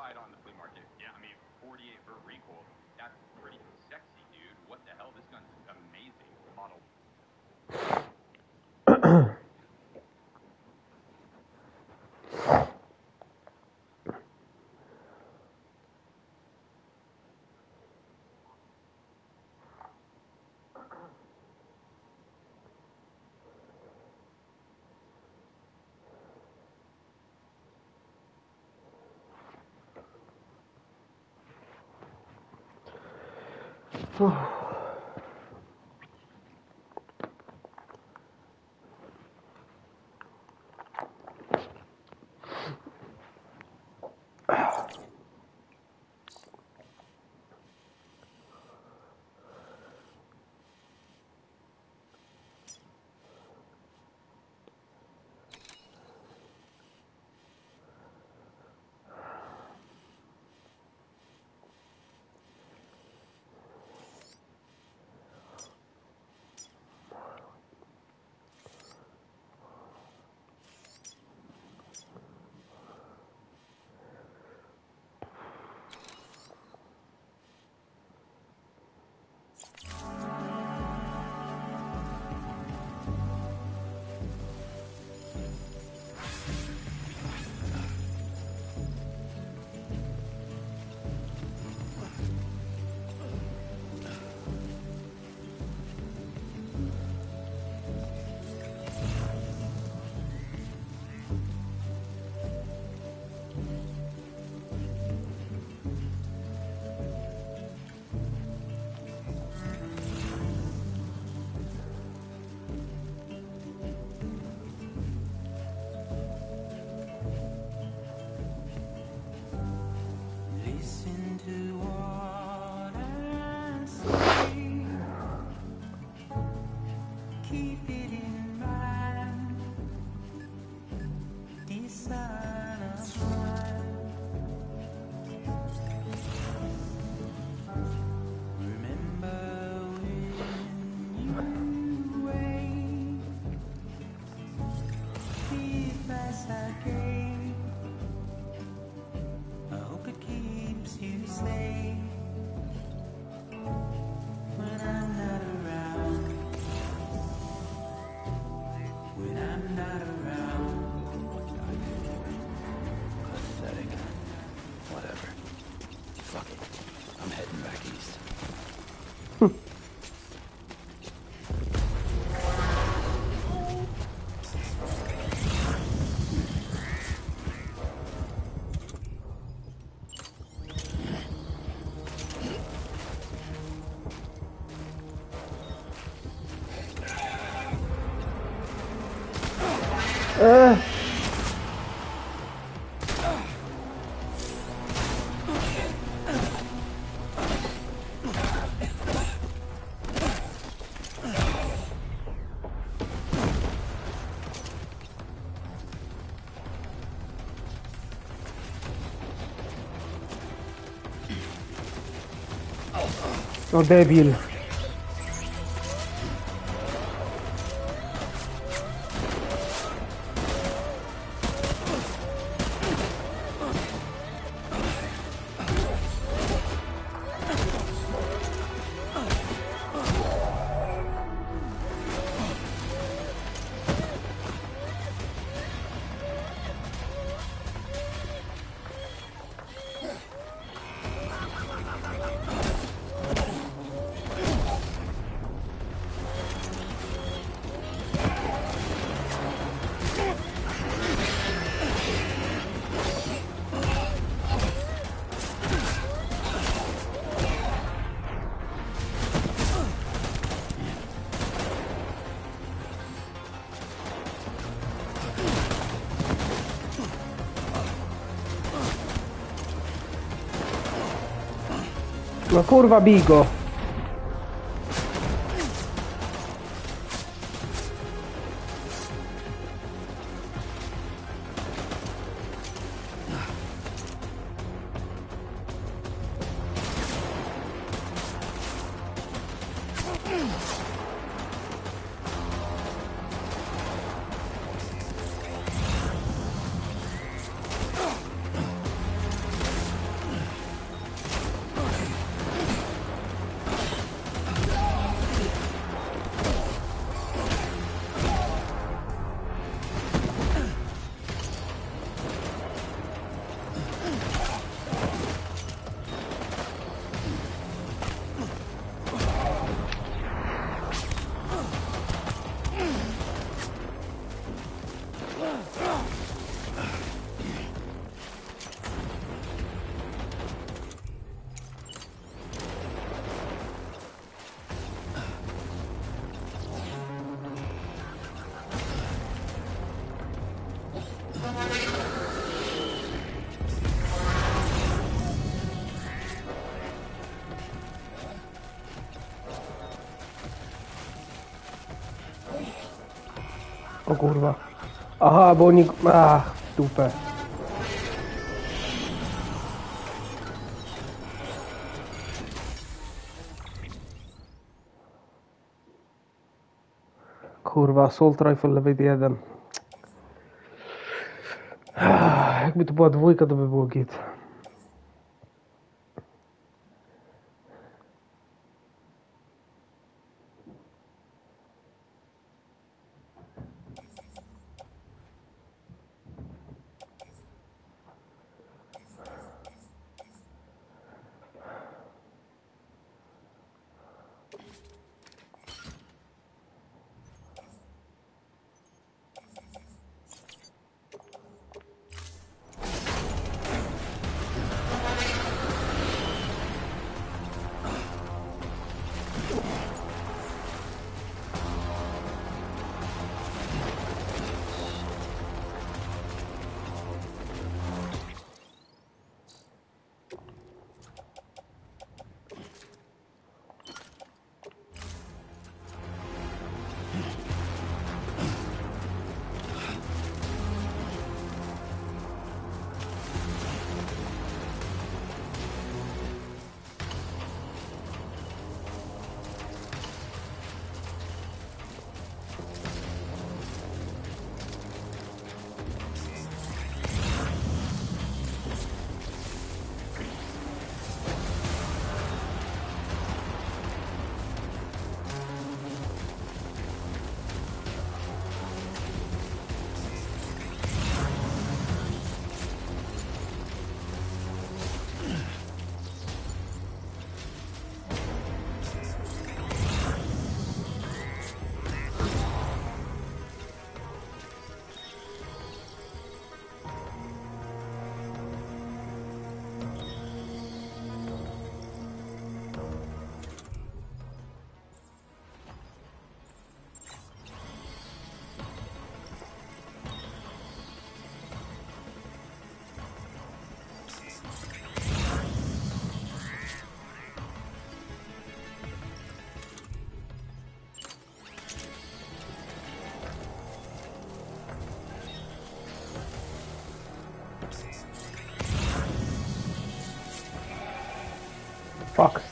buy it on the flea market. Yeah, I mean, 48 vert recoil. That's pretty sexy, dude. What the hell? This gun's amazing. Model. No debil. No kurwa, bij go. O kurwa. Aha, bo oni... Ach, w dupę. Kurwa, assault rifle level 1. Jakby to była dwójka, to by było git. Fuck.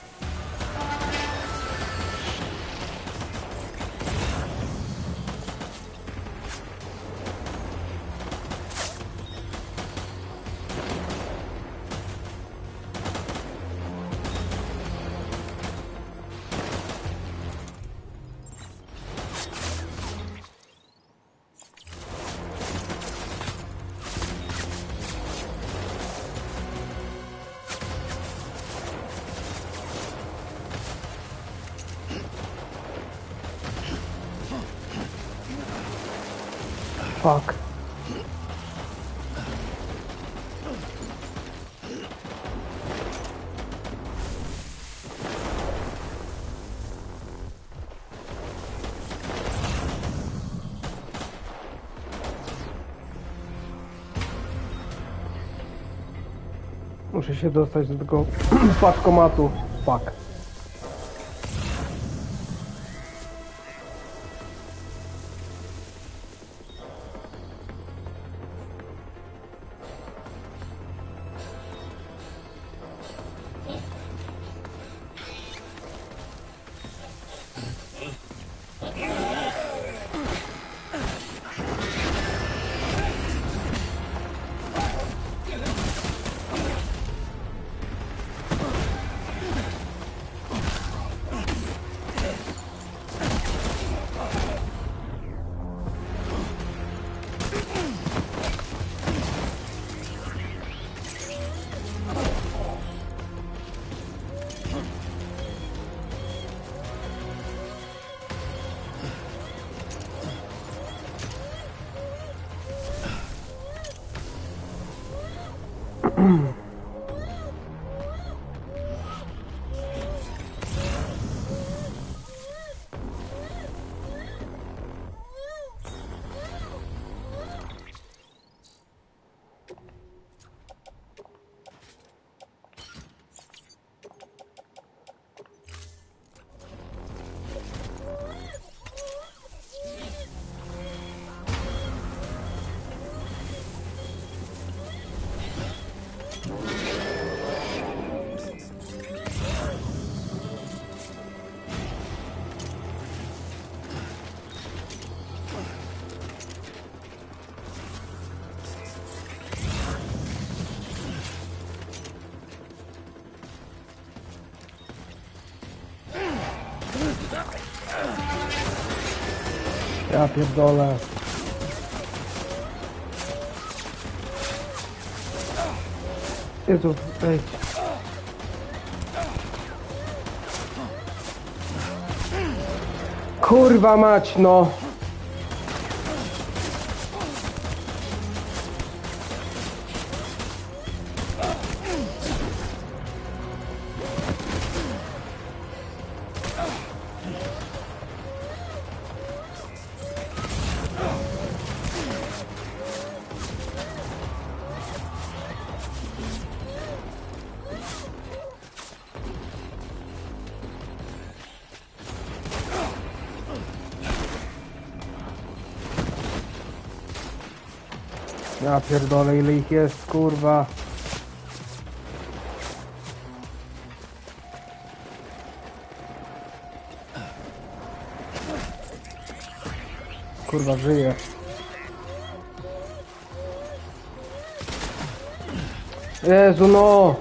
Fuck. Muszę się dostać do tego paczkomatu. Fuck. Ja pierdolę. Jezu, wejdź. Kurwa mać, no. Ja pierdolę, ile ich jest, kurwa. Kurwa, żyje. Jezu, no.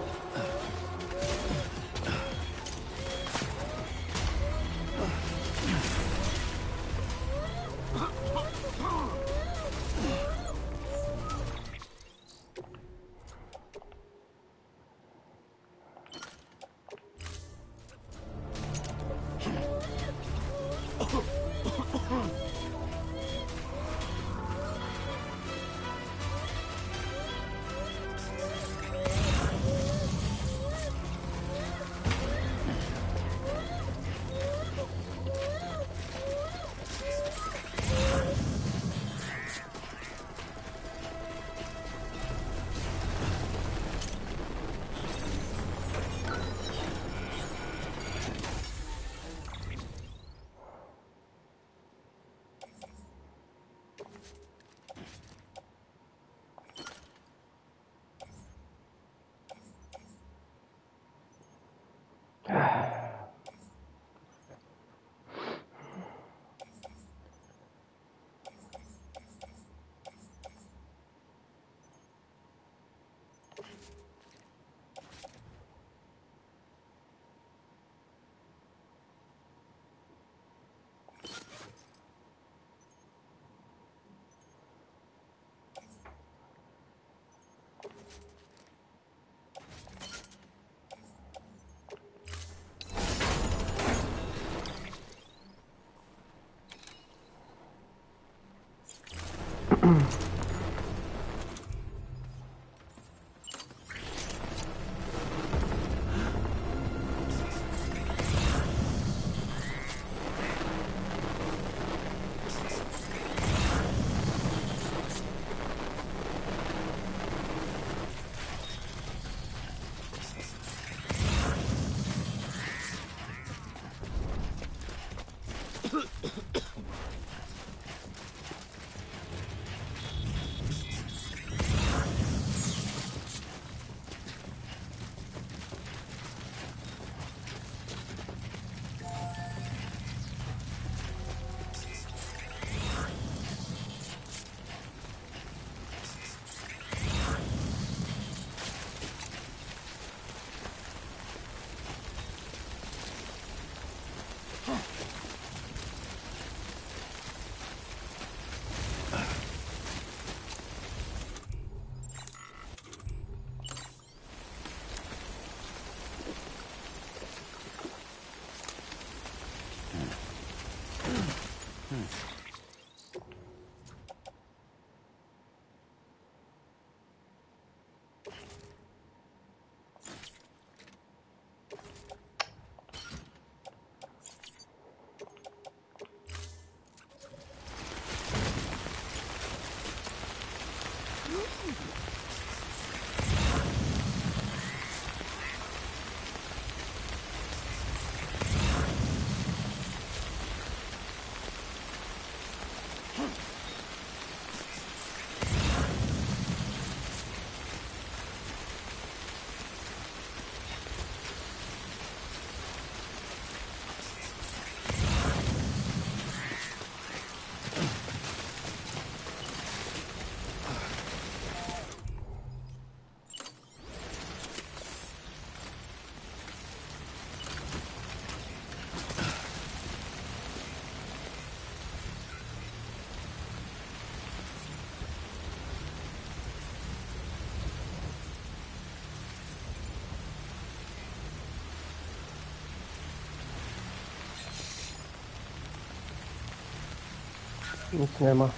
Nic nie ma.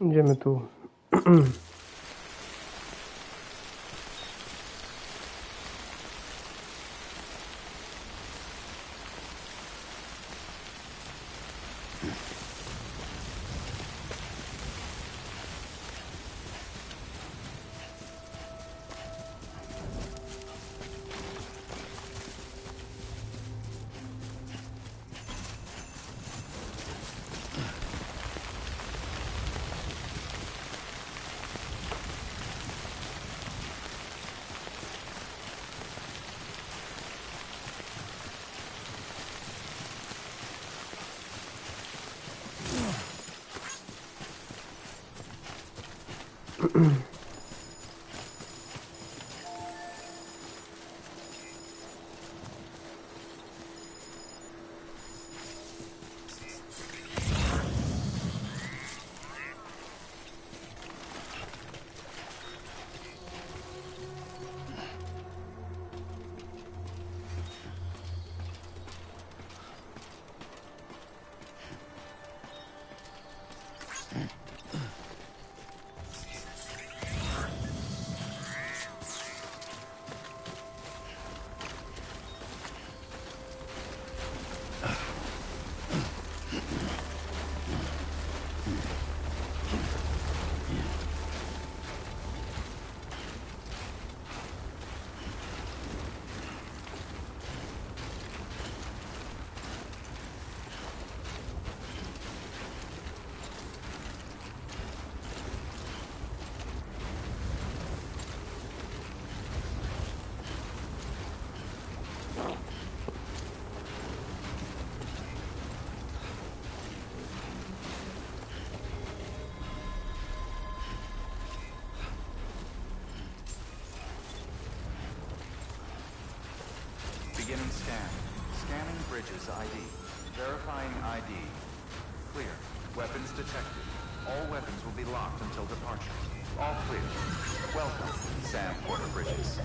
Idziemy tu. Beginning scan. Scanning bridges ID. Verifying ID. Clear. Weapons detected. All weapons will be locked until departure. All clear. Welcome, Sam Porter Bridges.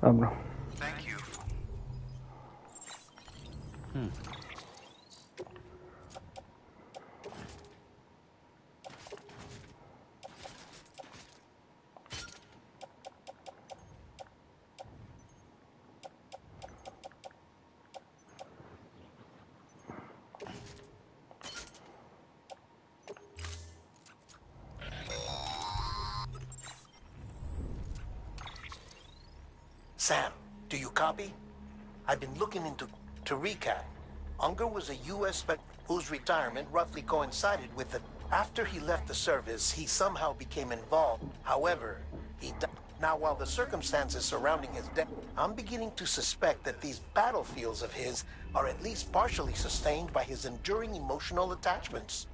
Dobra. Thank you. Sam, do you copy? I've been looking into... To recap, Unger was a U.S. spec whose retirement roughly coincided with the... After he left the service, he somehow became involved. However, he died. Now, while the circumstances surrounding his death, I'm beginning to suspect that these battlefields of his are at least partially sustained by his enduring emotional attachments.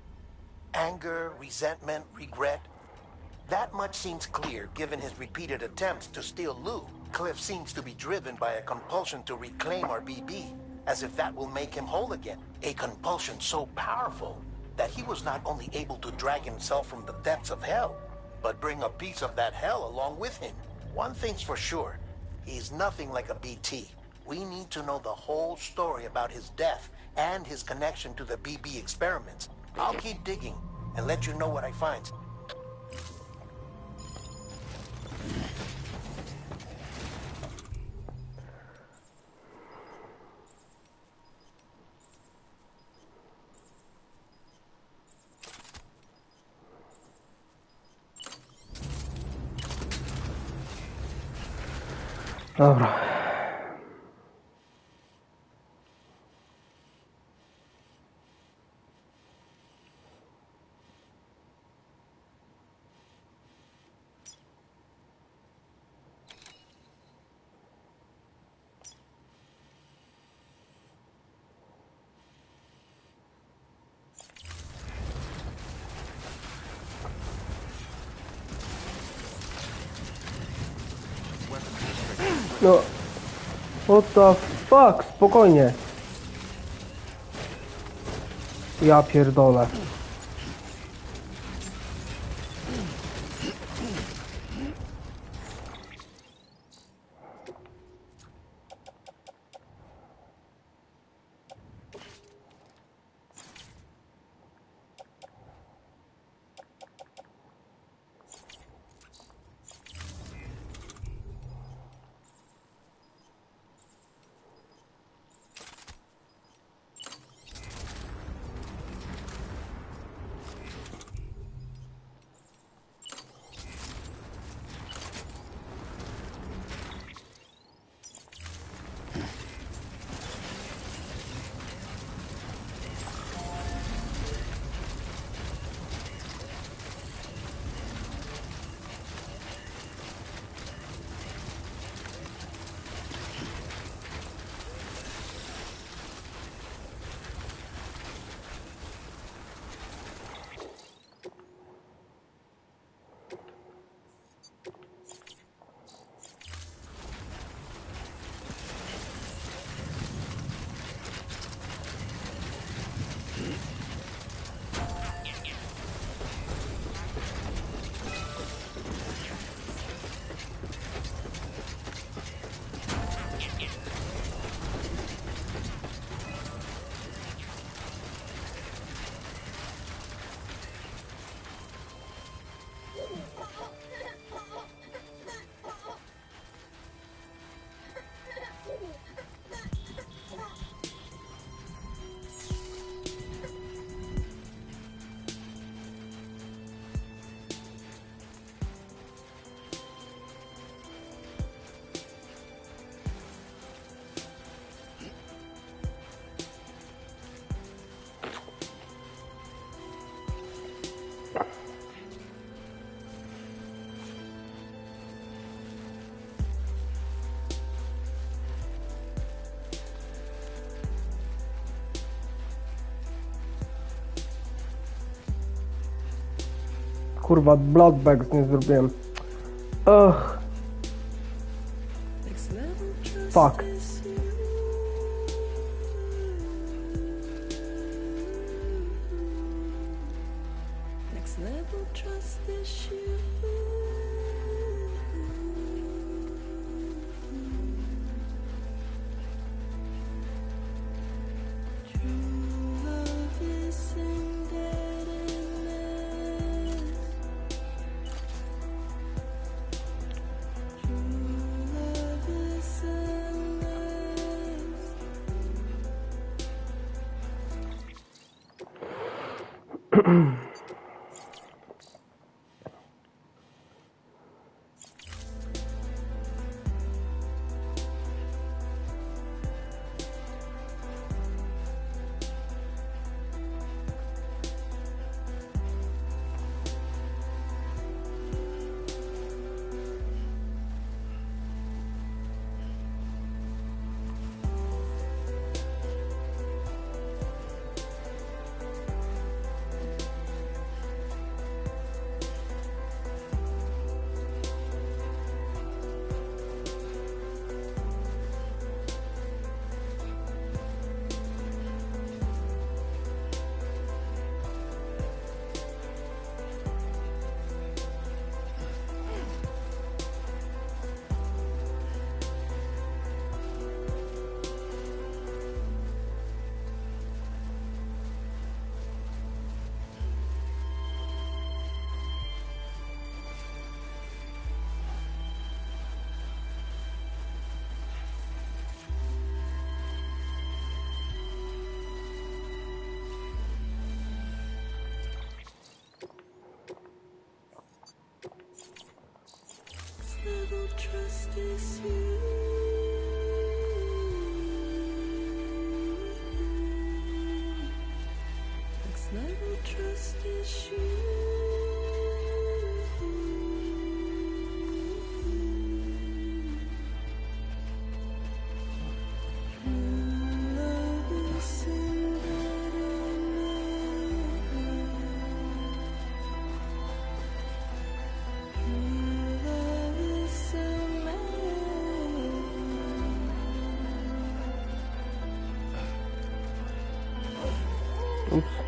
Anger, resentment, regret. That much seems clear given his repeated attempts to steal Lou. Cliff seems to be driven by a compulsion to reclaim our BB, as if that will make him whole again. A compulsion so powerful that he was not only able to drag himself from the depths of hell, but bring a piece of that hell along with him. One thing's for sure, he's nothing like a BT. We need to know the whole story about his death and his connection to the BB experiments. I'll keep digging and let you know what I find. Dobra. No. What the fuck? Spokojnie. Ja pierdolę. Kurwa, bloodbags nie zrobiłem. Ugh. Fuck. Oops.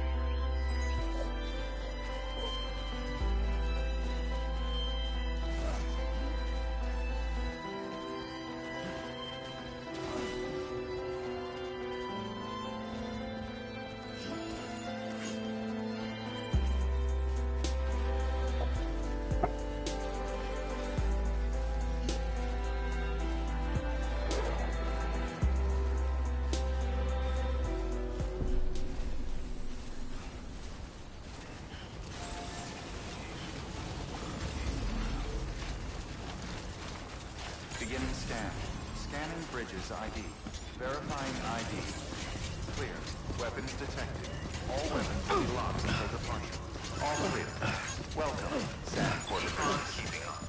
Beginning scan. Scanning bridges ID. Verifying ID. Clear. Weapons detected. All weapons will be locked until departure. All clear. Welcome. Sand quarterfinals. Keeping up.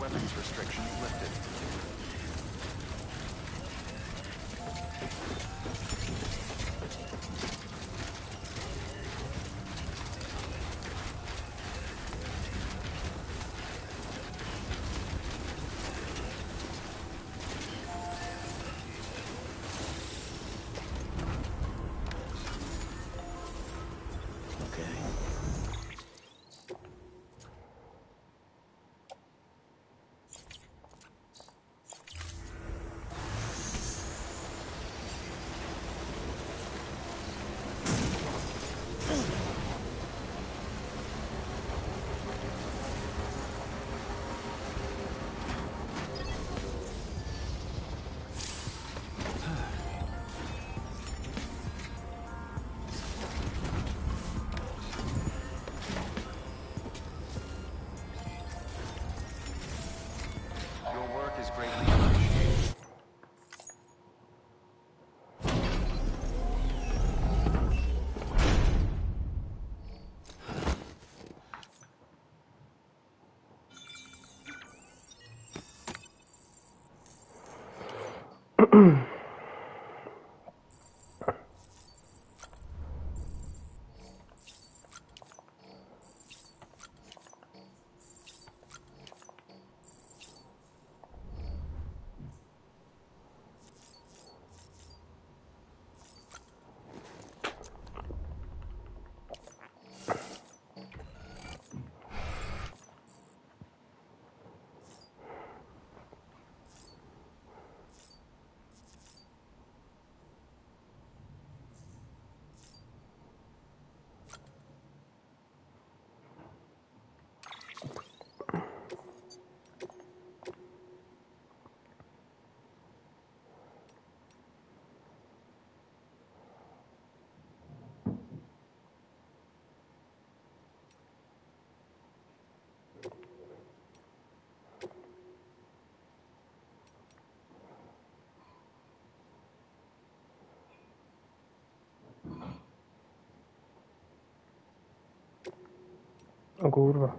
Weapons restrictions lifted. okay? Your work is greatly appreciated. O kurwa.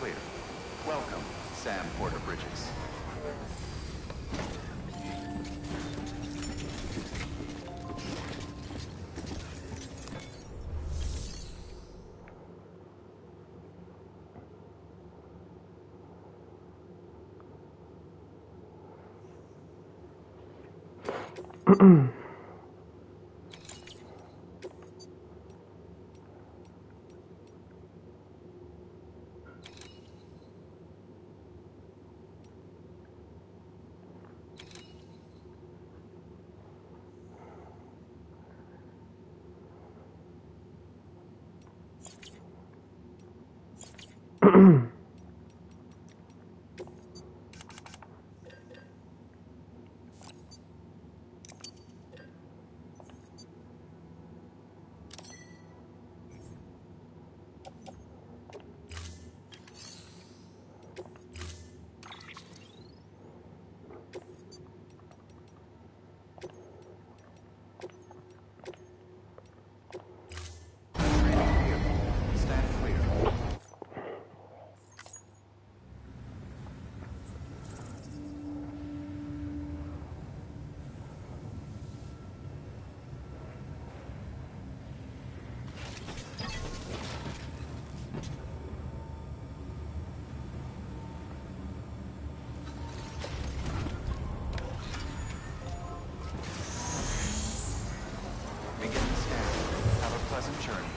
clear. Welcome, Sam Porter Bridges. Pleasant journey.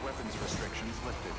Weapons restrictions lifted.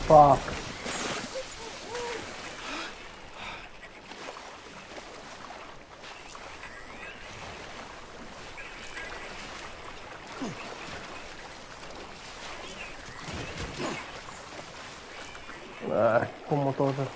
Fuck. Po motorze.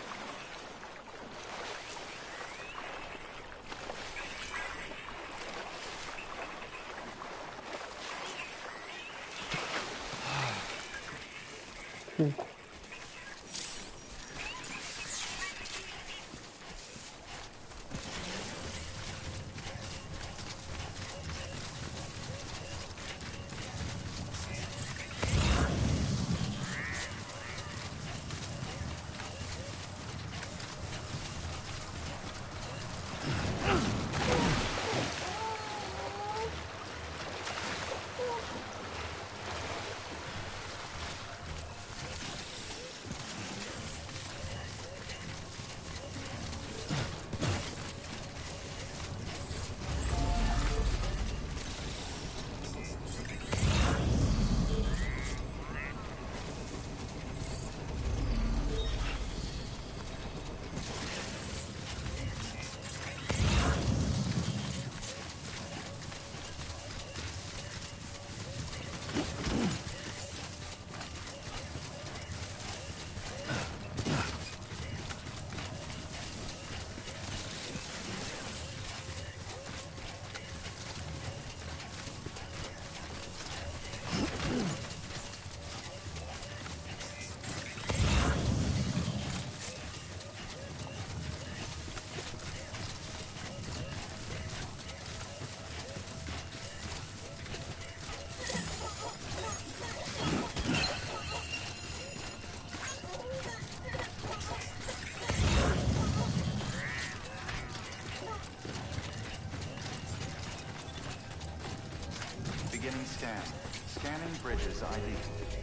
Beginning scan. Scanning bridges ID.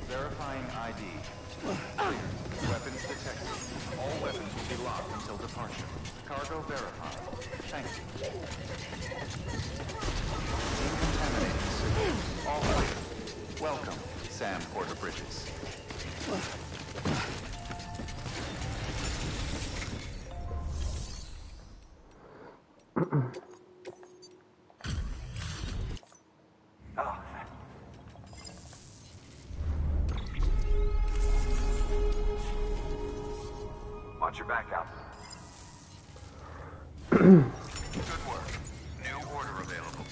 Verifying ID. Clear. Weapons detected. All weapons will be locked until departure. Cargo verified. Thank you. Decontaminating signals. All clear. Welcome, Sam Porter Bridges. Watch your back out. Good work. New order available.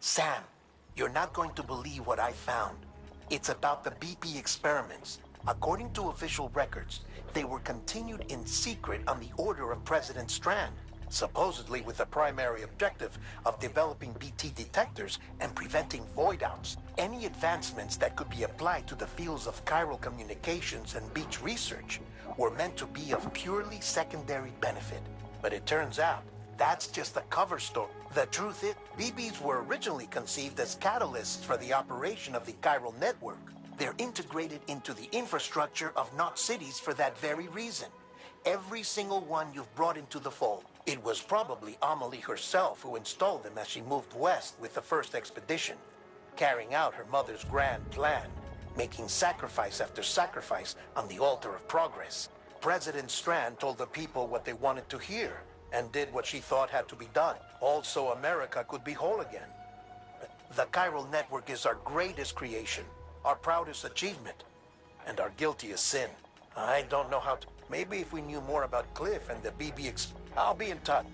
Sam, you're not going to believe what I found. It's about the BP experiments. According to official records, they were continued in secret on the order of President Strand, supposedly with the primary objective of developing BT detectors and preventing void-outs. Any advancements that could be applied to the fields of chiral communications and beach research were meant to be of purely secondary benefit. But it turns out, that's just a cover story. The truth is, BBs were originally conceived as catalysts for the operation of the chiral network. They're integrated into the infrastructure of Knot cities for that very reason. Every single one you've brought into the fold. It was probably Amelie herself who installed them as she moved west with the first expedition, carrying out her mother's grand plan, making sacrifice after sacrifice on the altar of progress. President Strand told the people what they wanted to hear, and did what she thought had to be done. Also, America could be whole again. The chiral network is our greatest creation, our proudest achievement, and our guiltiest sin. I don't know how to... Maybe if we knew more about Cliff and the I'll be in touch.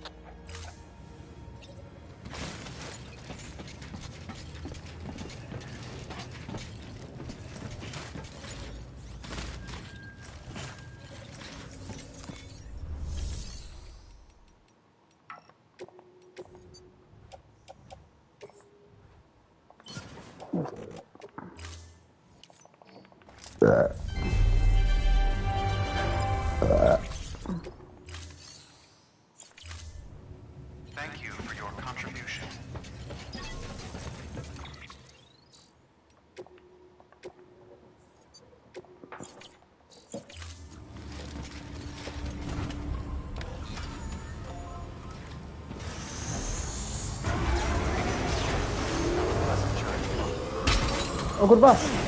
Thank you for your contribution. O kurwa!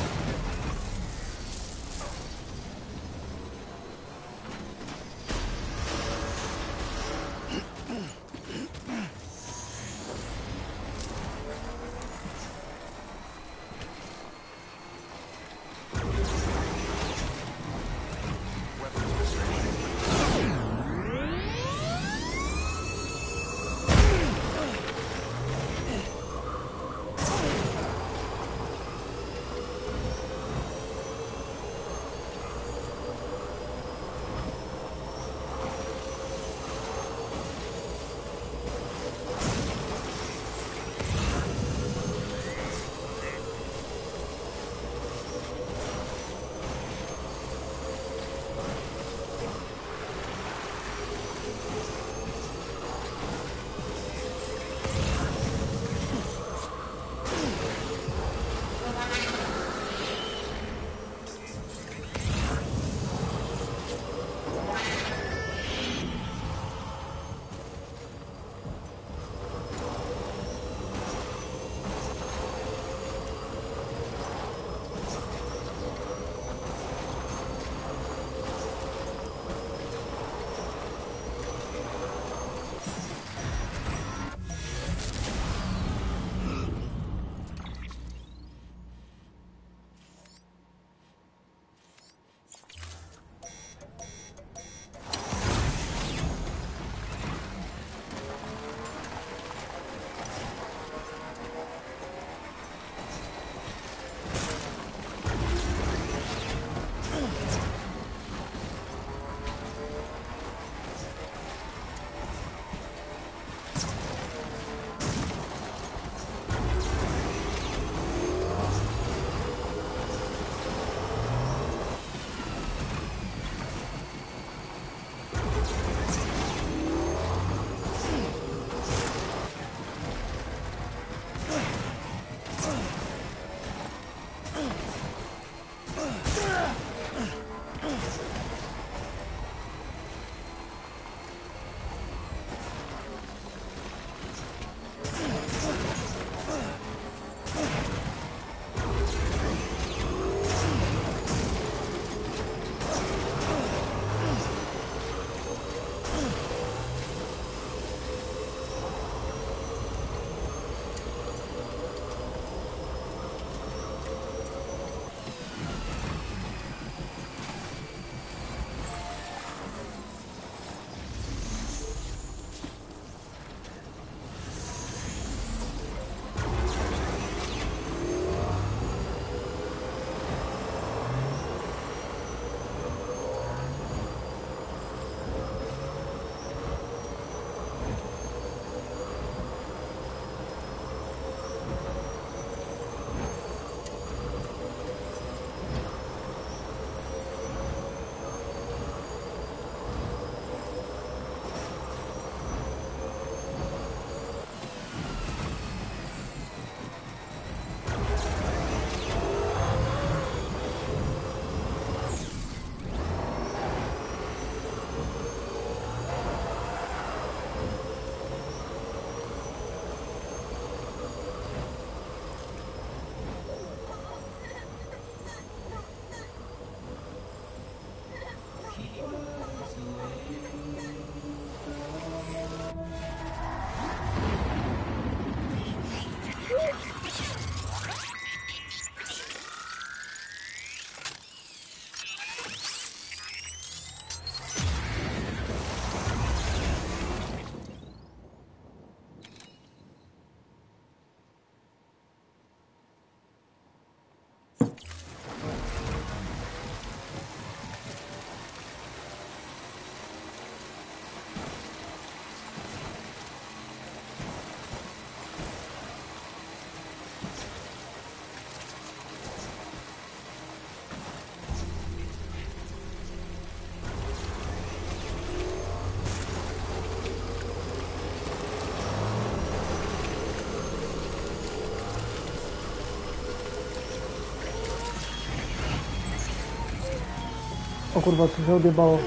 O kurwa, co się odjebało?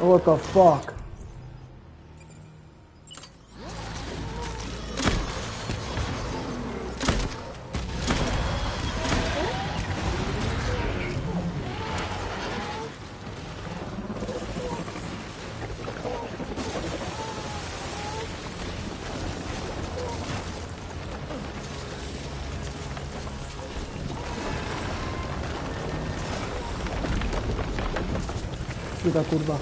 What the fuck? Ta kurwa.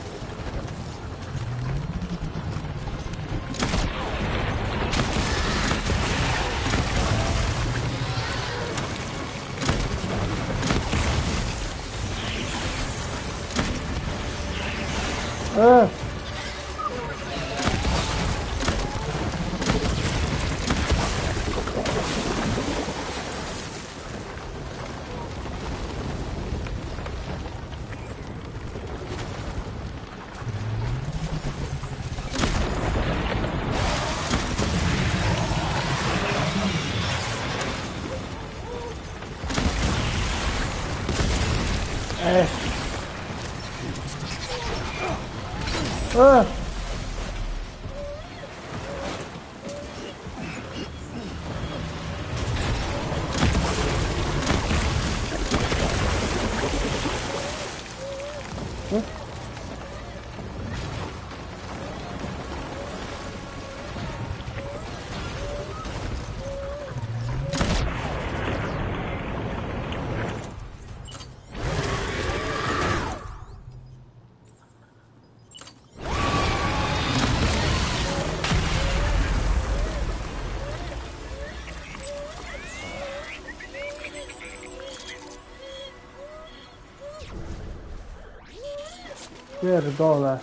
Pierdolę.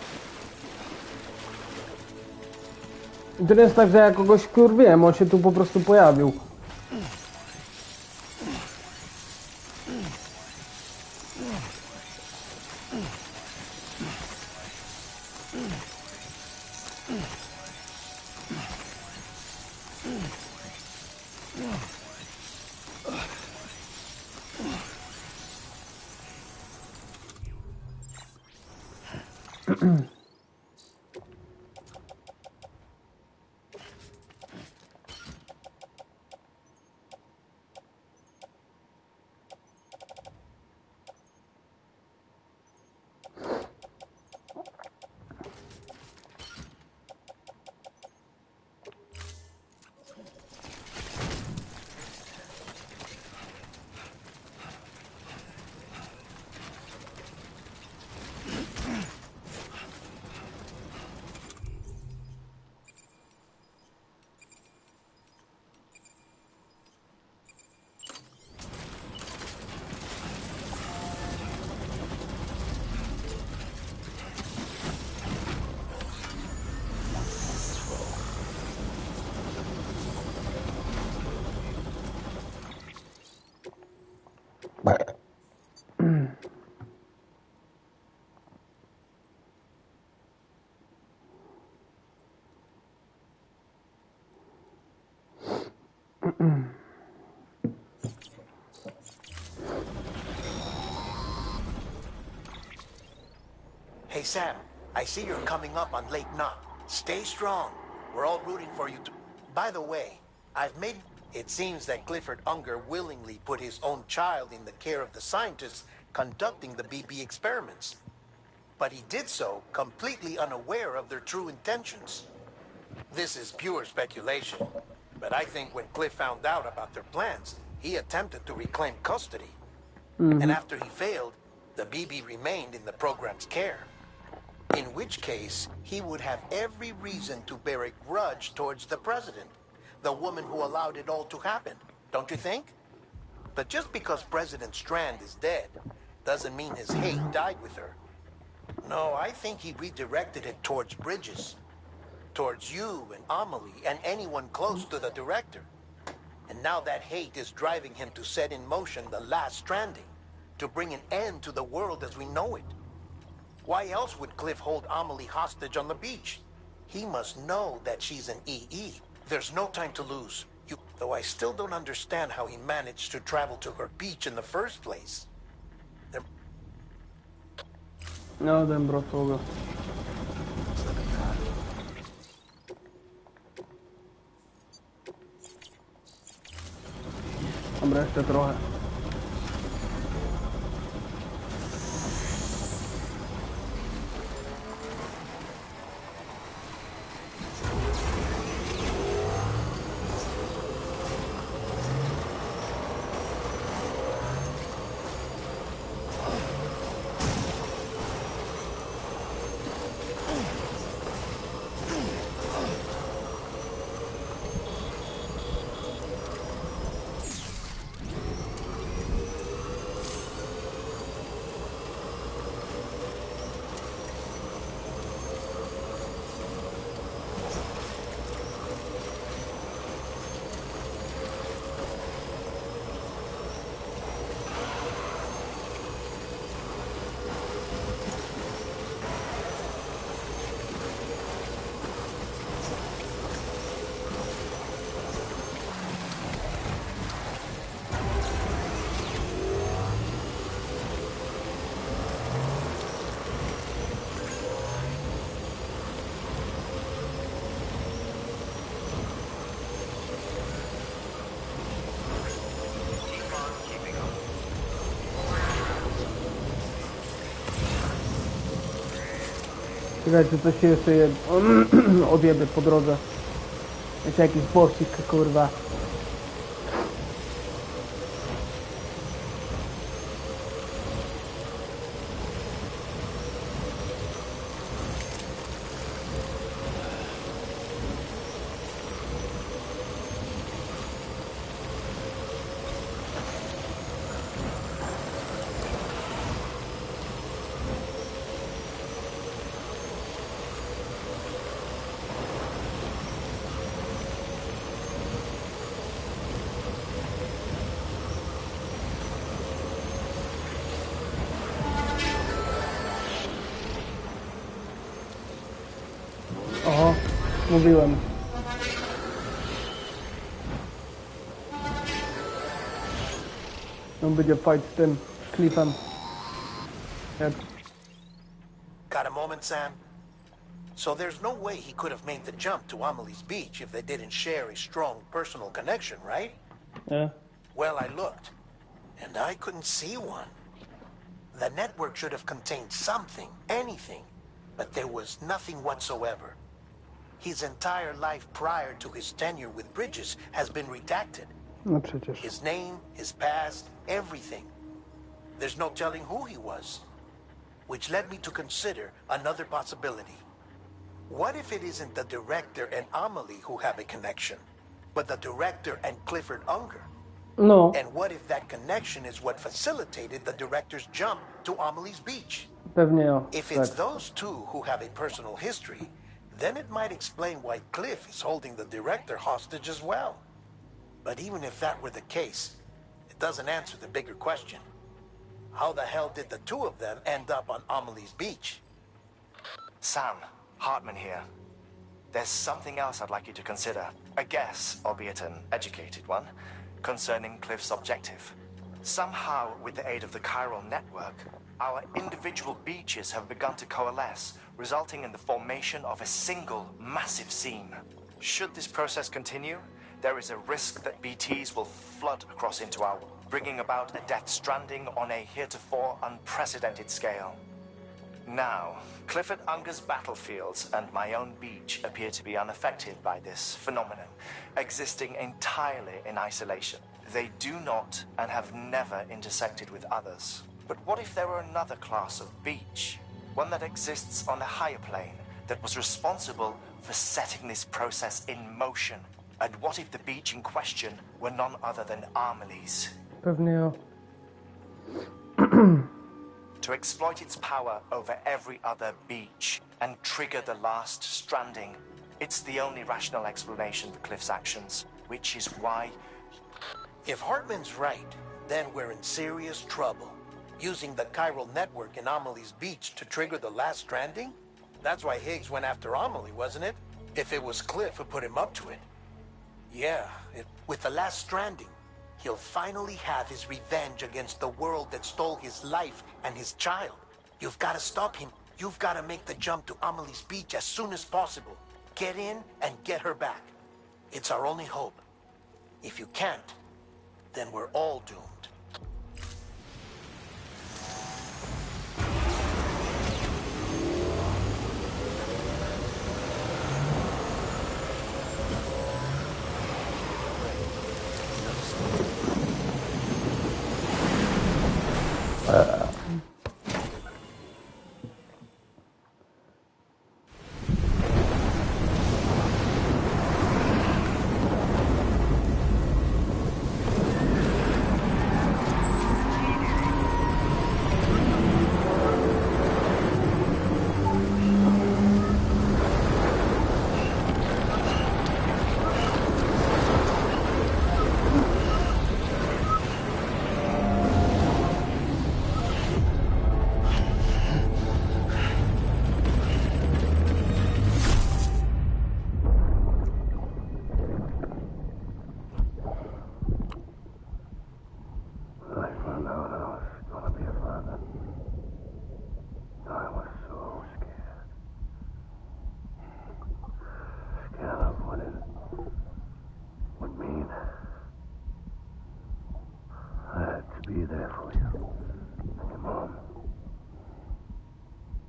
I to nie jest tak, że ja kogoś kurwiłem, on się tu po prostu pojawił. Hey, Sam, I see you're coming up on late knock. Stay strong. We're all rooting for you to... By the way, I've made... It seems that Clifford Unger willingly put his own child in the care of the scientists conducting the BB experiments. But he did so completely unaware of their true intentions. This is pure speculation, but I think when Cliff found out about their plans, he attempted to reclaim custody. And after he failed, the BB remained in the program's care. In which case, he would have every reason to bear a grudge towards the president, the woman who allowed it all to happen, don't you think? But just because President Strand is dead, doesn't mean his hate died with her. No, I think he redirected it towards Bridges. Towards you and Amelie and anyone close to the director. And now that hate is driving him to set in motion the last stranding, to bring an end to the world as we know it. Why else would Cliff hold Amelie hostage on the beach? He must know that she's an EE. There's no time to lose. Though I still don't understand how he managed to travel to her beach in the first place. No, ten brotowy. Dobra, jeszcze trochę. Czekajcie, coś się jeszcze odjebie po drodze. Jeszcze jakiś pościg, kurwa. Oho, mówiłem. No będzie fight z tym, z Cliffem. Jak? Got a moment, Sam? So there's no way he could have made the jump to Amelie's beach if they didn't share a strong personal connection, right? Nie? Well, I looked, and I couldn't see one. The network should have contained something, anything, but there was nothing whatsoever. His entire life prior to his tenure with Bridges has been redacted. No przecież. His name, his past, everything. There's no telling who he was. Which led me to consider another possibility. What if it isn't the director and Amelie who have a connection, but the director and Clifford Unger? No, And what if that connection is what facilitated the director's jump to Amelie's beach? pewnie ja. If Tak. it's those two who have a personal history, then it might explain why Cliff is holding the director hostage as well. But even if that were the case, it doesn't answer the bigger question. How the hell did the two of them end up on Amelie's beach? Sam, Hartman here. There's something else I'd like you to consider. A guess, albeit an educated one, concerning Cliff's objective. Somehow, with the aid of the chiral network, our individual beaches have begun to coalesce, resulting in the formation of a single massive seam. Should this process continue, there is a risk that BTs will flood across into our world, bringing about a death stranding on a heretofore unprecedented scale. Now, Clifford Unger's battlefields and my own beach appear to be unaffected by this phenomenon, existing entirely in isolation. They do not and have never intersected with others. But what if there were another class of beach? One that exists on a higher plane, that was responsible for setting this process in motion? And what if the beach in question were none other than Amelie's? Pewnie ja. To exploit its power over every other beach and trigger the last stranding. It's the only rational explanation for Cliff's actions, which is why... If Hartman's right, then we're in serious trouble. Using the chiral network in Amelie's beach to trigger the last stranding? That's why Higgs went after Amelie, wasn't it? If it was Cliff who put him up to it. Yeah, with the last stranding, he'll finally have his revenge against the world that stole his life and his child. You've got to stop him. You've got to make the jump to Amelie's beach as soon as possible. Get in and get her back. It's our only hope. If you can't, then we're all doomed. Be there for you, and your mom,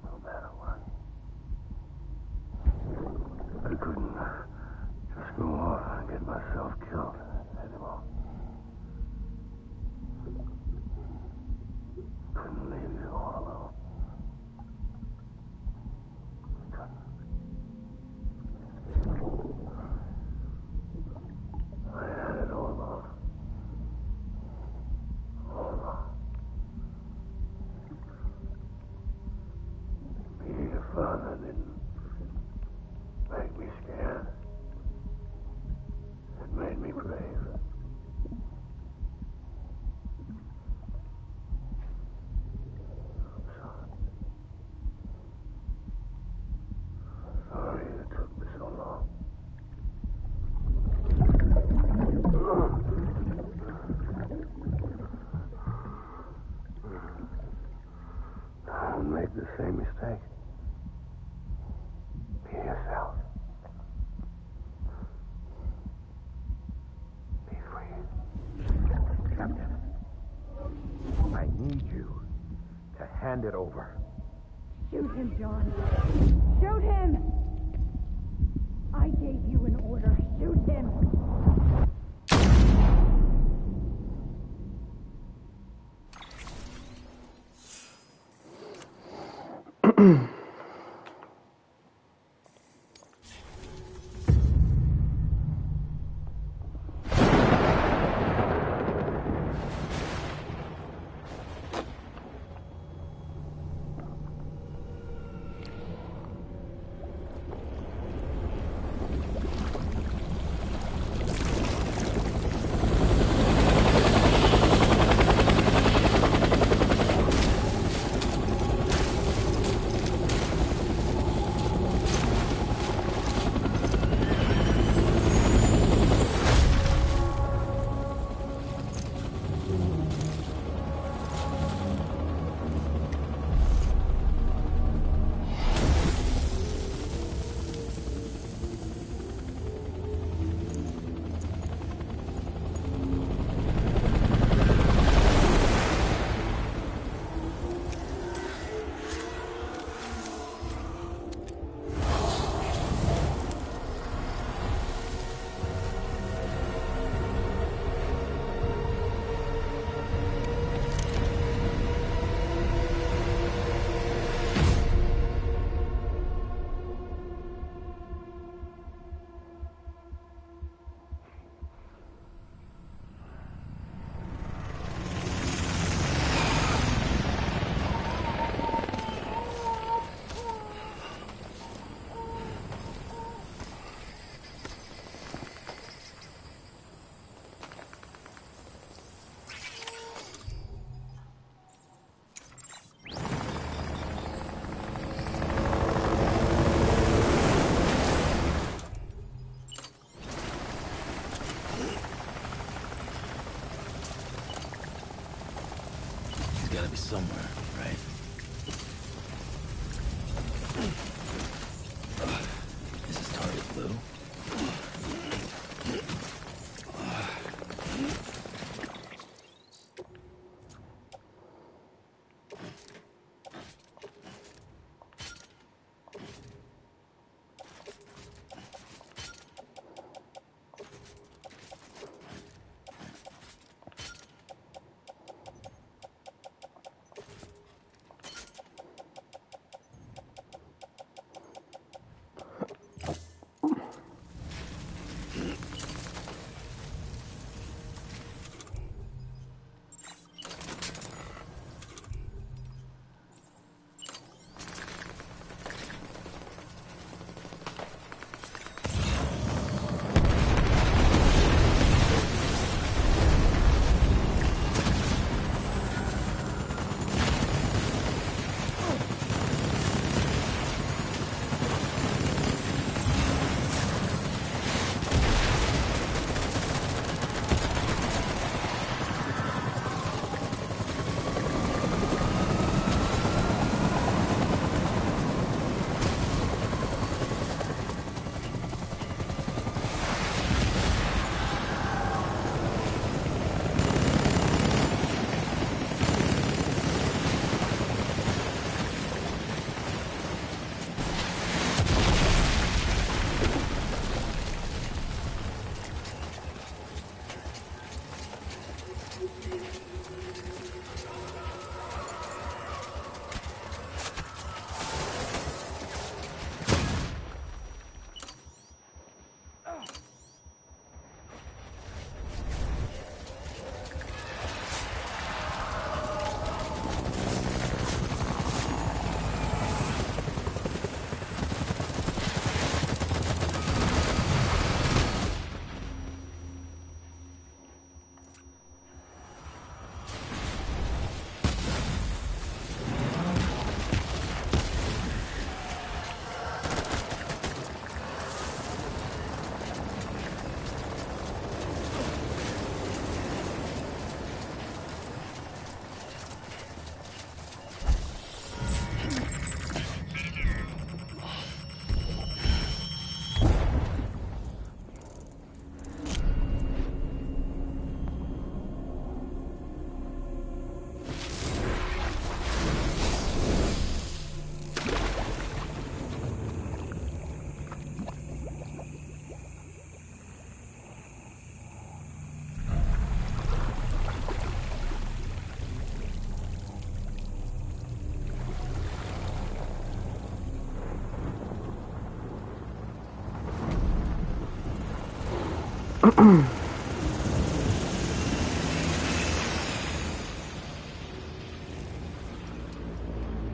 no matter what. I couldn't just go off and get myself killed anymore. Couldn't leave you all alone. I had it all along. Being a father didn't make me scared. It made me brave. I'm sorry it took me so long. Don't make the same mistake. Be yourself. Be free. Captain, I need you to hand it over. Shoot him, John. Shoot him! I gave you an order. Shoot him! gotta be somewhere, right? This is target blue.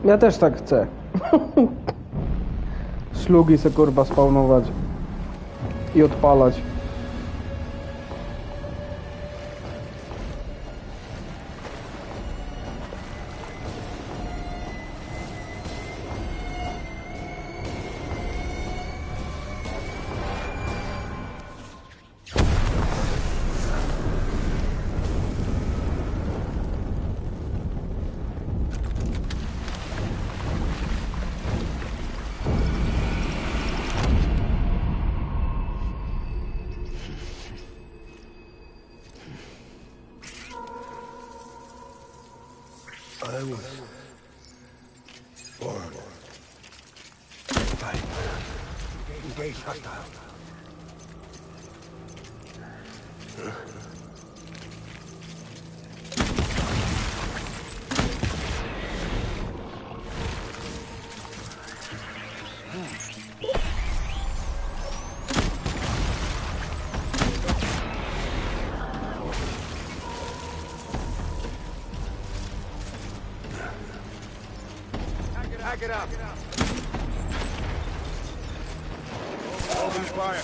Ja też tak chcę. Szlugi se kurwa spawnować i odpalać. I was born. Fight. Engage hostile. Back it up. Open fire.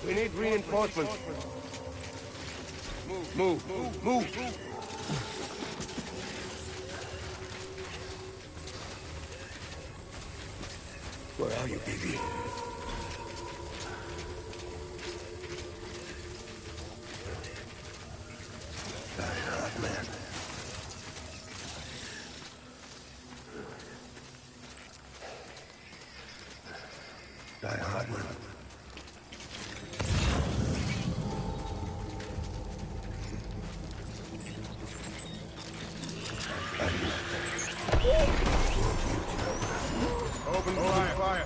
We need reinforcements. Move. Where are you, baby? Die hard, man. Die hard, man. Open fire.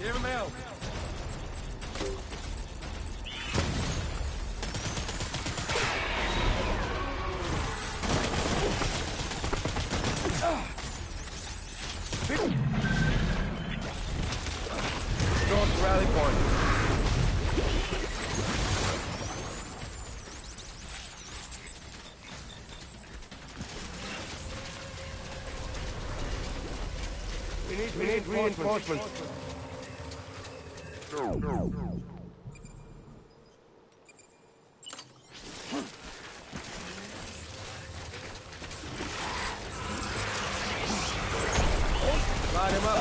Give him help. North rally point. We need reinforcements. No. Line him up.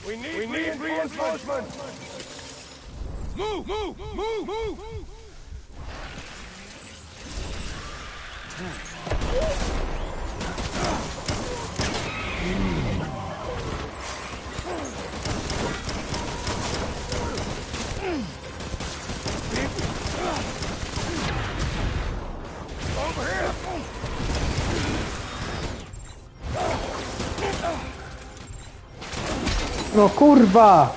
We need reinforcements! Move! Over here! No kurwa!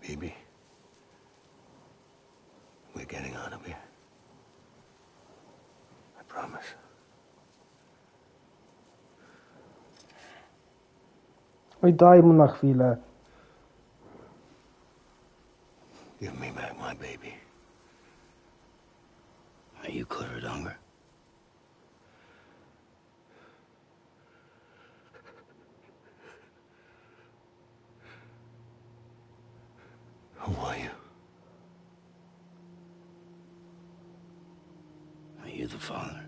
Baby, we're getting out of here. I promise. Oj, daj mu na chwilę. Give me back my baby. Are you cleared, Unger? Who are you? Are you the father?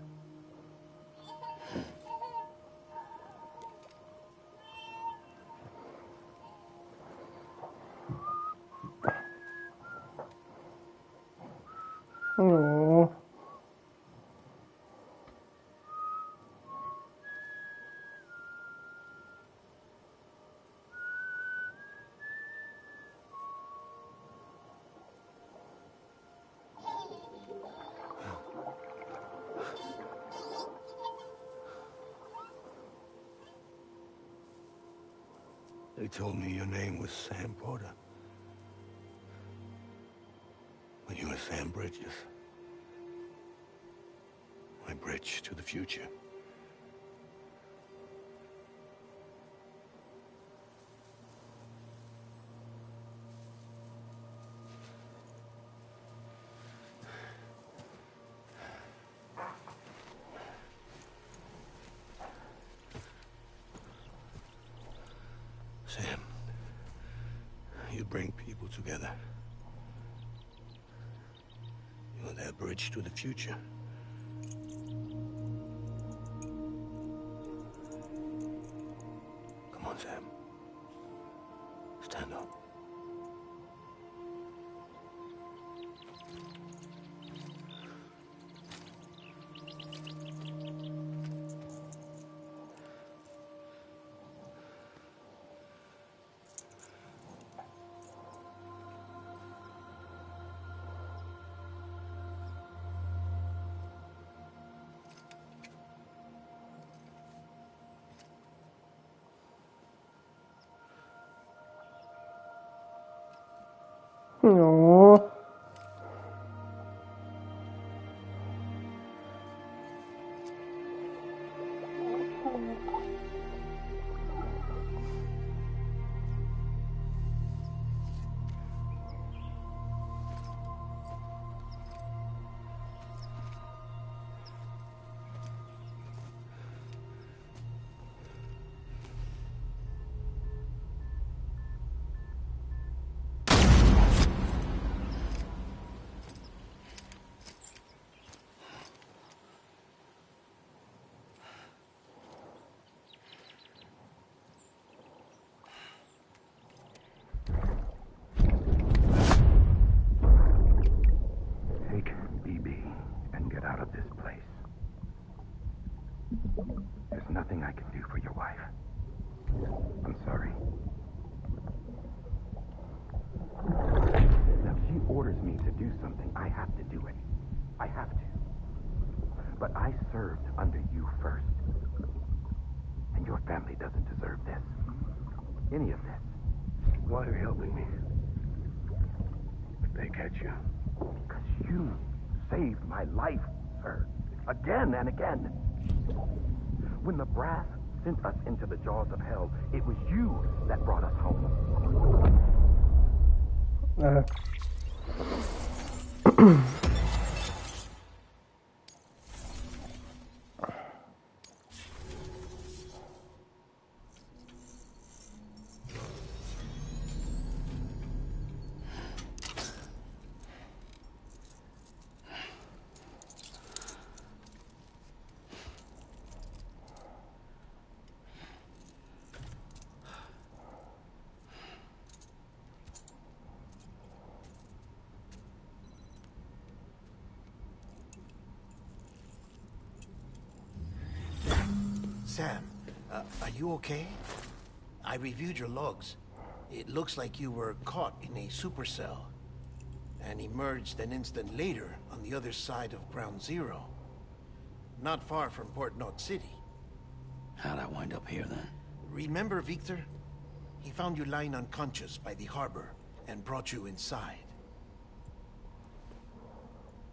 O. They told me your name was Sam Porter. But you were Sam Bridges. My bridge to the future. Sam, you bring people together. You're their bridge to the future. Come on, Sam. Stand up. No. Take BB and get out of this place. There's nothing I can do for your wife. I'm sorry. Now, if she orders me to do something, I have to do it. I have to. But I served under you first. And your family doesn't deserve this. Any of this. Why are you helping me? If they catch you. Because you saved my life, sir. Again and again. When the brass sent us into the jaws of hell, it was you that brought us home. Sam, are you okay? I reviewed your logs. It looks like you were caught in a supercell and emerged an instant later on the other side of Ground Zero. Not far from Port Knot City. How'd I wind up here then? Remember Victor? He found you lying unconscious by the harbor and brought you inside.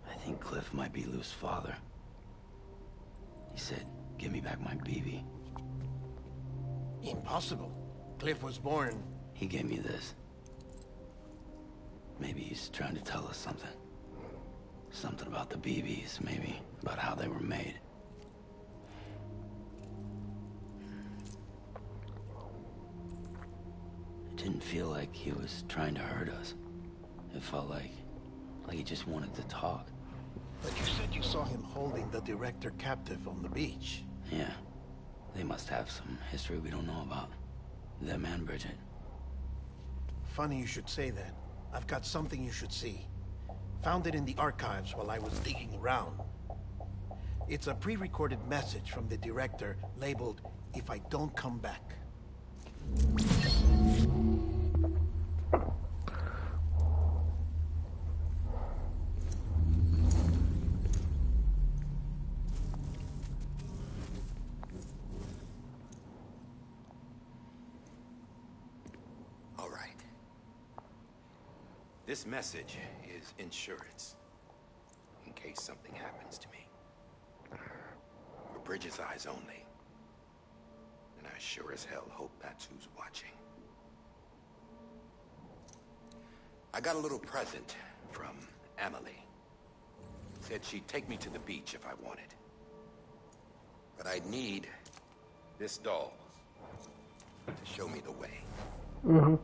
I think Cliff might be Lou's father. He said, give me back my BB. Impossible. Cliff was born... He gave me this. Maybe he's trying to tell us something. Something about the BBs, maybe. About how they were made. It didn't feel like he was trying to hurt us. It felt like he just wanted to talk. But you said you saw him holding the director captive on the beach. Yeah. They must have some history we don't know about. Them and Bridget. Funny you should say that. I've got something you should see. Found it in the archives while I was digging around. It's a pre-recorded message from the director labeled, "If I don't come back." All right. This message is insurance. In case something happens to me. For Bridget's eyes only. And I sure as hell hope that's who's watching. I got a little present from Emily. Said she'd take me to the beach if I wanted. But I'd need this doll to show me the way. Mhm.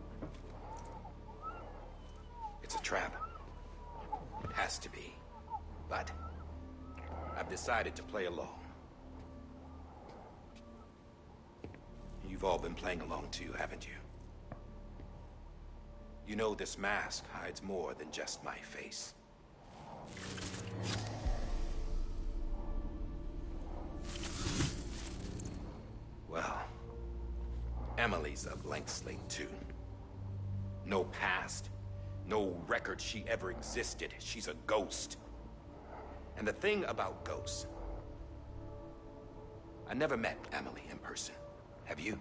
It's a trap. It has to be. But I've decided to play along. You've all been playing along too, haven't you? You know this mask hides more than just my face. Well, Emily's a blank slate too. No past, no record she ever existed. She's a ghost. And the thing about ghosts, I never met Emily in person. Have you?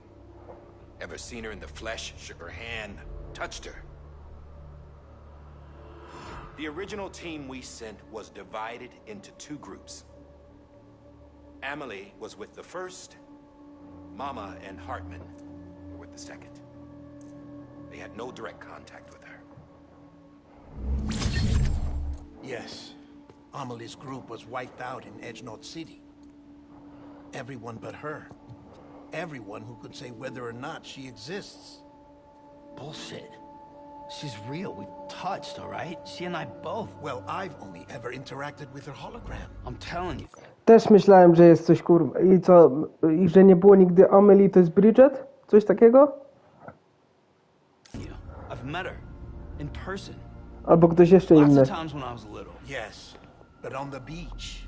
Ever seen her in the flesh, shook her hand, touched her? The original team we sent was divided into two groups. Emily was with the first, Mama and Hartman were with the second. They had no direct contact with her. Yes. Amelie's group was wiped out in Edge Knot City. Everyone but her. Everyone who could say whether or not she exists. Bullshit. She's real. We touched, all right? She and I both. Well, I've only ever interacted with her hologram. I'm telling you. Też myślałem, że jest coś kurwa. I co? I że nie było nigdy Amelie, to jest Bridget? Coś takiego? I've met her. In person. Albo ktoś jeszcze Lots inny. of times when I was little. Yes, but on the beach.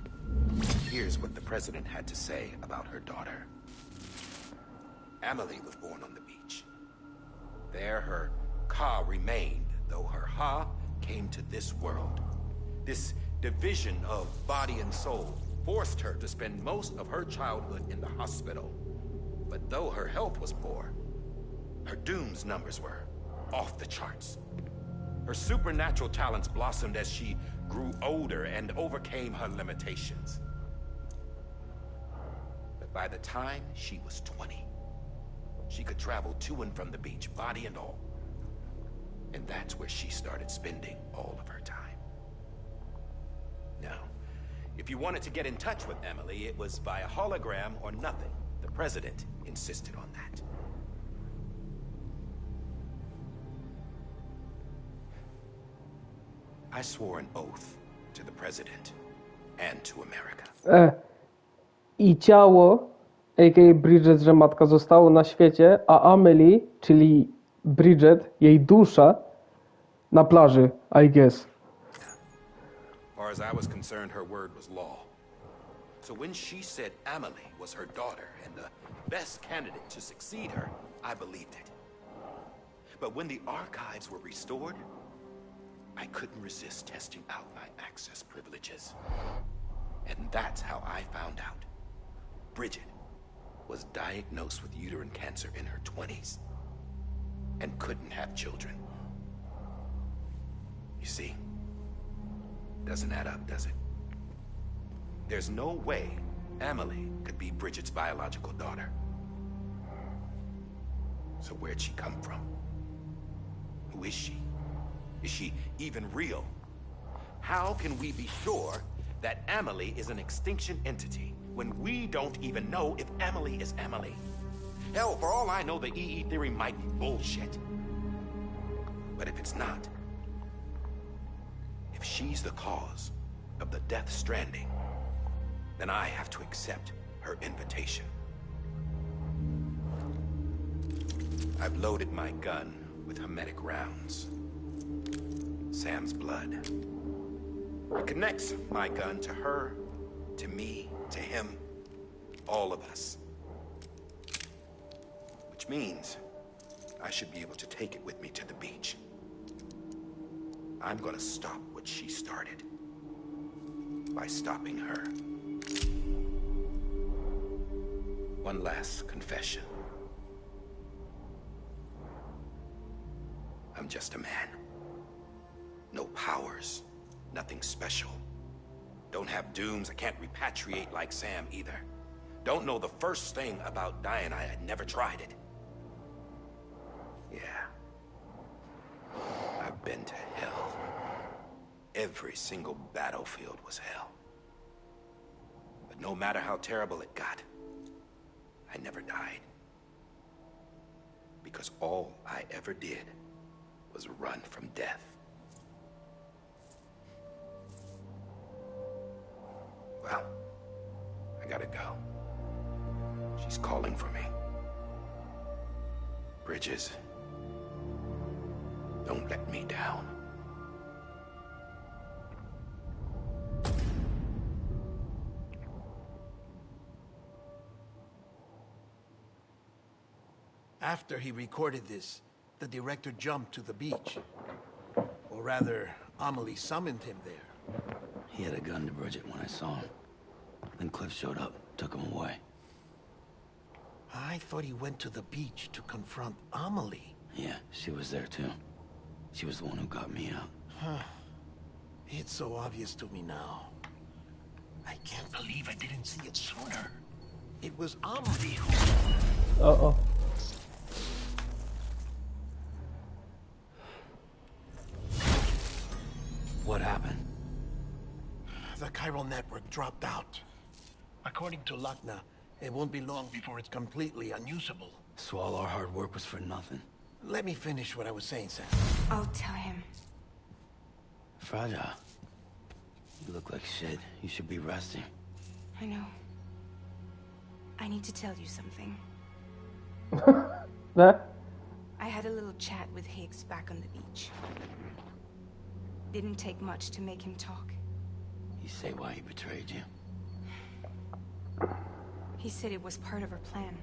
Here's what the president had to say about her daughter. Emily was born on the beach. There her Ka remained, though her Ha came to this world. This division of body and soul forced her to spend most of her childhood in the hospital. But though her health was poor, her Doom's numbers were off the charts. Her supernatural talents blossomed as she grew older and overcame her limitations. But by the time she was 20, she could travel to and from the beach, body and all. And that's where she started spending all of her time. Now, if you wanted to get in touch with Emily, it was via hologram or nothing. The president insisted on that. I swore an oath to the president and to America. I ciało, a.k.a. Bridget, że matka, zostało na świecie, a Amelie, czyli Bridget, jej dusza, na plaży, I guess. As far as I was concerned, her word was law. So when she said Amelie was her daughter and the best candidate to succeed her, I believed it. But when the archives were restored, I couldn't resist testing out my access privileges. And that's how I found out. Bridget was diagnosed with uterine cancer in her 20s and couldn't have children. You see? Doesn't add up, does it? There's no way Amelie could be Bridget's biological daughter. So where'd she come from? Who is she? Is she even real? How can we be sure that Amelie is an extinction entity when we don't even know if Amelie is Amelie? Hell, for all I know, the EE theory might be bullshit. But if it's not, if she's the cause of the death stranding, then I have to accept her invitation. I've loaded my gun with hermetic rounds. Sam's blood. It connects my gun to her, to me, to him, all of us. Which means I should be able to take it with me to the beach. I'm gonna stop what she started by stopping her. One last confession. I'm just a man. No powers, nothing special. Don't have dooms, I can't repatriate like Sam either. Don't know the first thing about dying, I had never tried it. Yeah. I've been to hell. Every single battlefield was hell. But no matter how terrible it got, I never died. Because all I ever did was run from death. Well, I gotta go. She's calling for me. Bridges, don't let me down. After he recorded this, the director jumped to the beach. Or rather, Amelie summoned him there. He had a gun to Bridget when I saw him. Then Cliff showed up, took him away. I thought he went to the beach to confront Amelie. Yeah, she was there too. She was the one who got me out. It's so obvious to me now. I can't believe I didn't see it sooner. It was Amelie who... Uh-oh. What happened? The chiral network dropped out. According to Luckna, it won't be long before it's completely unusable. So all our hard work was for nothing. Let me finish what I was saying, Sam. I'll tell him. Fragile. You look like shit. You should be resting. I know. I need to tell you something. That? I had a little chat with Higgs back on the beach. Didn't take much to make him talk. You say why he betrayed you? He said it was part of her plan.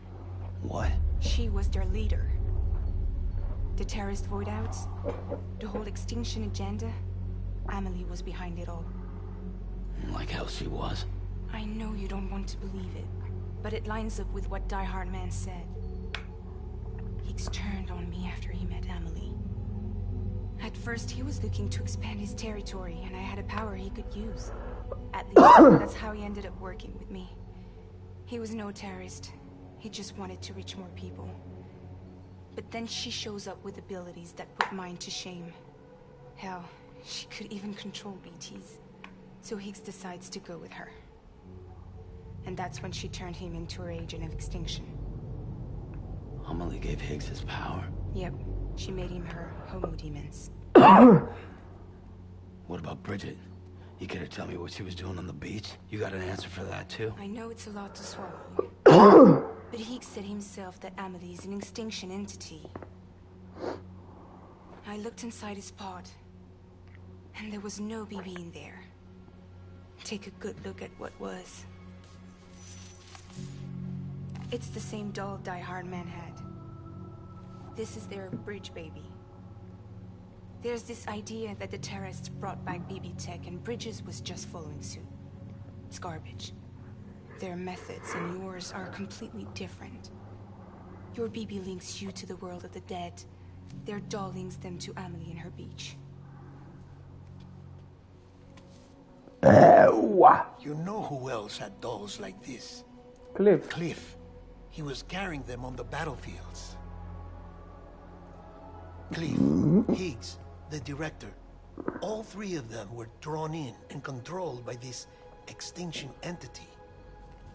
What? She was their leader. The terrorist void outs, the whole extinction agenda, Amelie was behind it all. Like hell she was. I know you don't want to believe it, but it lines up with what Die Hard Man said. Higgs turned on me after he met Amelie. At first, he was looking to expand his territory, and I had a power he could use. At least, that's how he ended up working with me. He was no terrorist. He just wanted to reach more people. But then she shows up with abilities that put mine to shame. Hell, she could even control BTs. So Higgs decides to go with her. And that's when she turned him into her agent of extinction. Amelie gave Higgs his power. Yep, she made him her homo demons. What about Bridget? You care to tell me what she was doing on the beach? You got an answer for that too? I know it's a lot to swallow. But Higgs said himself that Amelie is an extinction entity. I looked inside his pod, and there was no BB in there. Take a good look at what was. It's the same doll Die Hard Man had. This is their bridge baby. There's this idea that the terrorists brought back BB tech and Bridges was just following suit. It's garbage. Their methods and yours are completely different. Your BB links you to the world of the dead. Their doll links them to Amelie and her beach. You know who else had dolls like this? Cliff. Cliff. He was carrying them on the battlefields. Cliff, Higgs, the director. All three of them were drawn in and controlled by this extinction entity.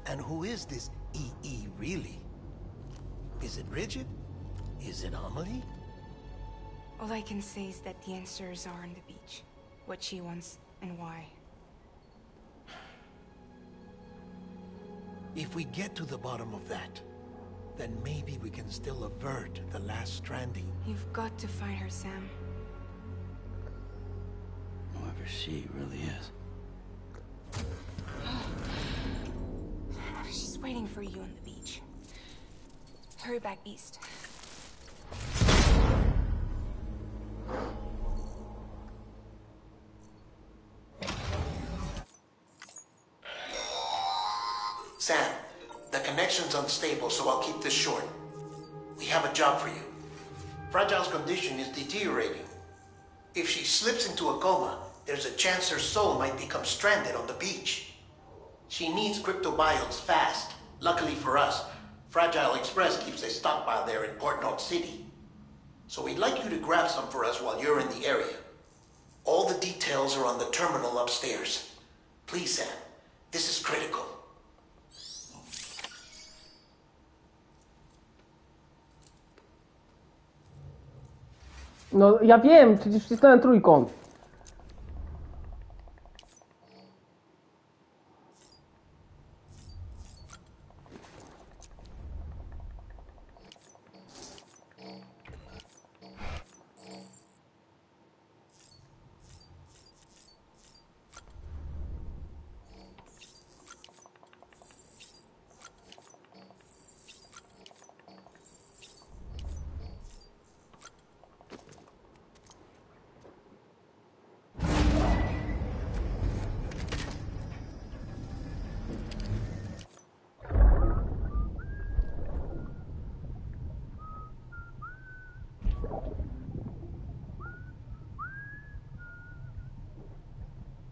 And who is this EE really? Is it Bridget? Is it Amelie? All I can say is that the answers are on the beach. What she wants and why. If we get to the bottom of that, then maybe we can still avert the last stranding. You've got to find her, Sam. Whoever she really is. She's waiting for you on the beach. Hurry back east. Sam, the connection's unstable, so I'll keep this short. We have a job for you. Fragile's condition is deteriorating. If she slips into a coma, there's a chance her soul might become stranded on the beach. She needs cryptobiotes fast. Luckily for us, Fragile Express keeps a stockpile there in Port North City. So we'd like you to grab some for us while you're in the area. All the details are on the terminal upstairs. Please, Sam, this is critical. No, ja wiem, przecież wcisnąłem trójkąt.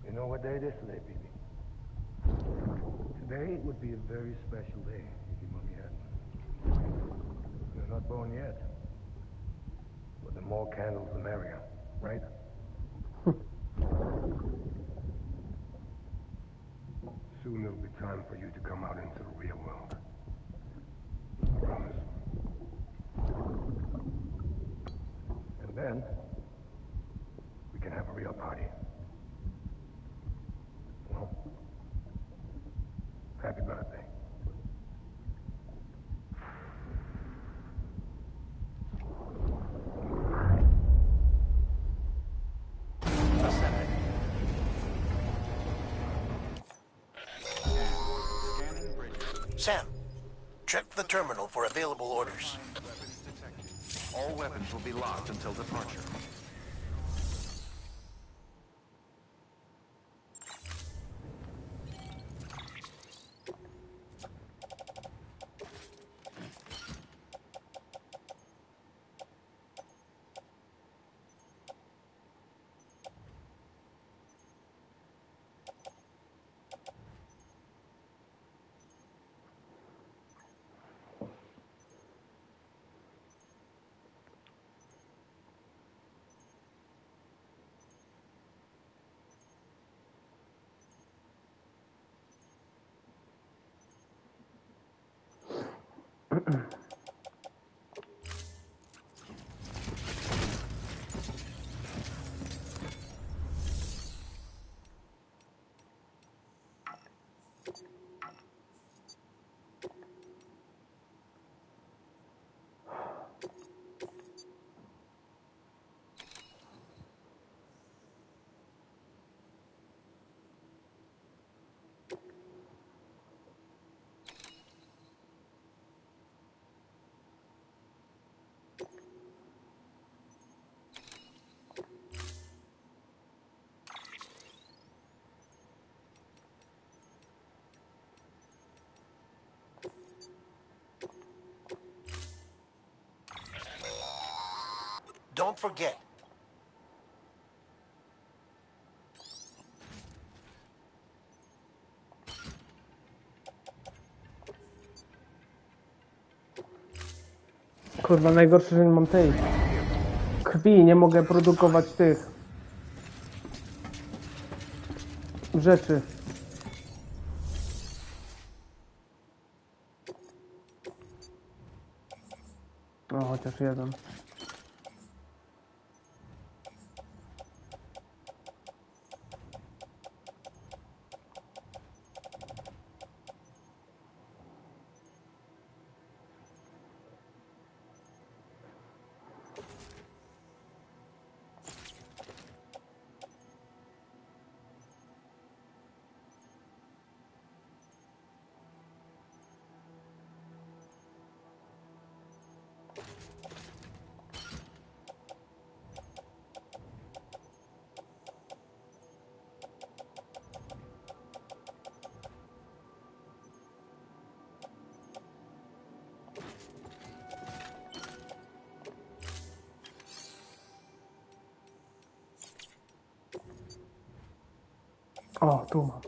You know what day it is today, baby? Today would be a very special day if your mommy had one. You're not born yet. But the more candles, the merrier, right? Soon it'll be time for you to come out into the real world. I promise. And then, we can have a real party. Well, happy birthday. Scanning bridges. Sam, check the terminal for available orders. Weapons detected. All weapons will be locked until departure. Don't forget, Kurwa, najgorsze, że nie mam tej krwi, nie mogę produkować tych rzeczy. No, chociaż jeden. O, tu mam.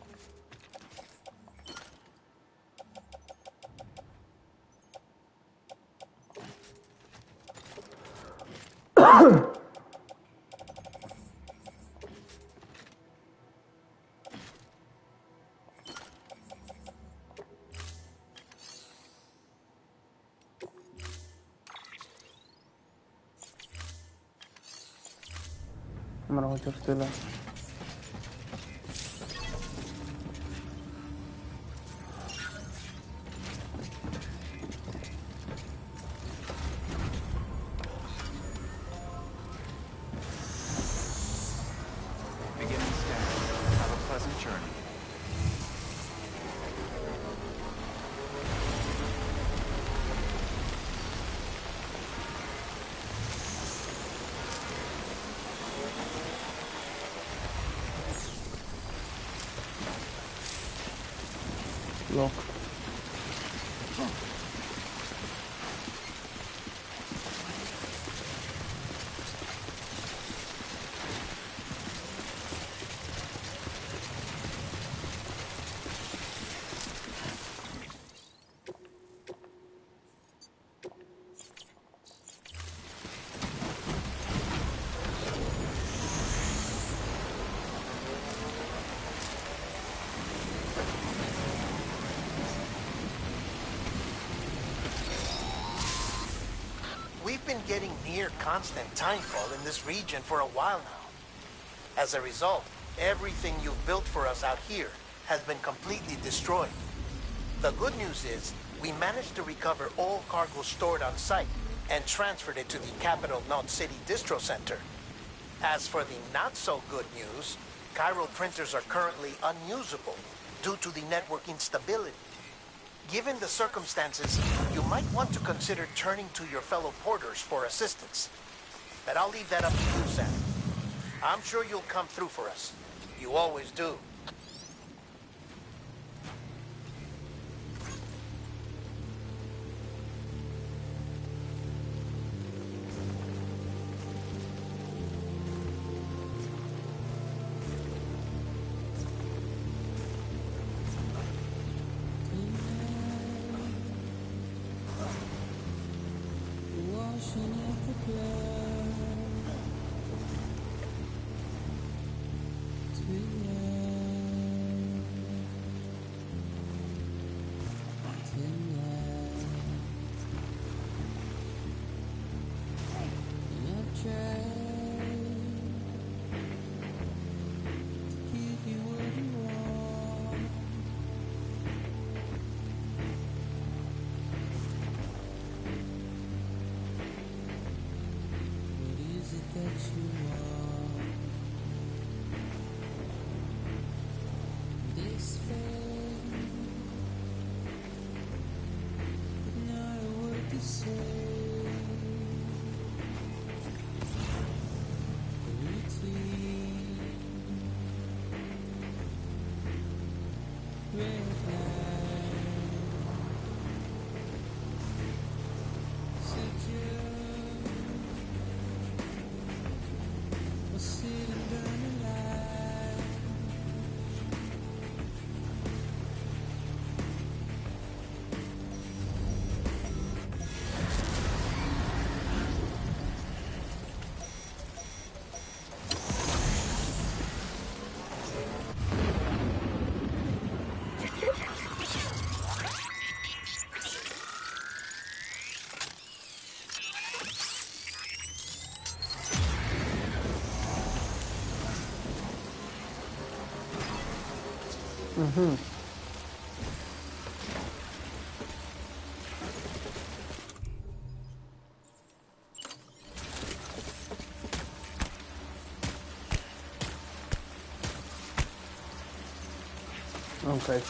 Dobra, chociaż tyle. Beginning scan. Have a pleasant journey. Lock. We've been getting near constant timefall in this region for a while now. As a result, everything you've built for us out here has been completely destroyed. The good news is, we managed to recover all cargo stored on site and transferred it to the Capital Knot City Distro Center. As for the not-so-good news, chiral printers are currently unusable due to the network instability. Given the circumstances, you might want to consider turning to your fellow porters for assistance. But I'll leave that up to you, Sam. I'm sure you'll come through for us. You always do. Okej.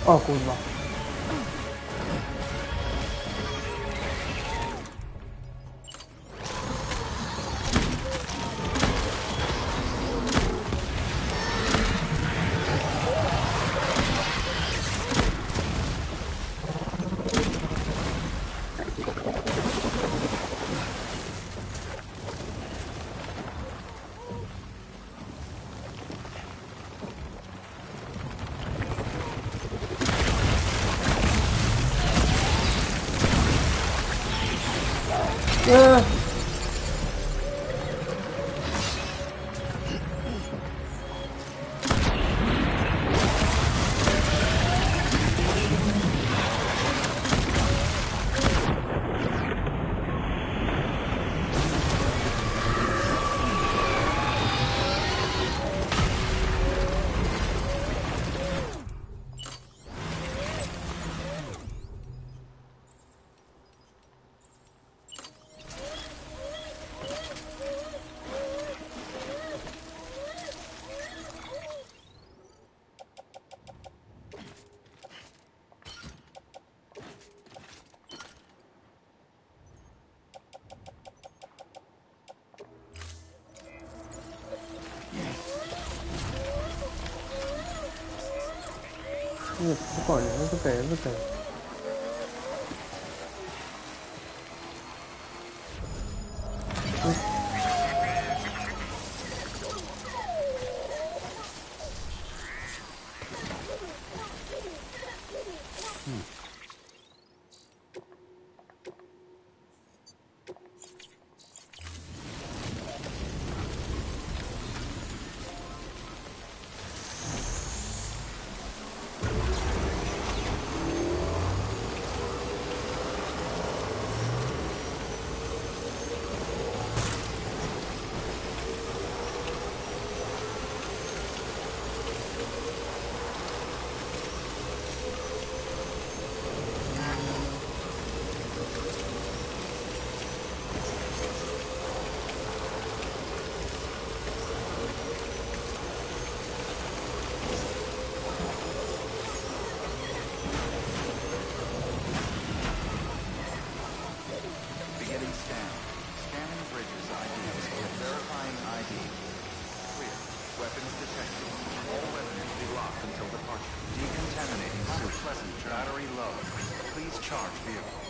O kurwa. Nie, spokojnie, jest okej, jest okej. Beginning scan. Scanning bridges IDs. Verifying ID. Clear. Weapons detected. All weapons will be locked until departure. Decontaminating suit. Pleasant. Battery low. Please charge vehicle.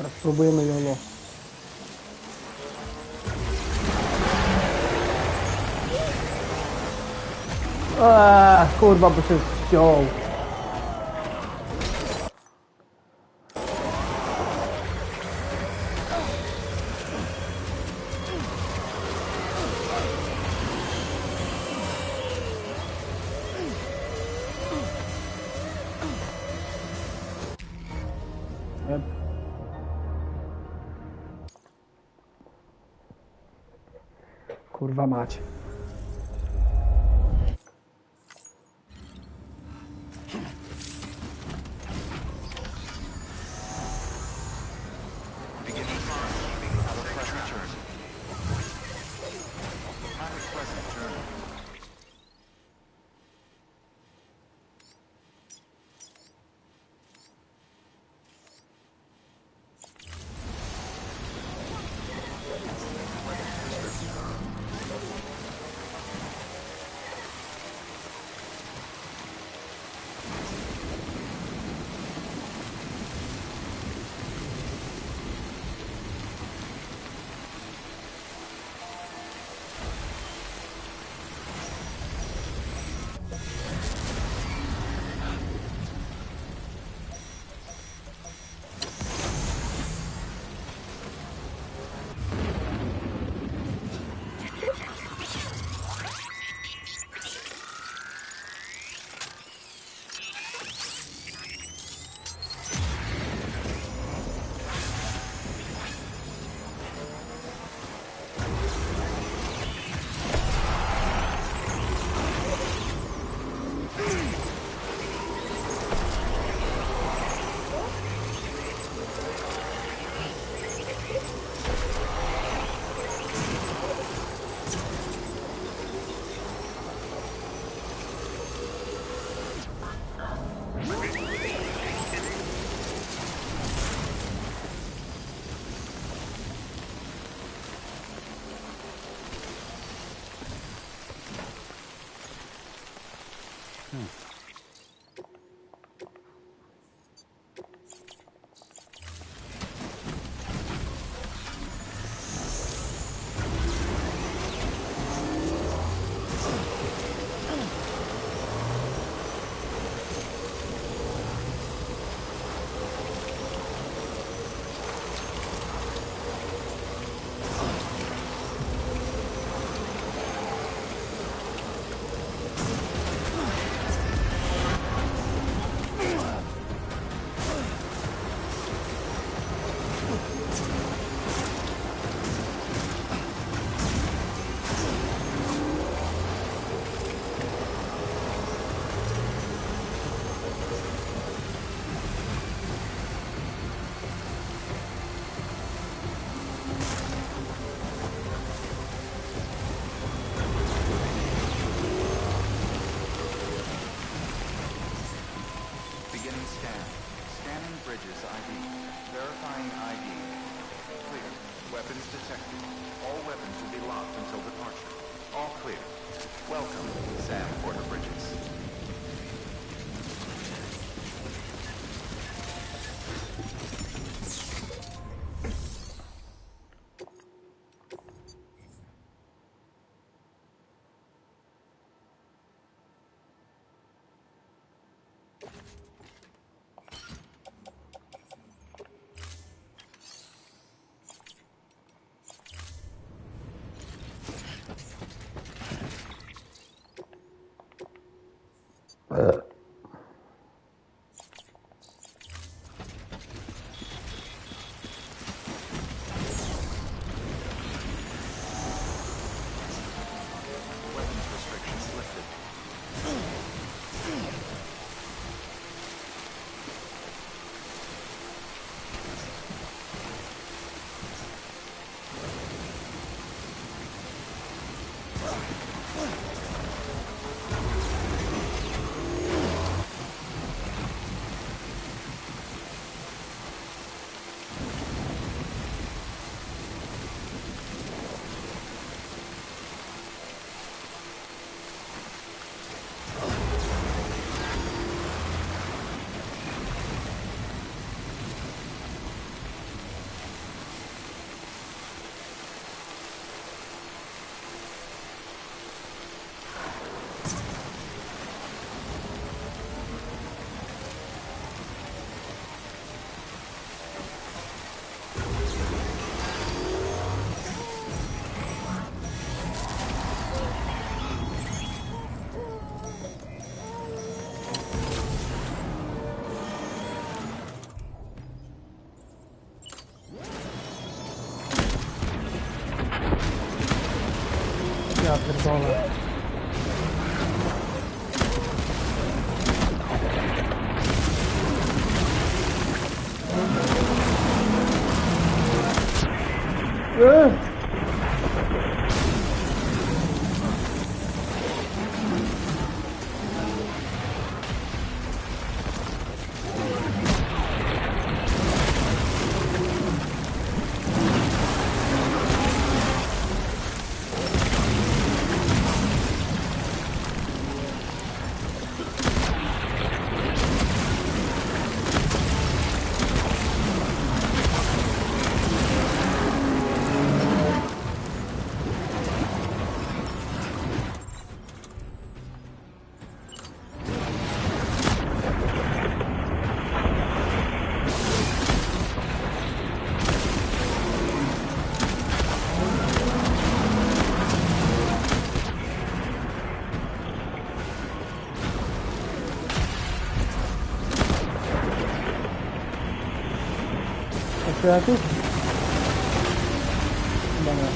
Dobra, spróbujemy jolo. Kurwa, by się ściął. Kurwa mać. Beginning timekeeping. Have a pleasant journey. Have a pleasant journey. Bridges ID. Verifying ID. Clear. Weapons detected. All weapons will be locked until departure. All clear. Welcome, Sam Porter Bridges. Weapons restrictions lifted. Ja pierdolę. Jakiś? Chyba nie.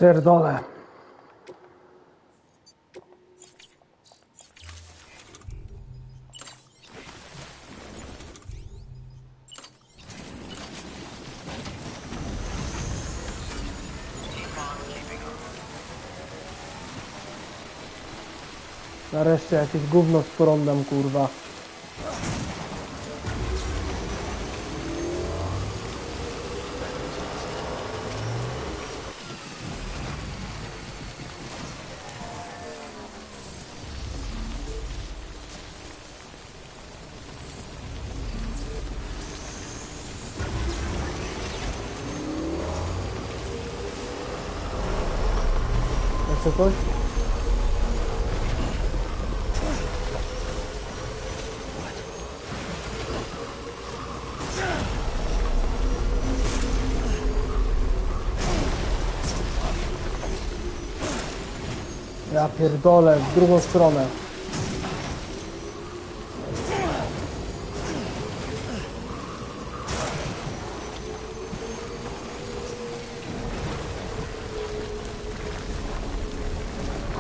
Pierdolę. Nareszcie jakieś gówno z prądem, kurwa. Jeszcze coś? Ja pierdolę, w drugą stronę.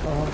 Aha.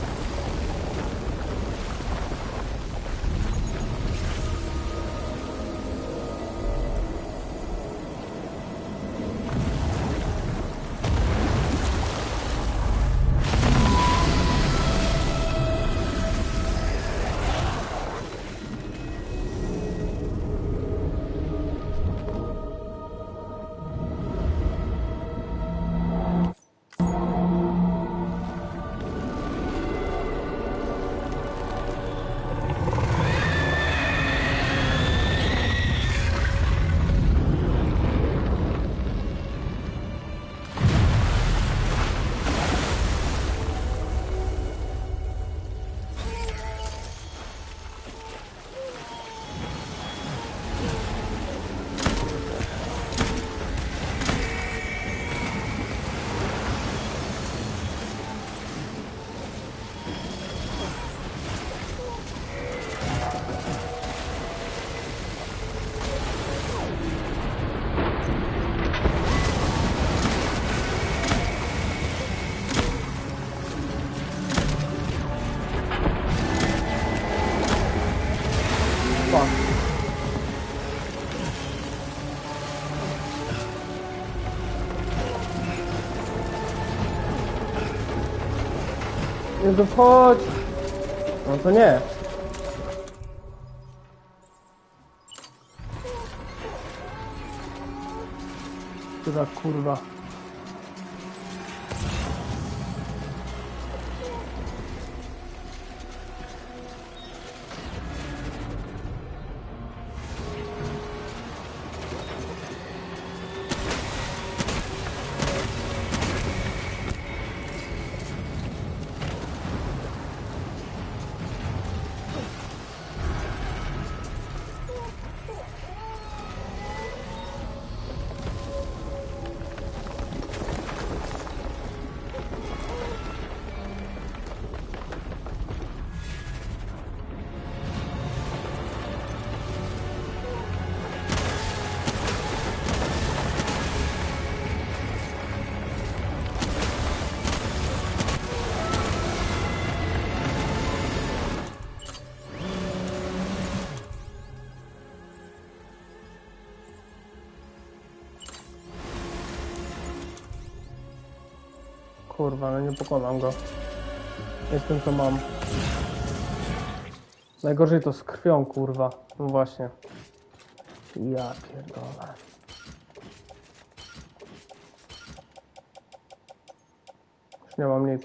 Jezu, wchodź! No to nie. Która kurwa. Kurwa, no nie pokonam go. Jestem co mam. Najgorzej to z krwią, kurwa. No właśnie. Ja pierdolę. Już nie mam nic.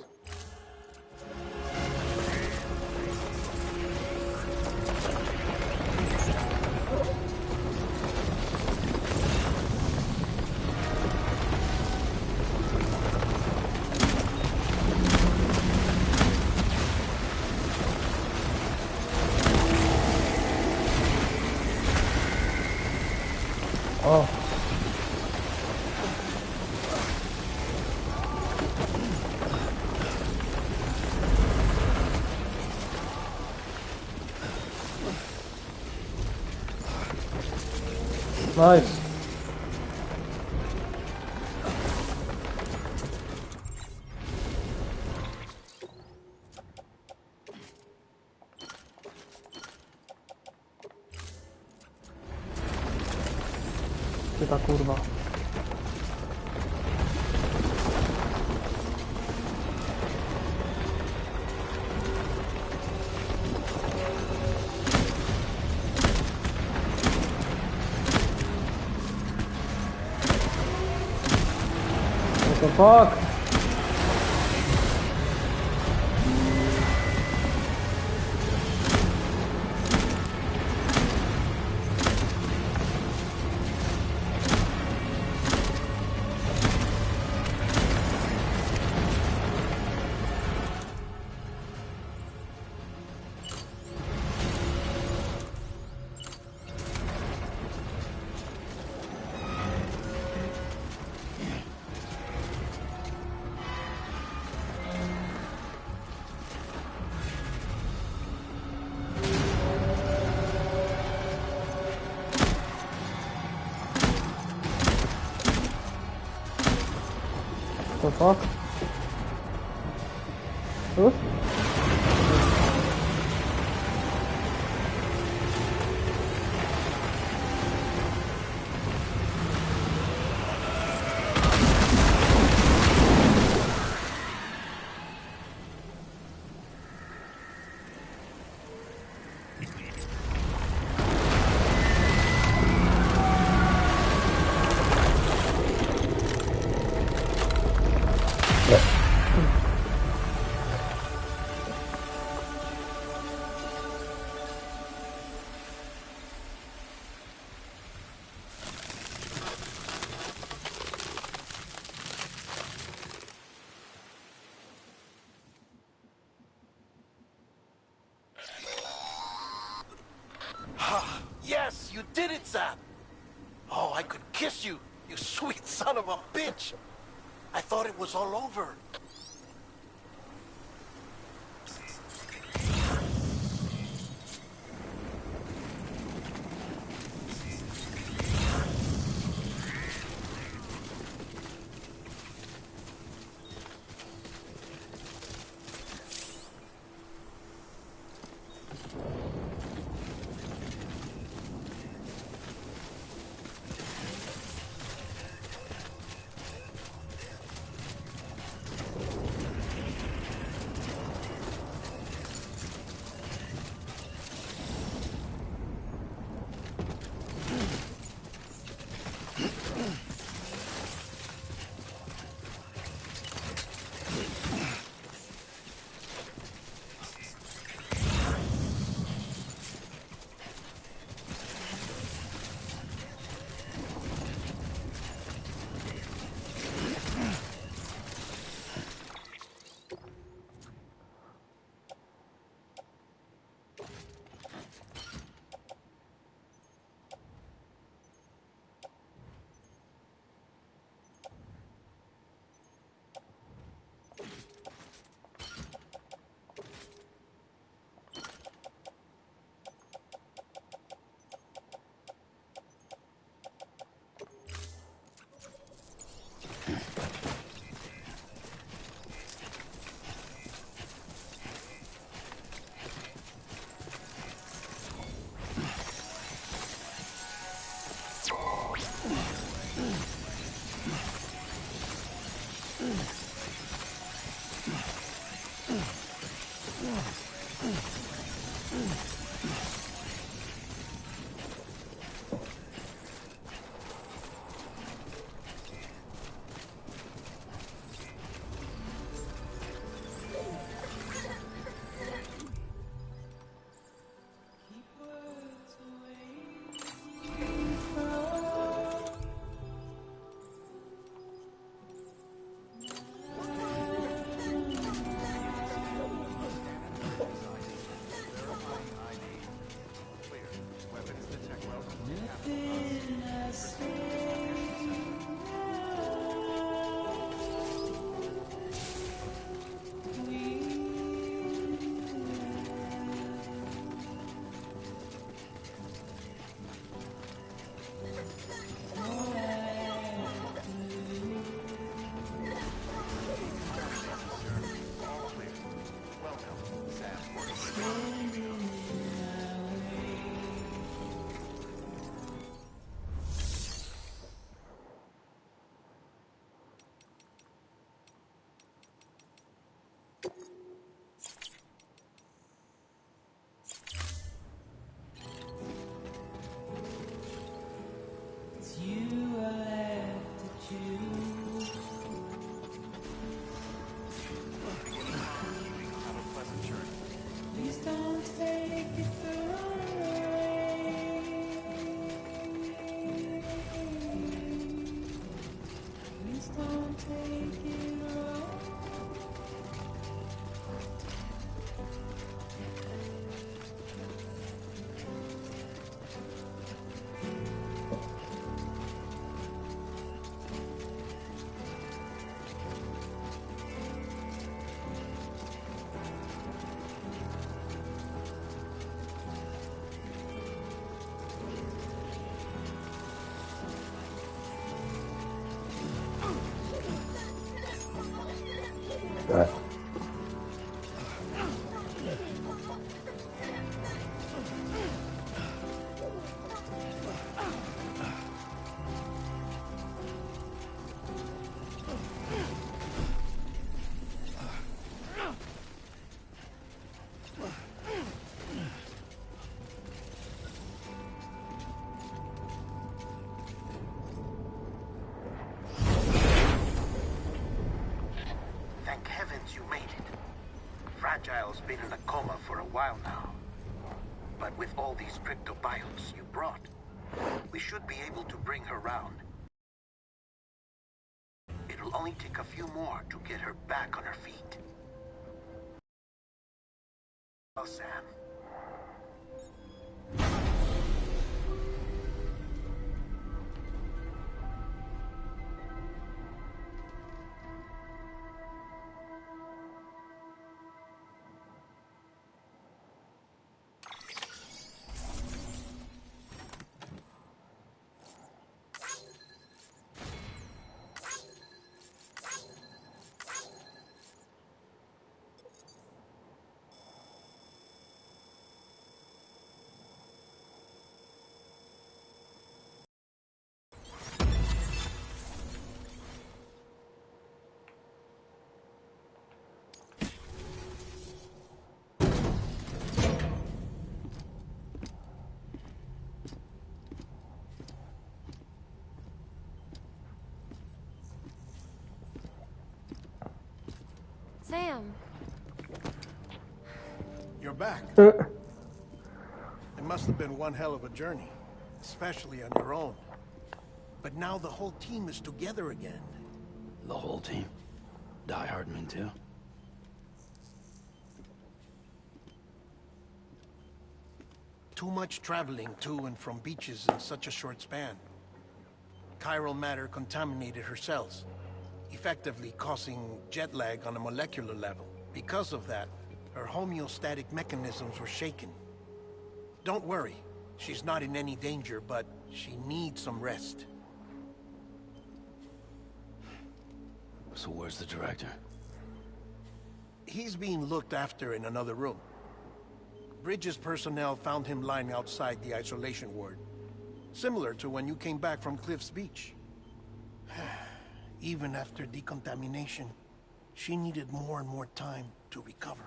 O! Nice. Ty ta kurwa. What the fuck? The fuck? Już? Yes, you did it, Sam! Oh, I could kiss you, you sweet son of a bitch! I thought it was all over. Alright. Thank heavens you made it. Fragile's been in a coma for a while now. But with all these cryptobiotes you brought, we should be able to bring her round. It'll only take a few more to get her back on her feet. Well, Sam. Sam. You're back. Uh, It must have been one hell of a journey, especially on your own. But now the whole team is together again. The whole team? Die Hardman too? Too much traveling to and from beaches in such a short span. Chiral matter contaminated her cells, effectively causing jet lag on a molecular level. Because of that, her homeostatic mechanisms were shaken. Don't worry, she's not in any danger, but she needs some rest. So where's the director? He's being looked after in another room. Bridges personnel found him lying outside the isolation ward. Similar to when you came back from Cliff's Beach. Even after decontamination, she needed more and more time to recover.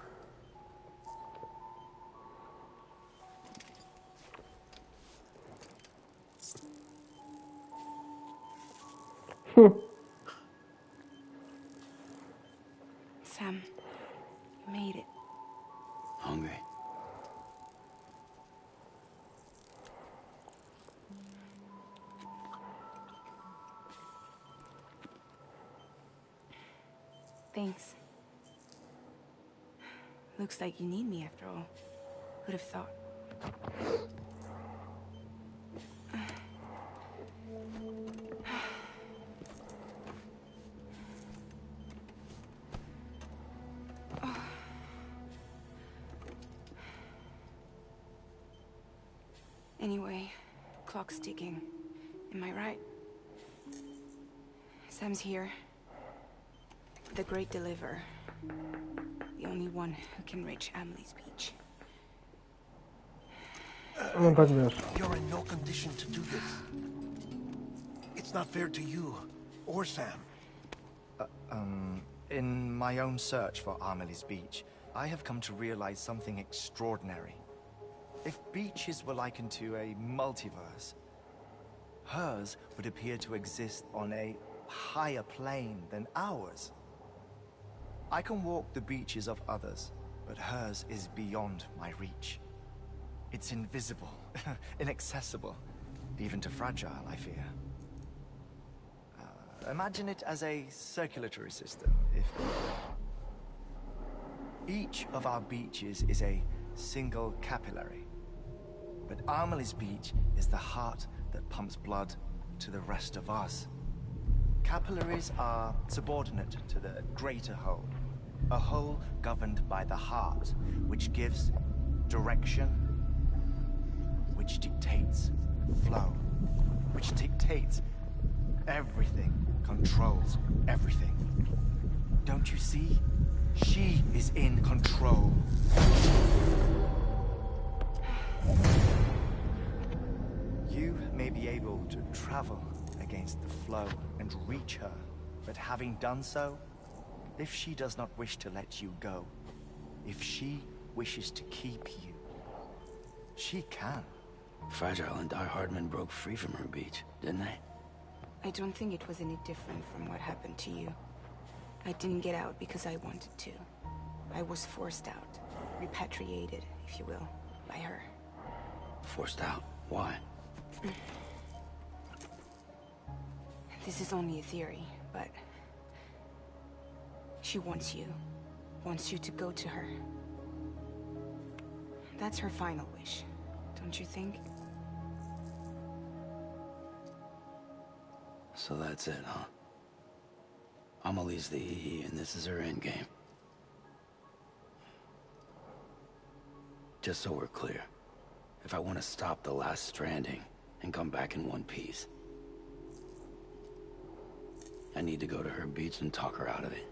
Sam, you made it. Hungry? Thanks. Looks like you need me after all. Who'd have thought? Anyway, clock's ticking. Am I right? Sam's here. The Great Deliverer. The only one who can reach Amelie's Beach. no tak wiesz. You're in no condition to do this. It's not fair to you or Sam. In my own search for Amelie's Beach, I have come to realize something extraordinary. If beaches were likened to a multiverse, hers would appear to exist on a higher plane than ours. I can walk the beaches of others, but hers is beyond my reach. It's invisible, inaccessible, even to Fragile, I fear. Imagine it as a circulatory system. If each of our beaches is a single capillary, but Amelie's Beach is the heart that pumps blood to the rest of us. Capillaries are subordinate to the greater whole, a whole governed by the heart, which gives direction, which dictates flow, which dictates everything, controls everything. Don't you see? She is in control. You may be able to travel against the flow and reach her, but having done so, if she does not wish to let you go, if she wishes to keep you, she can. Fragile and Die Hardman broke free from her beach, didn't they? I don't think it was any different from what happened to you. I didn't get out because I wanted to. I was forced out. Repatriated, if you will, by her. Forced out? Why? This is only a theory, but... she wants you. Wants you to go to her. That's her final wish, don't you think? So that's it, huh? Amelie's the EE, and this is her endgame. Just so we're clear, if I want to stop the last stranding and come back in one piece, I need to go to her beach and talk her out of it.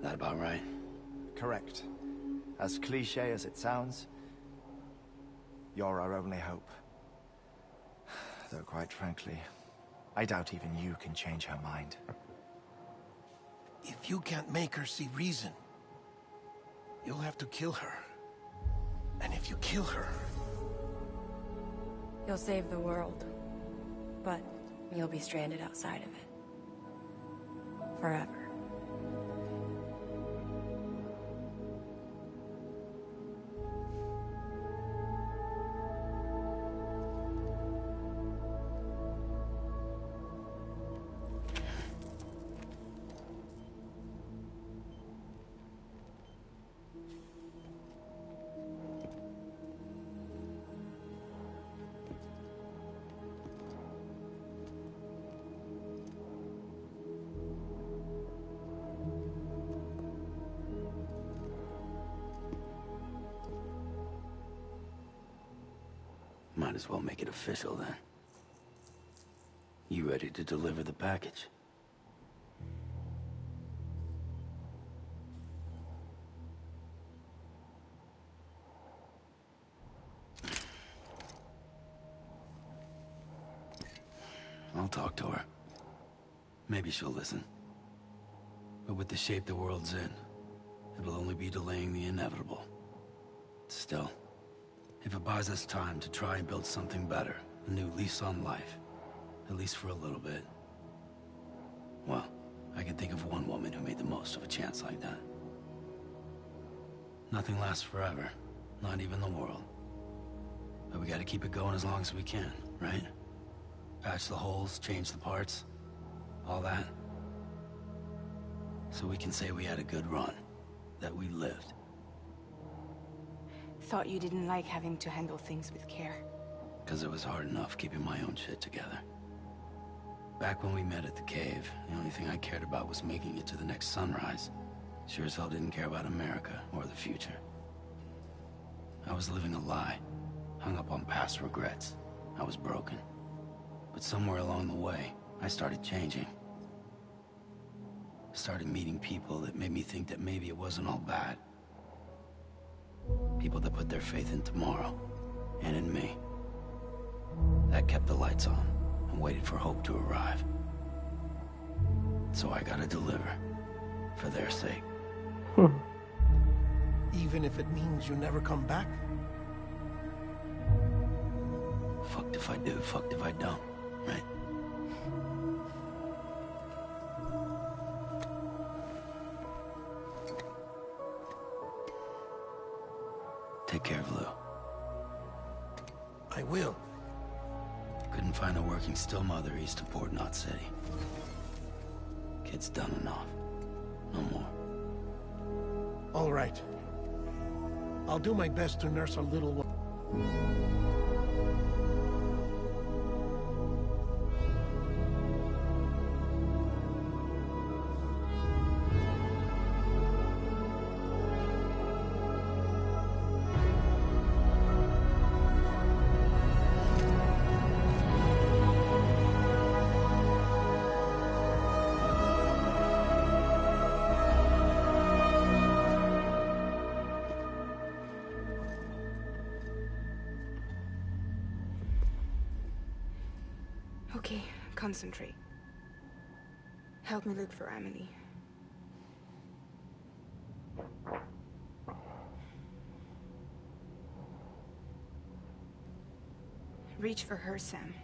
That about right? Correct. As cliche as it sounds, you're our only hope. Though quite frankly, I doubt even you can change her mind. If you can't make her see reason, you'll have to kill her. And if you kill her... You'll save the world, but you'll be stranded outside of it. Forever. Might as well make it official then. You ready to deliver the package? I'll talk to her. Maybe she'll listen. But with the shape the world's in, it'll only be delaying the inevitable. Still, if it buys us time to try and build something better, a new lease on life, at least for a little bit, well, I can think of one woman who made the most of a chance like that. Nothing lasts forever, not even the world. But we gotta keep it going as long as we can, right? Patch the holes, change the parts, all that. So we can say we had a good run, that we lived. Thought you didn't like having to handle things with care. Because it was hard enough keeping my own shit together. Back when we met at the cave, the only thing I cared about was making it to the next sunrise. Sure as hell didn't care about America or the future. I was living a lie, hung up on past regrets. I was broken. But somewhere along the way, I started changing. Started meeting people that made me think that maybe it wasn't all bad. People that put their faith in tomorrow, and in me. That kept the lights on, and waited for hope to arrive. So I gotta deliver, for their sake. Even if it means you never come back? Fucked if I do, fucked if I don't, right? Take care of Lou. I will. Couldn't find a working still mother east of Port Knot City. Kid's done enough. No more. All right. I'll do my best to nurse a little one. concentrate. Help me look for Emily. Reach for her, Sam.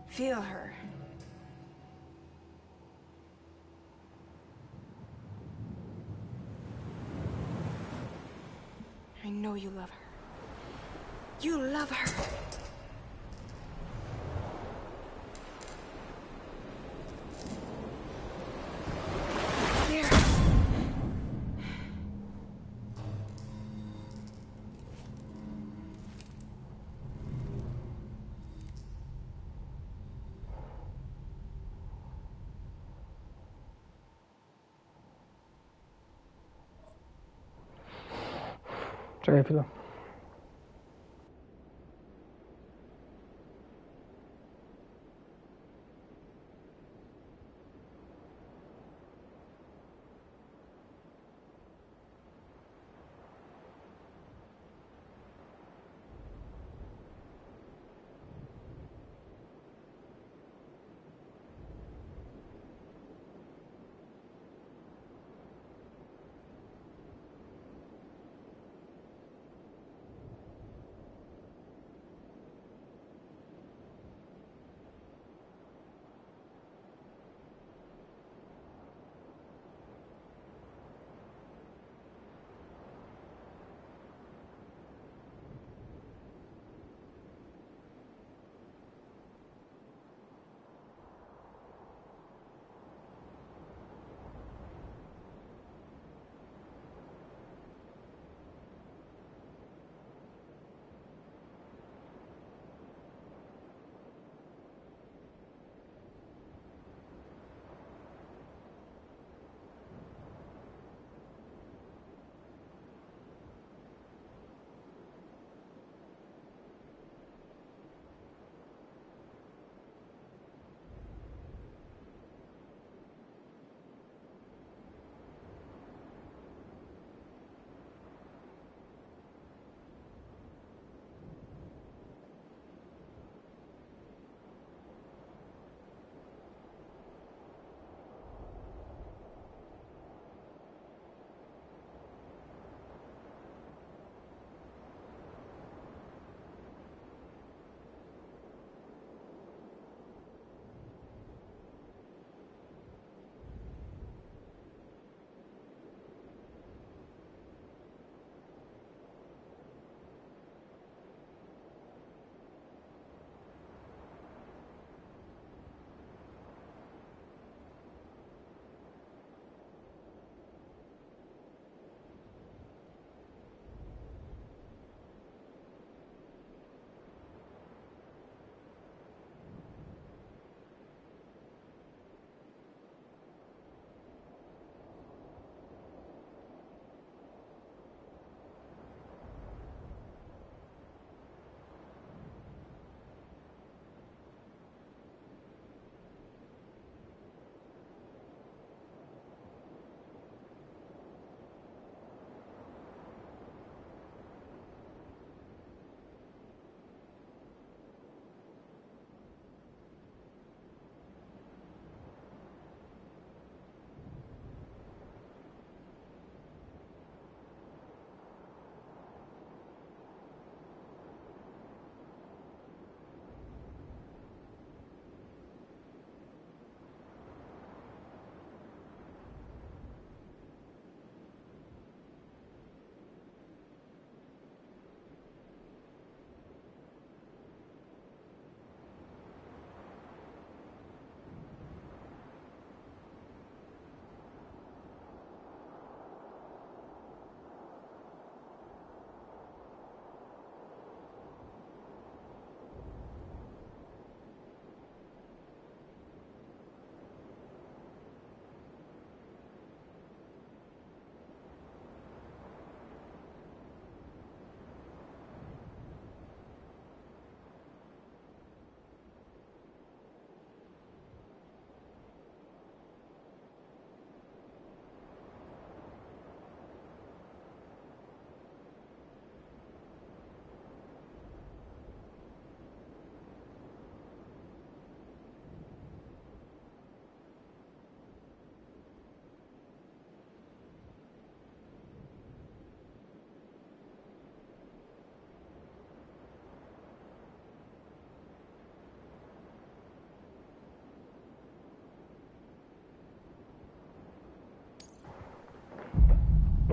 Feel her. I know you love her. You love her. There. Czekaj chwilę.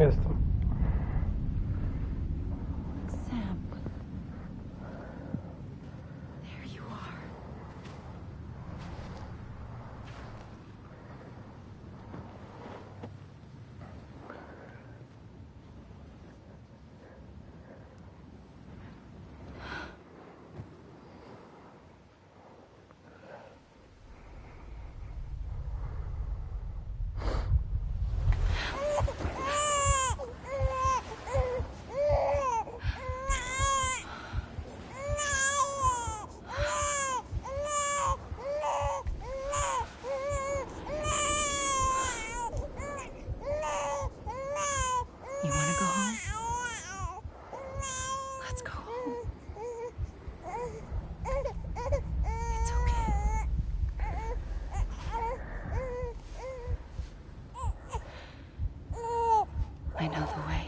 Jestem. Sam. There you are. You want to go home? Let's go home. It's okay. I know the way.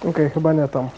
Okej, chyba nie tam.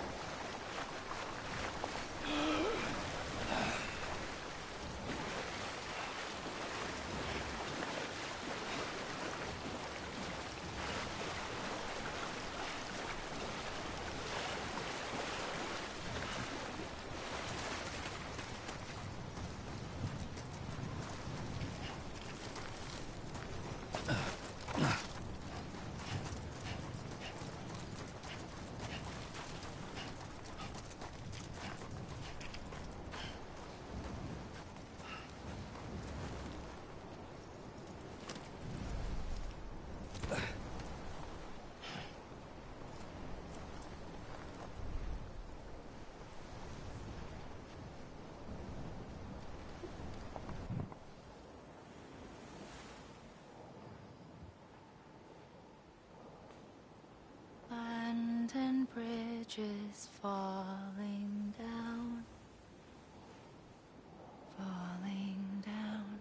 London Bridge is falling down, falling down,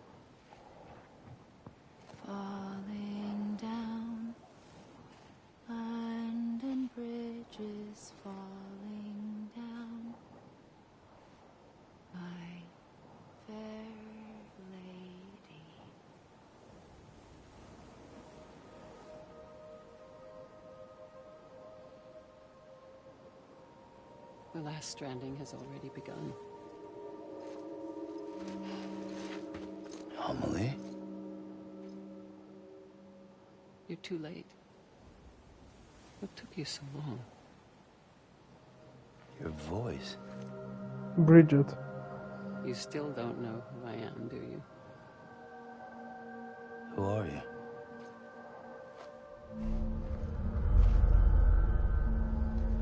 falling down. London Bridge is falling down, my fair lady. The last stranding has already begun. Amelie? You're too late. What took you so long? Your voice. Bridget. You still don't know who I am, do you? Who are you?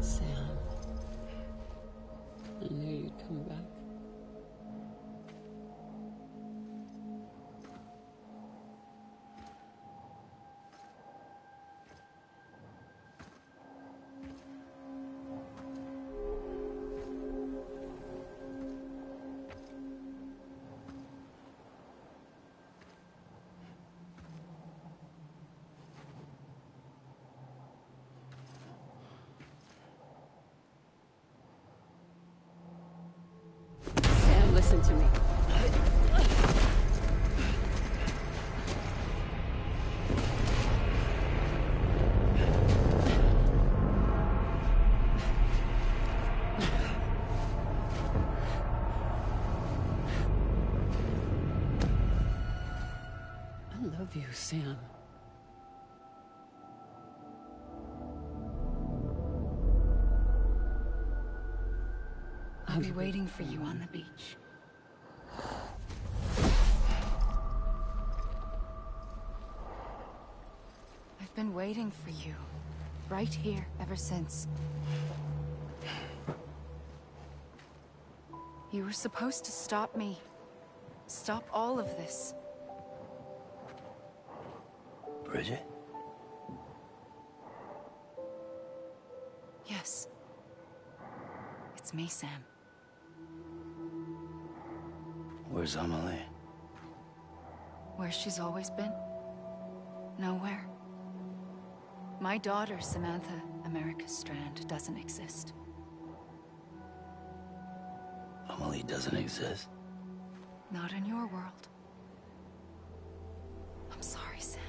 Sam. I knew you'd come back. Sam, listen to me. I love you, Sam. I'll be waiting for you on the beach. I've been waiting for you, right here, ever since. You were supposed to stop me. Stop all of this. Bridget? Yes. It's me, Sam. Where's Amelie? Where she's always been? Nowhere. My daughter, Samantha America Strand, doesn't exist. Amelie doesn't exist? Not in your world. I'm sorry, Sam.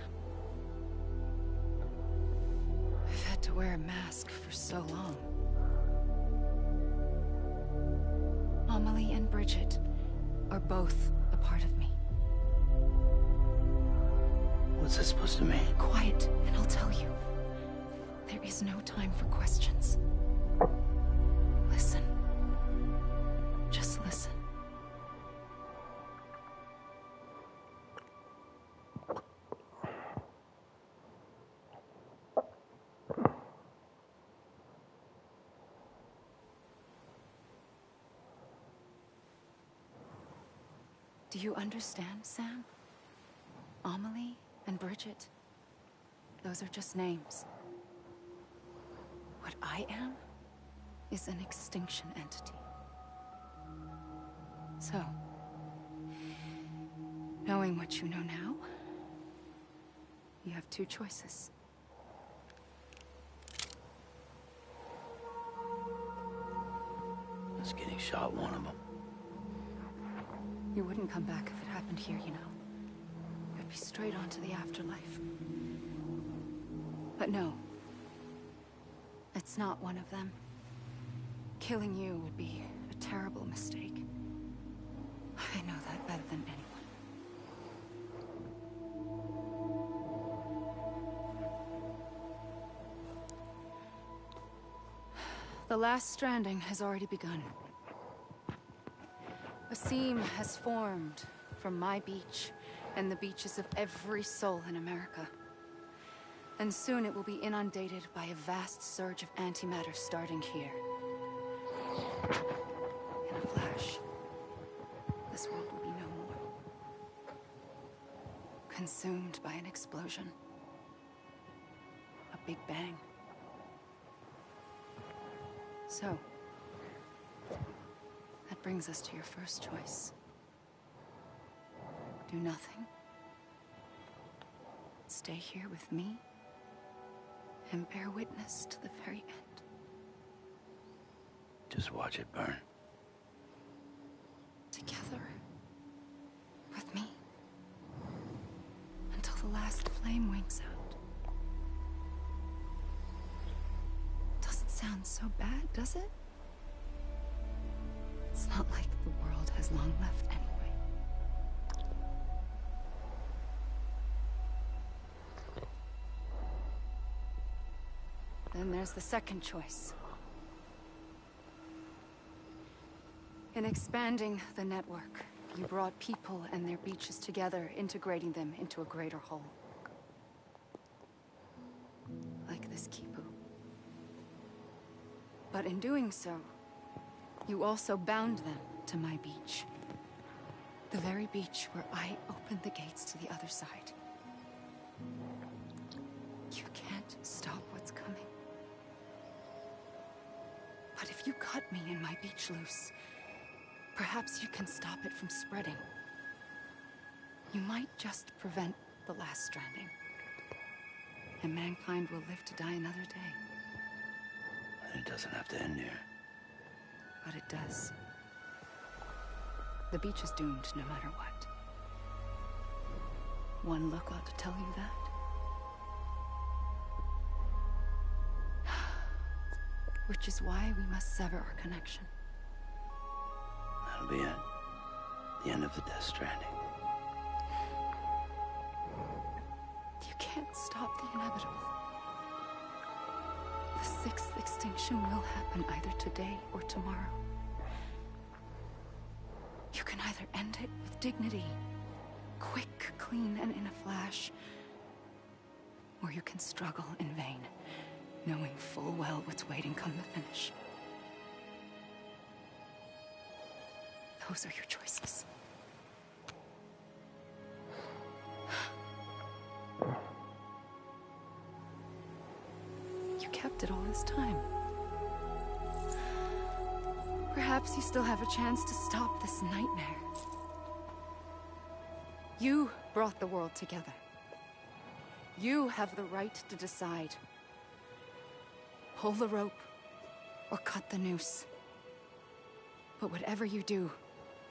I've had to wear a mask for so long. Amelie and Bridget are both a part of me. What's this supposed to mean? Quiet, and I'll tell you. There is no time for questions. Listen. Just listen. Do you understand, Sam? Amelie and Bridget, those are just names. What I am is an extinction entity. So, knowing what you know now, you have two choices. Is getting shot one of them? You wouldn't come back if it happened here, you know. You'd be straight on to the afterlife. But no. It's not one of them. Killing you would be a terrible mistake. I know that better than anyone. The last stranding has already begun. A seam has formed from my beach and the beaches of every soul in America. And soon it will be inundated by a vast surge of antimatter starting here. In a flash, this world will be no more. Consumed by an explosion. A big bang. So, that brings us to your first choice. Do nothing. Stay here with me and bear witness to the very end. Just watch it burn. Together. With me. Until the last flame winks out. Doesn't sound so bad, does it? It's not like the world has long left anyway. Then there's the second choice. In expanding the network, you brought people and their beaches together, integrating them into a greater whole. Like this Kipu. But in doing so, you also bound them to my beach. The very beach where I opened the gates to the other side. You can't stop what's coming. But if you cut me and my beach loose, perhaps you can stop it from spreading. You might just prevent the last stranding. And mankind will live to die another day. It doesn't have to end here. But it does. The beach is doomed no matter what. One look ought to tell you that. Which is why we must sever our connection. That'll be it. The end of the Death Stranding. You can't stop the inevitable. The sixth extinction will happen either today or tomorrow. You can either end it with dignity, quick, clean, and in a flash, or you can struggle in vain, knowing full well what's waiting come the finish. Those are your choices. You kept it all this time. Perhaps you still have a chance to stop this nightmare. You brought the world together. You have the right to decide. Pull the rope or cut the noose. But whatever you do,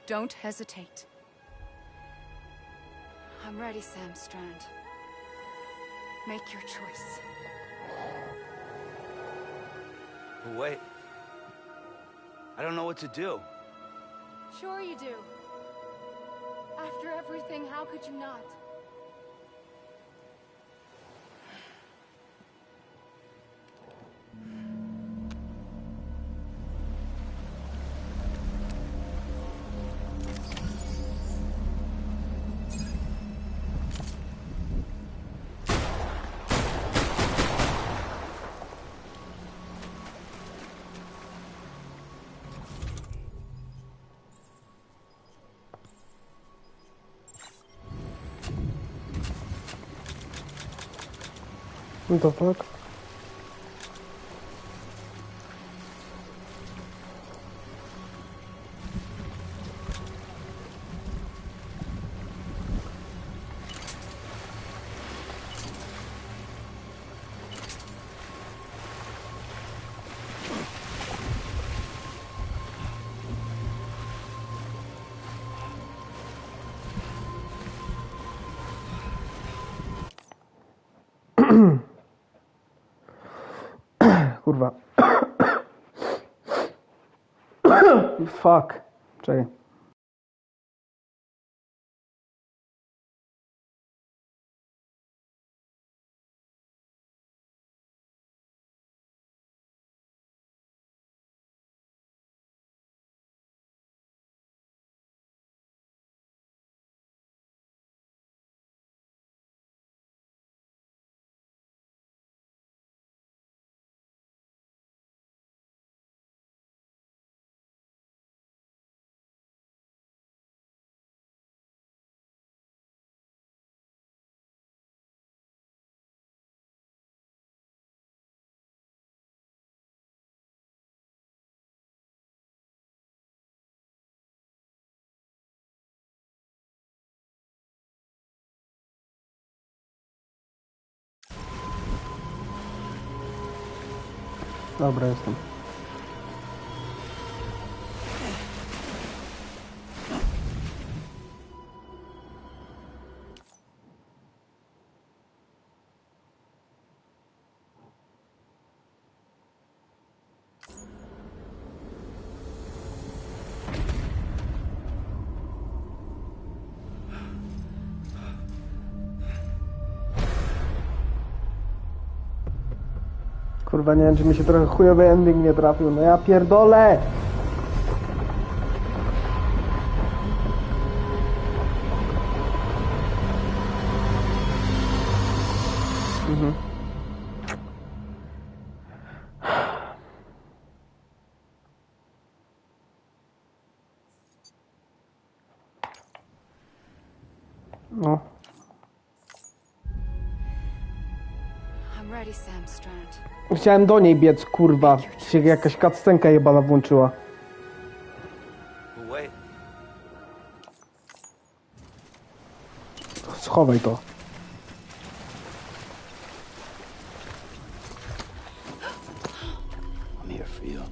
don't hesitate. I'm ready, Sam Strand. Make your choice. But wait. I don't know what to do. Sure you do. After everything, how could you not? What the fuck? Kurwa. Fuck. Czekaj. Dobra, jestem. Kurwa, nie wiem, czy mi się trochę chujowy ending nie trafił. No ja pierdolę! No. I'm ready, Sam Strand. Chciałem do niej biec, kurwa. Się jakaś cutscenka jebana włączyła. Wait. Schowaj to. I'm here for you.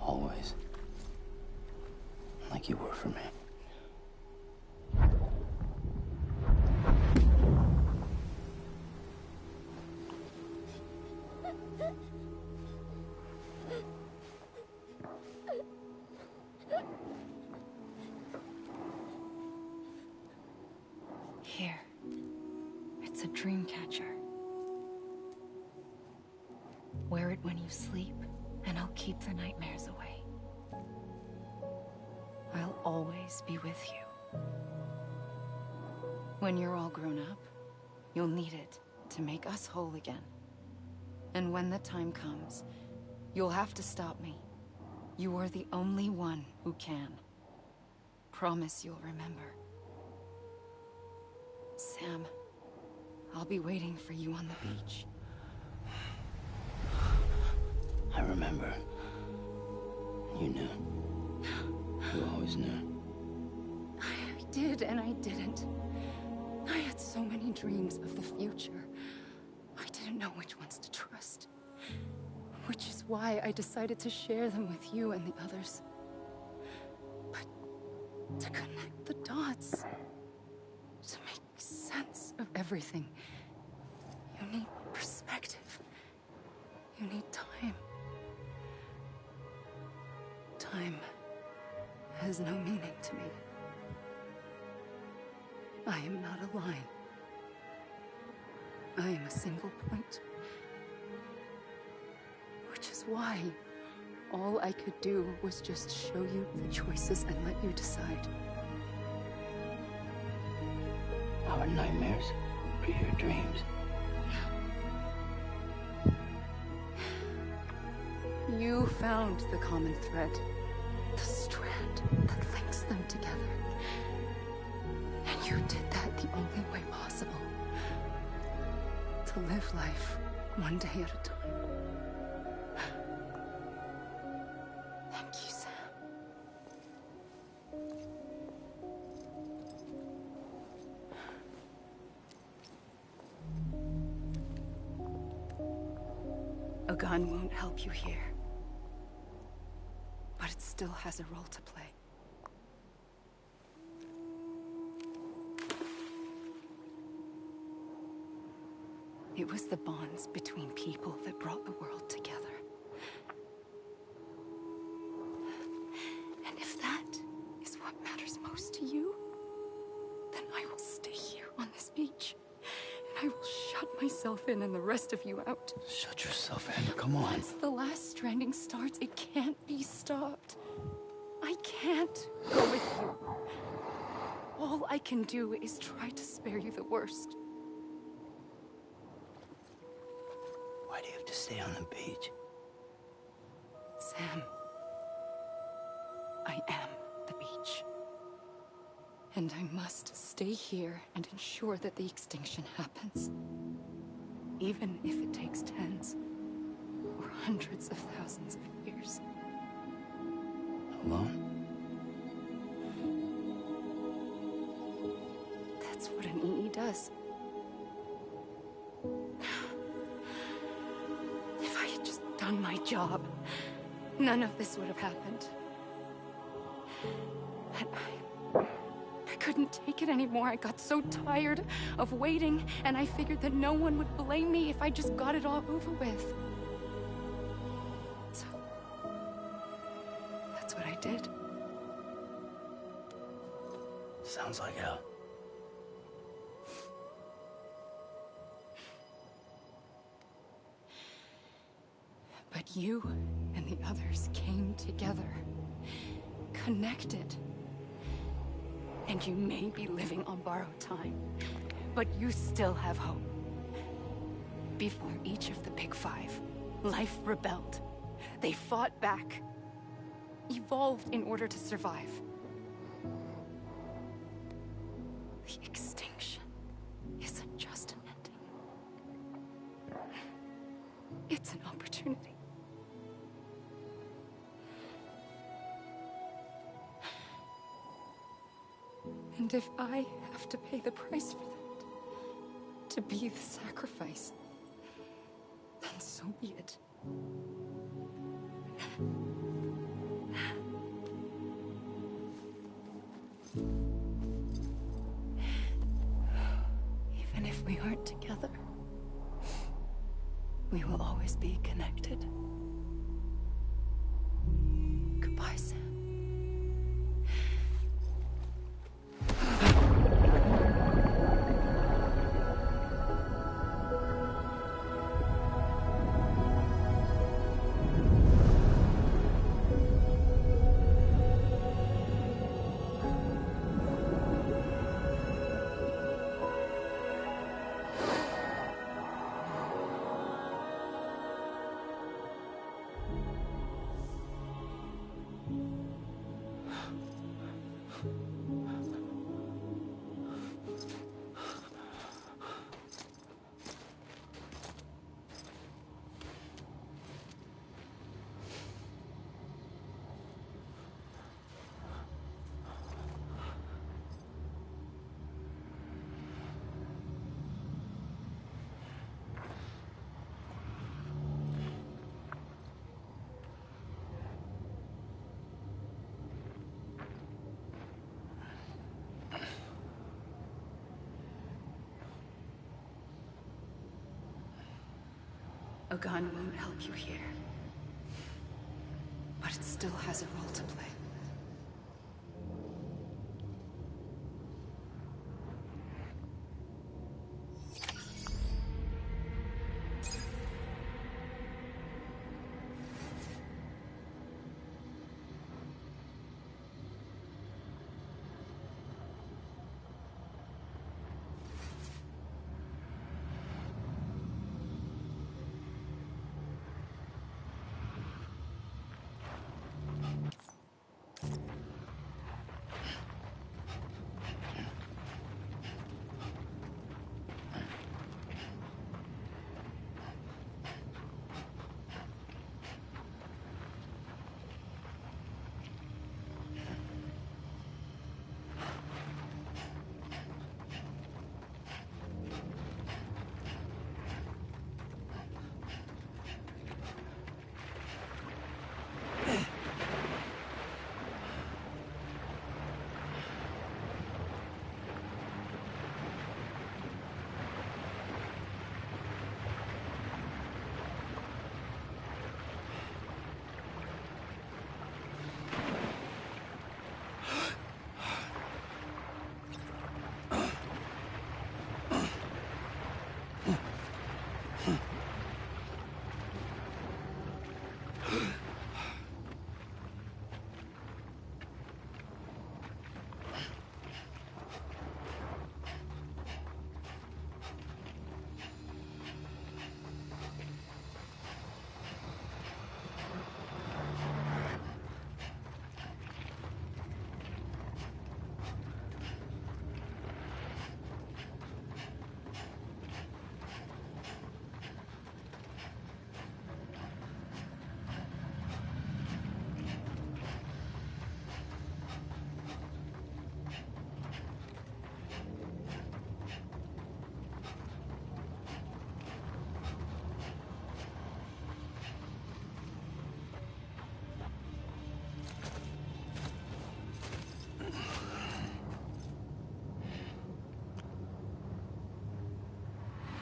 Always. Like you were for me. Here. It's a dream catcher. Wear it when you sleep, and I'll keep the nightmares away. I'll always be with you. When you're all grown up, you'll need it to make us whole again. And when the time comes, you'll have to stop me. You are the only one who can. Promise you'll remember. Sam, I'll be waiting for you on the beach. I remember. You knew. You always knew. I did and I didn't. I had so many dreams of the future. I didn't know which ones to trust. Which is why I decided to share them with you and the others. But to connect the dots, to make sense of everything, you need perspective. You need time. Time has no meaning to me. I am not a line. I am a single point. Which is why all I could do was just show you the choices and let you decide. Our nightmares or your dreams? You found the common thread, the strand that links them together. And you did that the only way possible. To live life one day at a time. Thank you, Sam. A gun won't help you here. But it still has a role to play. It was the bonds between people that brought the world together. And if that is what matters most to you, then I will stay here on this beach. And I will shut myself in and the rest of you out. Shut yourself in, come on. Once the last stranding starts, it can't be stopped. I can't go with you. All I can do is try to spare you the worst. Why do you have to stay on the beach? Sam, I am the beach. And I must stay here and ensure that the extinction happens. Even if it takes tens or hundreds of thousands of years. Alone? That's what an EE does. If I had just done my job, none of this would have happened. But I couldn't take it anymore. I got so tired of waiting, and I figured that no one would blame me if I just got it all over with. So, that's what I did. Sounds like hell. But you and the others came together, connected. And you may be living on borrowed time, but you still have hope. Before each of the Big Five, life rebelled. They fought back, evolved in order to survive. The extinction And if I have to pay the price for that, to be the sacrifice, then so be it. Even if we aren't together, we will always be connected. Goodbye, Sam. A gun won't help you here, but it still has a role to play.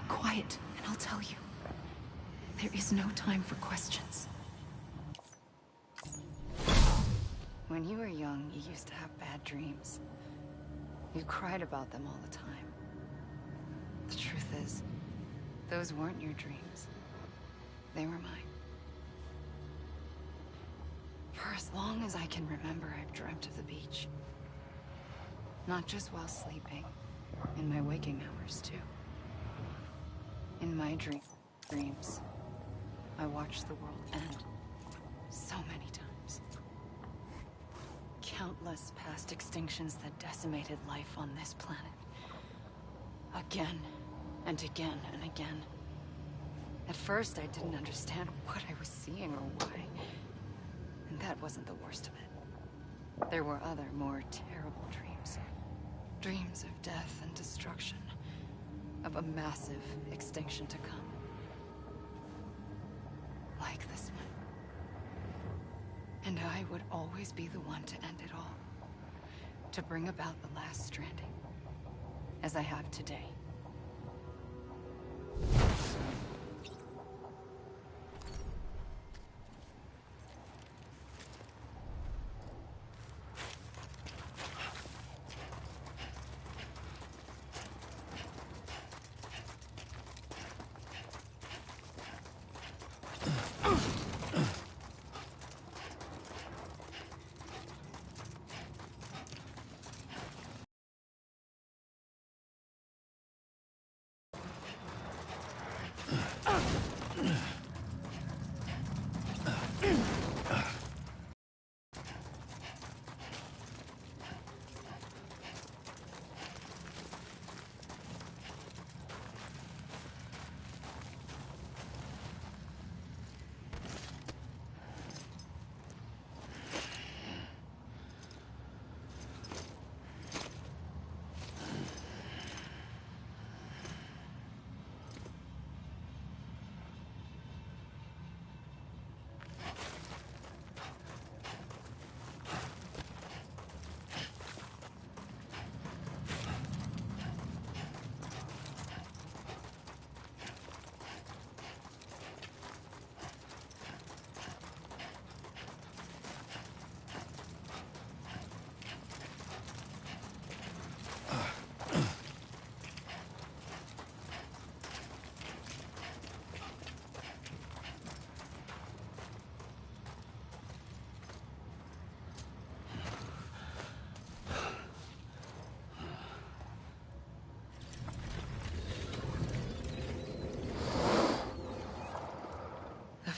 Quiet, and I'll tell you. There is no time for questions. When you were young, you used to have bad dreams. You cried about them all the time. The truth is, those weren't your dreams. They were mine. For as long as I can remember, I've dreamt of the beach. Not just while sleeping, in my waking hours, too. In my dreams, I watched the world end so many times. Countless past extinctions that decimated life on this planet. Again, and again, and again. At first, I didn't understand what I was seeing or why. And that wasn't the worst of it. There were other, more terrible dreams. Dreams of death and destruction. Of a massive extinction to come. Like this one. And I would always be the one to end it all. To bring about the last stranding. As I have today.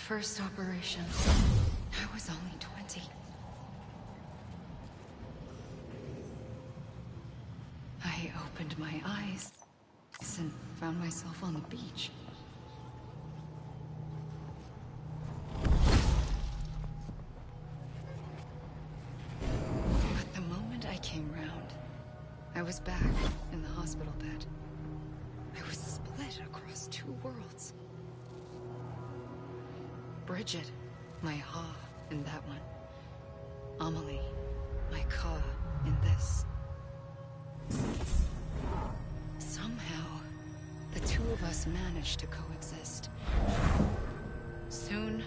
First operation, I was only 20. I opened my eyes and found myself on the beach. But the moment I came round, I was back in the hospital bed. I was split across two worlds. Bridget, my Ha in that one. Amelie, my Ka in this. Somehow, the two of us managed to coexist. Soon,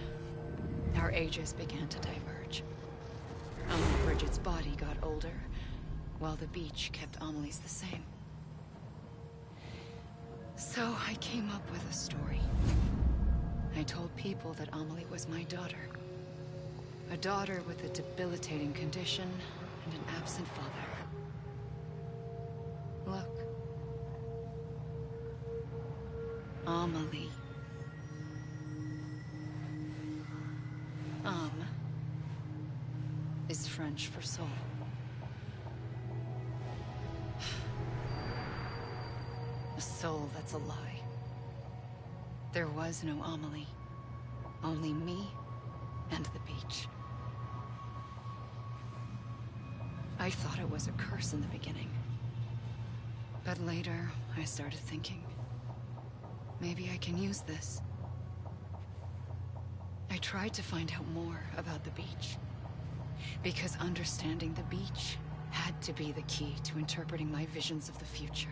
our ages began to diverge. Bridget's body got older, while the beach kept Amelie's the same. So I came up with a story. I told people that Amelie was my daughter. A daughter with a debilitating condition and an absent father. Look. Amelie. Âme is French for soul. A soul that's a lie. There was no Amelie. Only me and the beach. I thought it was a curse in the beginning. But later, I started thinking, maybe I can use this. I tried to find out more about the beach. Because understanding the beach had to be the key to interpreting my visions of the future.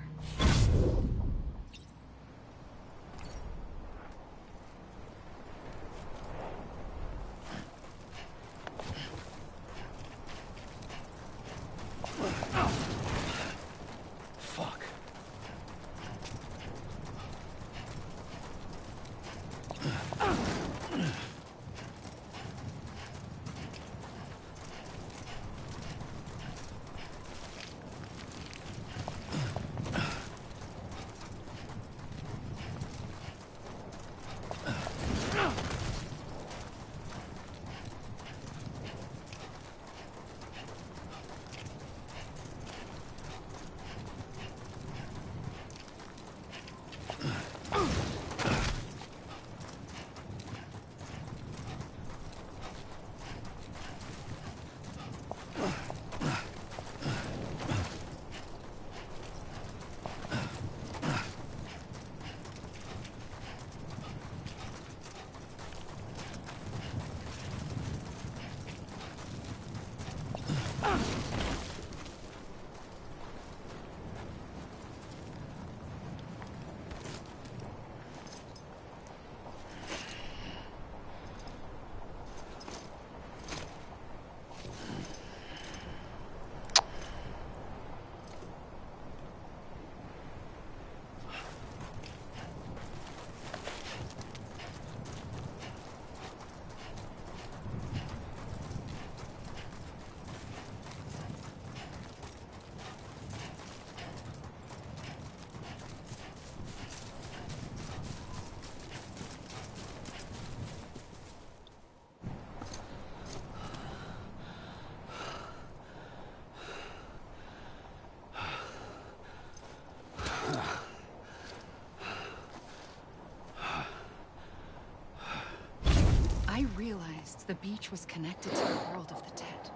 I realized the beach was connected to the world of the dead,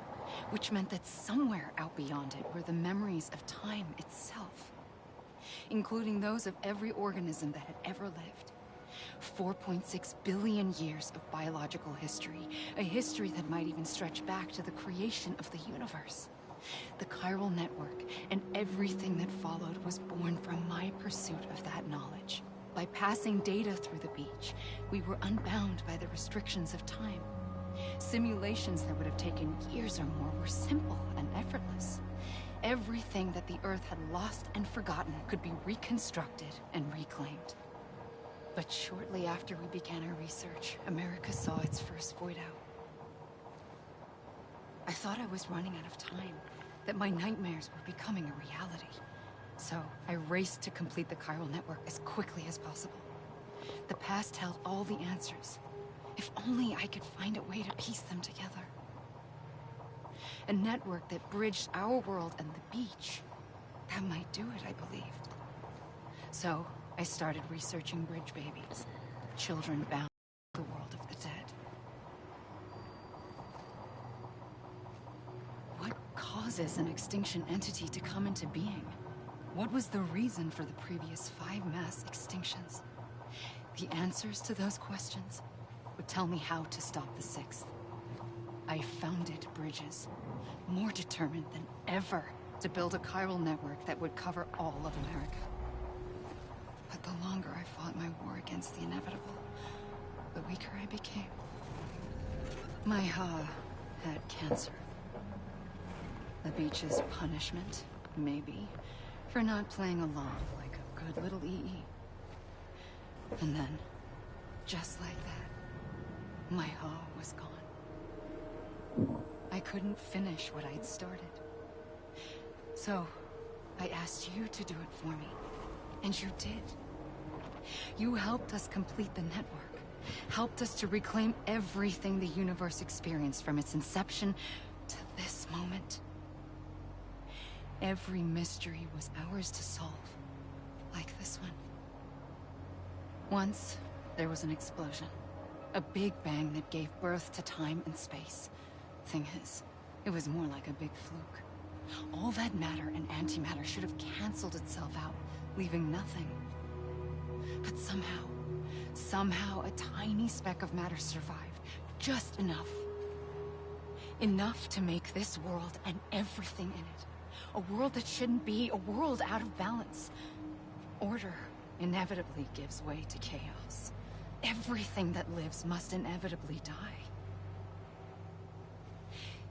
which meant that somewhere out beyond it were the memories of time itself, including those of every organism that had ever lived. 4.6 billion years of biological history, a history that might even stretch back to the creation of the universe. The chiral network and everything that followed was born from my pursuit of that knowledge. By passing data through the beach, we were unbound by the restrictions of time. Simulations that would have taken years or more were simple and effortless. Everything that the Earth had lost and forgotten could be reconstructed and reclaimed. But shortly after we began our research, America saw its first void out. I thought I was running out of time, that my nightmares were becoming a reality. So I raced to complete the chiral network as quickly as possible. The past held all the answers. If only I could find a way to piece them together. A network that bridged our world and the beach. That might do it, I believed. So I started researching bridge babies, children bound to the world of the dead. What causes an extinction entity to come into being? What was the reason for the previous 5 mass extinctions? The answers to those questions would tell me how to stop the 6th. I founded bridges, more determined than ever to build a chiral network that would cover all of America. But the longer I fought my war against the inevitable, the weaker I became. My Ha had cancer. The beach's punishment, maybe, for not playing along like a good little EE. And then, just like that, my Ha was gone. I couldn't finish what I'd started. So, I asked you to do it for me. And you did. You helped us complete the network. Helped us to reclaim everything the universe experienced from its inception to this moment. Every mystery was ours to solve, like this one. Once, there was an explosion. A big bang that gave birth to time and space. Thing is, it was more like a big fluke. All that matter and antimatter should have canceled itself out, leaving nothing. But somehow a tiny speck of matter survived. Just enough. Enough to make this world and everything in it. A world that shouldn't be, a world out of balance. Order inevitably gives way to chaos. Everything that lives must inevitably die.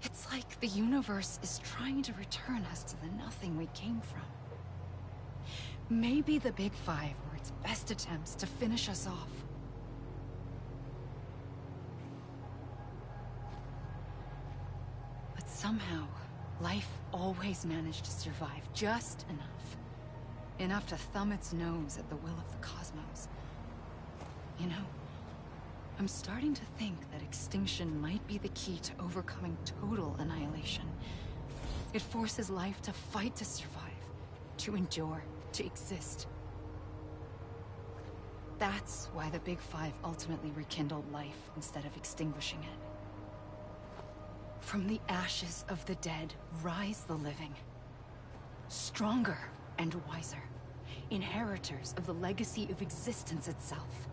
It's like the universe is trying to return us to the nothing we came from. Maybe the Big Five were its best attempts to finish us off. But somehow, life always managed to survive just enough. Enough to thumb its nose at the will of the cosmos. You know, I'm starting to think that extinction might be the key to overcoming total annihilation. It forces life to fight to survive, to endure, to exist. That's why the Big Five ultimately rekindled life instead of extinguishing it. From the ashes of the dead rise the living. Stronger and wiser. Inheritors of the legacy of existence itself.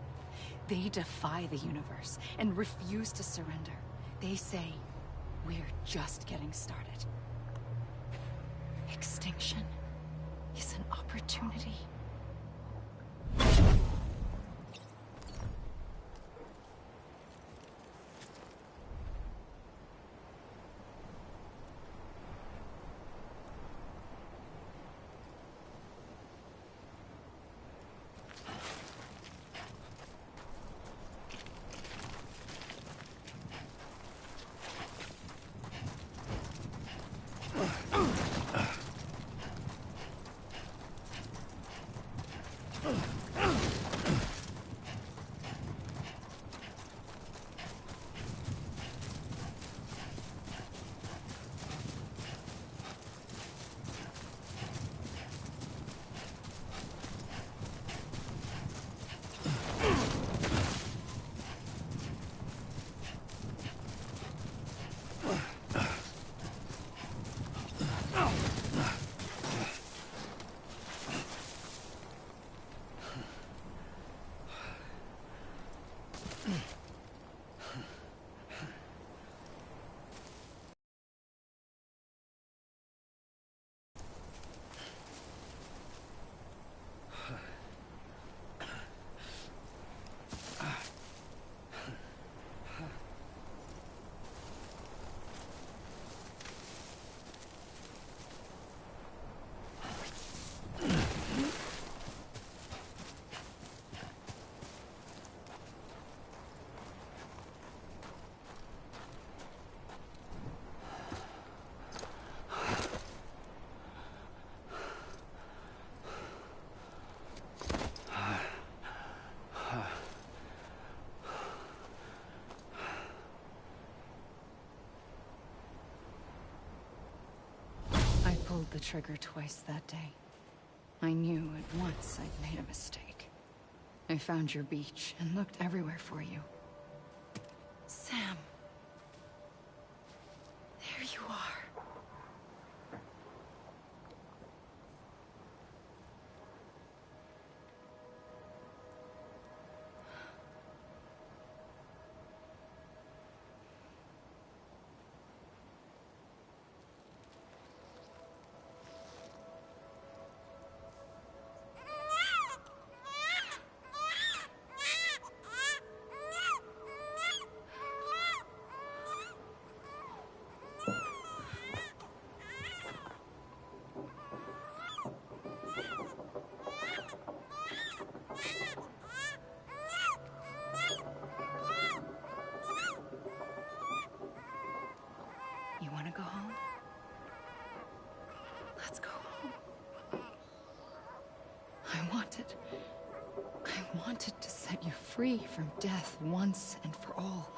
They defy the universe and refuse to surrender. They say, we're just getting started. Extinction is an opportunity. I pulled the trigger twice that day. I knew at once I'd made a mistake. I found your beach and looked everywhere for you. Sam. There you are. You want to go home? Let's go home. I wanted to set you free from death once and for all.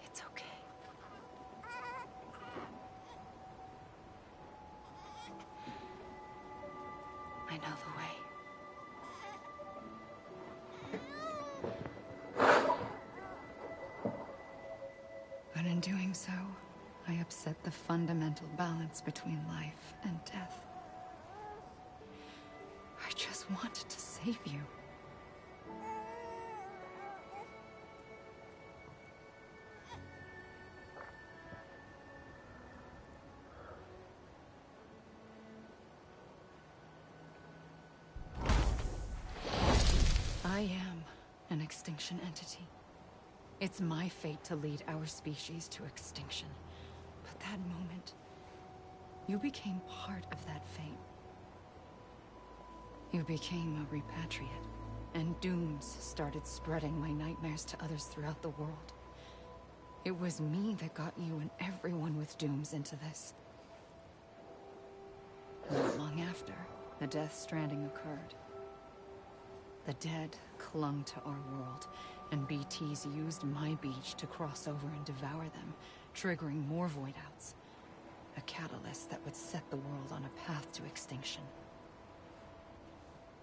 It's okay. I know the way. But in doing so, I upset the fundamental balance between life and death. I just wanted to save you. I am an extinction entity. It's my fate to lead our species to extinction. But that moment, you became part of that fate. You became a repatriate, and dooms started spreading my nightmares to others throughout the world. It was me that got you and everyone with dooms into this. Not long after, the Death Stranding occurred. The dead clung to our world, and BTs used my beach to cross over and devour them, triggering more void-outs. A catalyst that would set the world on a path to extinction.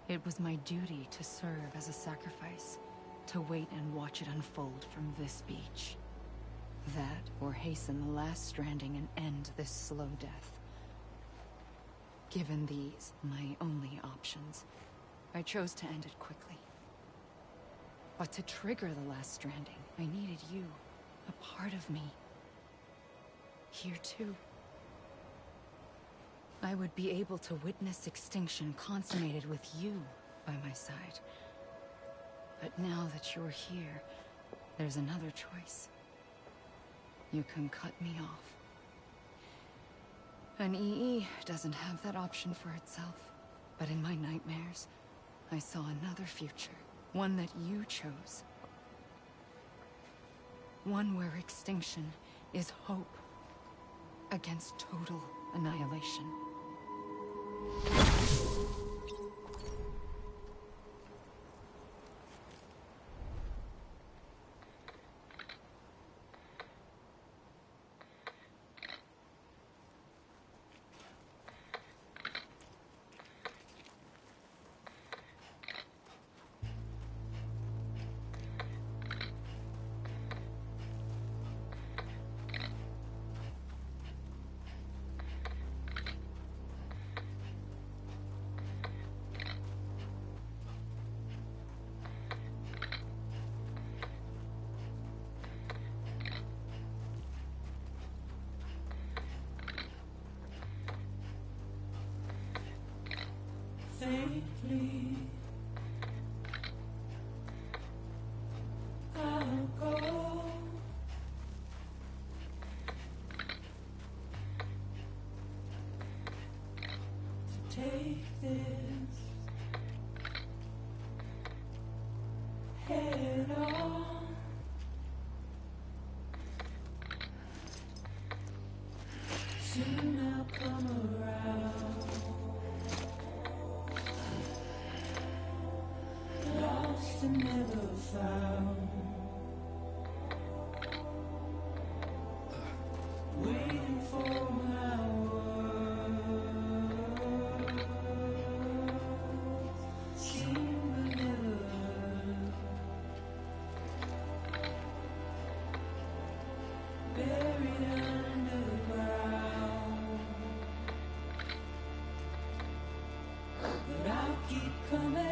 It was my duty to serve as a sacrifice, to wait and watch it unfold from this beach. That, or hasten the last stranding and end this slow death. Given these, my only options, I chose to end it quickly. But to trigger the last stranding, I needed you, a part of me. Here too. I would be able to witness extinction consummated with you by my side. But now that you're here, there's another choice. You can cut me off. An EE doesn't have that option for itself. But in my nightmares, I saw another future. One that you chose. One where extinction is hope against total annihilation. Safely, I'll go. To take this head on. Soon I'll come around. Lost and never found. Waiting for my words. Seen but never heard. Buried underground. But I'll keep coming.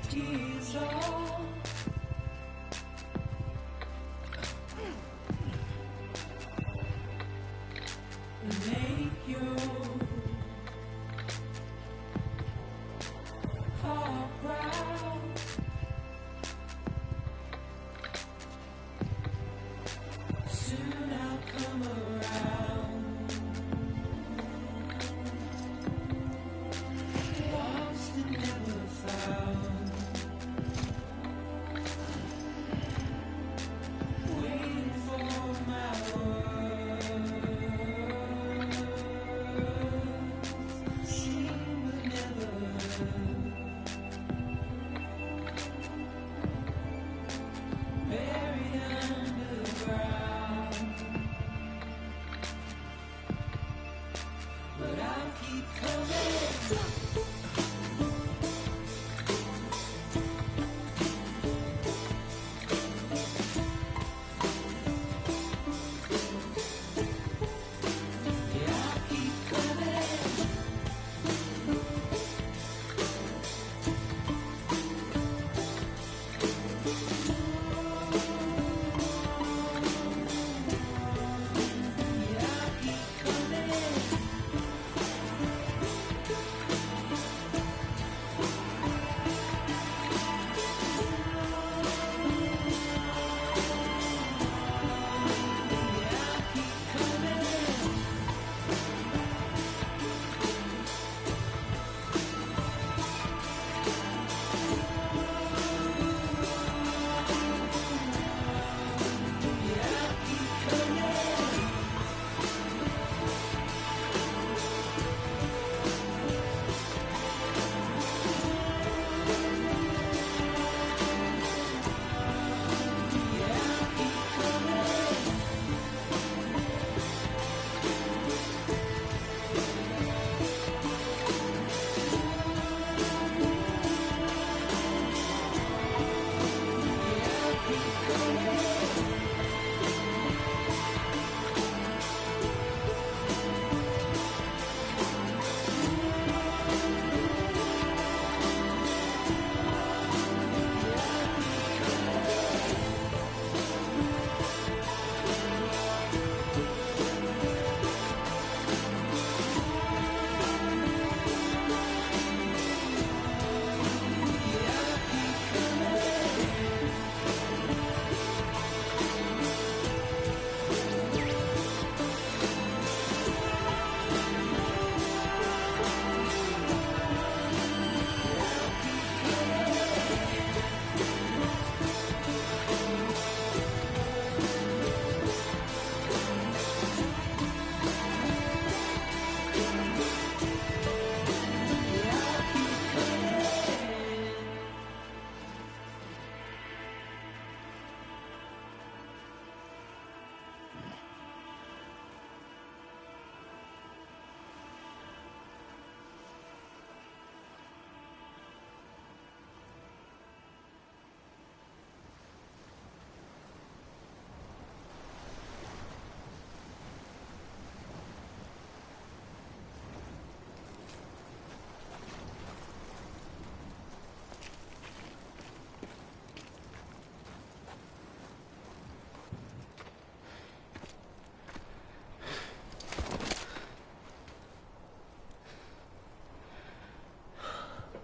Tears all and make your heart proud. Soon I'll come around. Lost and never found. Waiting for my words. Seen but never heard. Buried underground.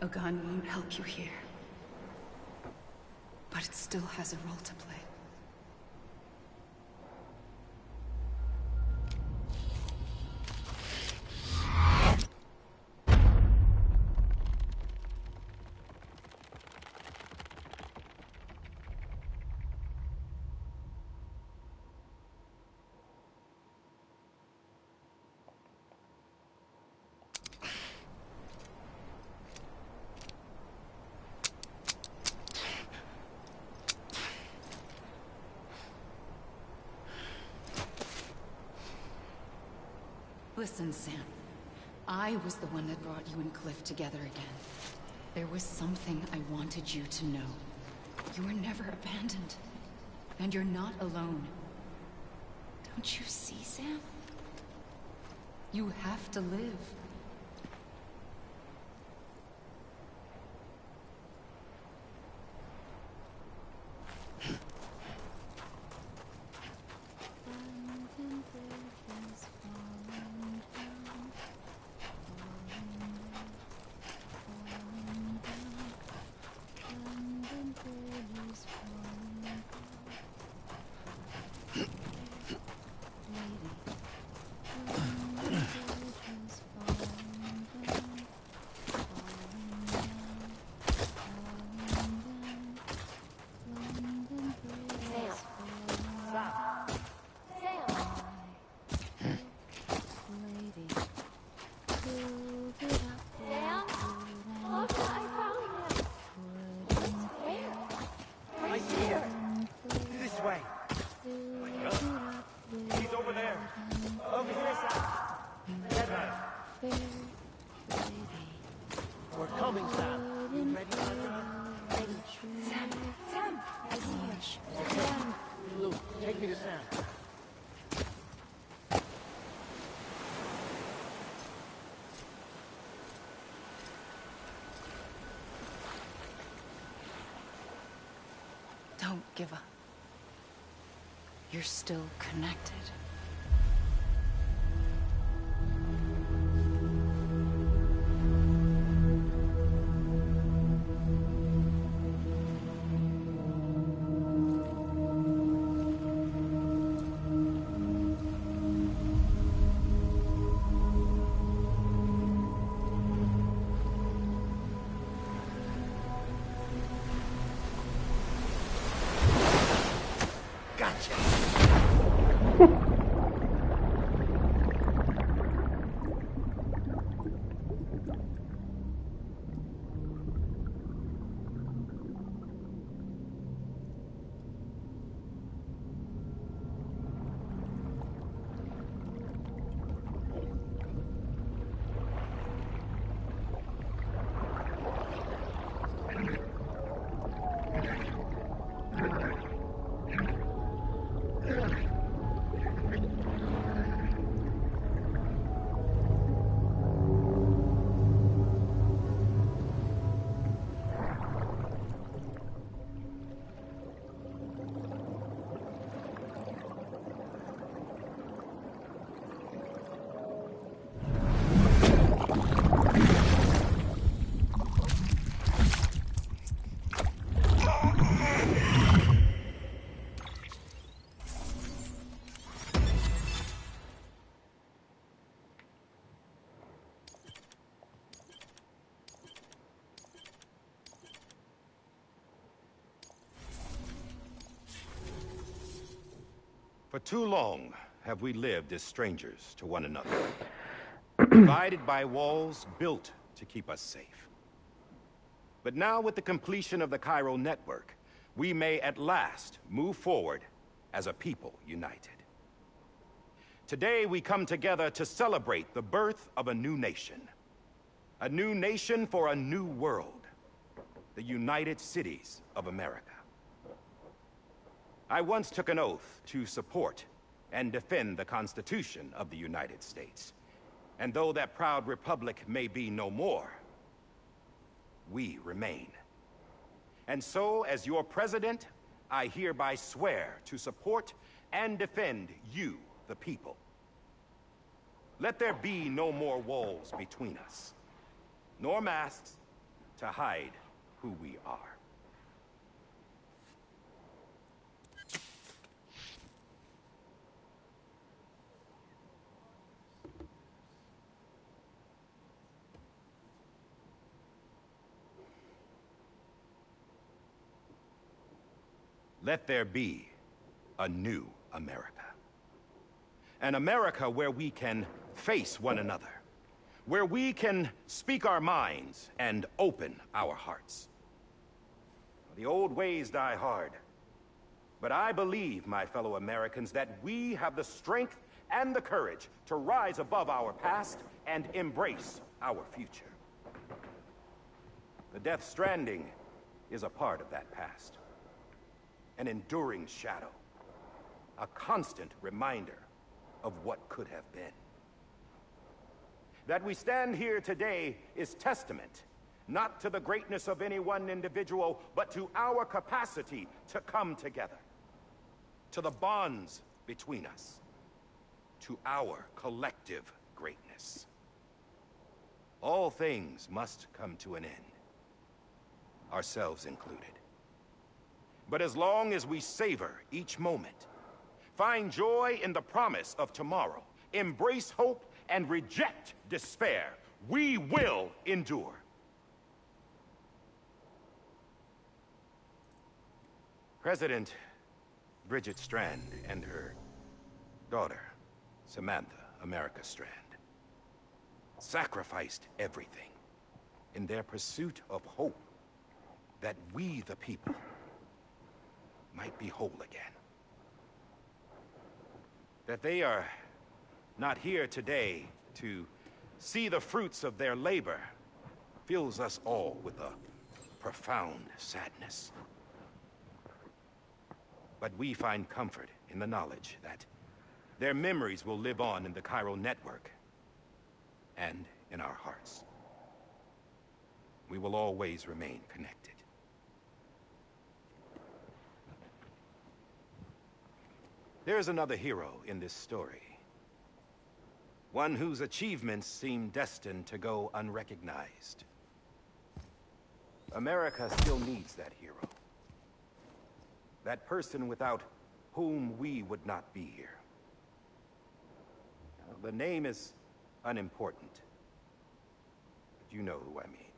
A gun won't help you here. But it still has a role to play. Listen, Sam. I was the one that brought you and Cliff together again. There was something I wanted you to know. You were never abandoned. And you're not alone. Don't you see, Sam? You have to live. Don't give up. You're still connected. For too long have we lived as strangers to one another, divided by walls built to keep us safe. But now, with the completion of the Cairo network, we may at last move forward as a people united. Today, we come together to celebrate the birth of a new nation. A new nation for a new world. The United Cities of America. I once took an oath to support and defend the Constitution of the United States. And though that proud republic may be no more, we remain. And so, as your president, I hereby swear to support and defend you, the people. Let there be no more walls between us, nor masks, to hide who we are. Let there be a new America. An America where we can face one another. Where we can speak our minds and open our hearts. The old ways die hard. But I believe, my fellow Americans, that we have the strength and the courage to rise above our past and embrace our future. The Death Stranding is a part of that past. An enduring shadow. A constant reminder of what could have been. That we stand here today is testament, not to the greatness of any one individual, but to our capacity to come together. To the bonds between us. To our collective greatness. All things must come to an end. Ourselves included. But as long as we savor each moment, find joy in the promise of tomorrow, embrace hope, and reject despair, we will endure. President Bridget Strand and her daughter, Samantha America Strand, sacrificed everything in their pursuit of hope that we, the people, might be whole again. That they are not here today to see the fruits of their labor fills us all with a profound sadness. But we find comfort in the knowledge that their memories will live on in the chiral network and in our hearts. We will always remain connected. There's another hero in this story. One whose achievements seem destined to go unrecognized. America still needs that hero. That person without whom we would not be here. Now, the name is unimportant. But you know who I mean.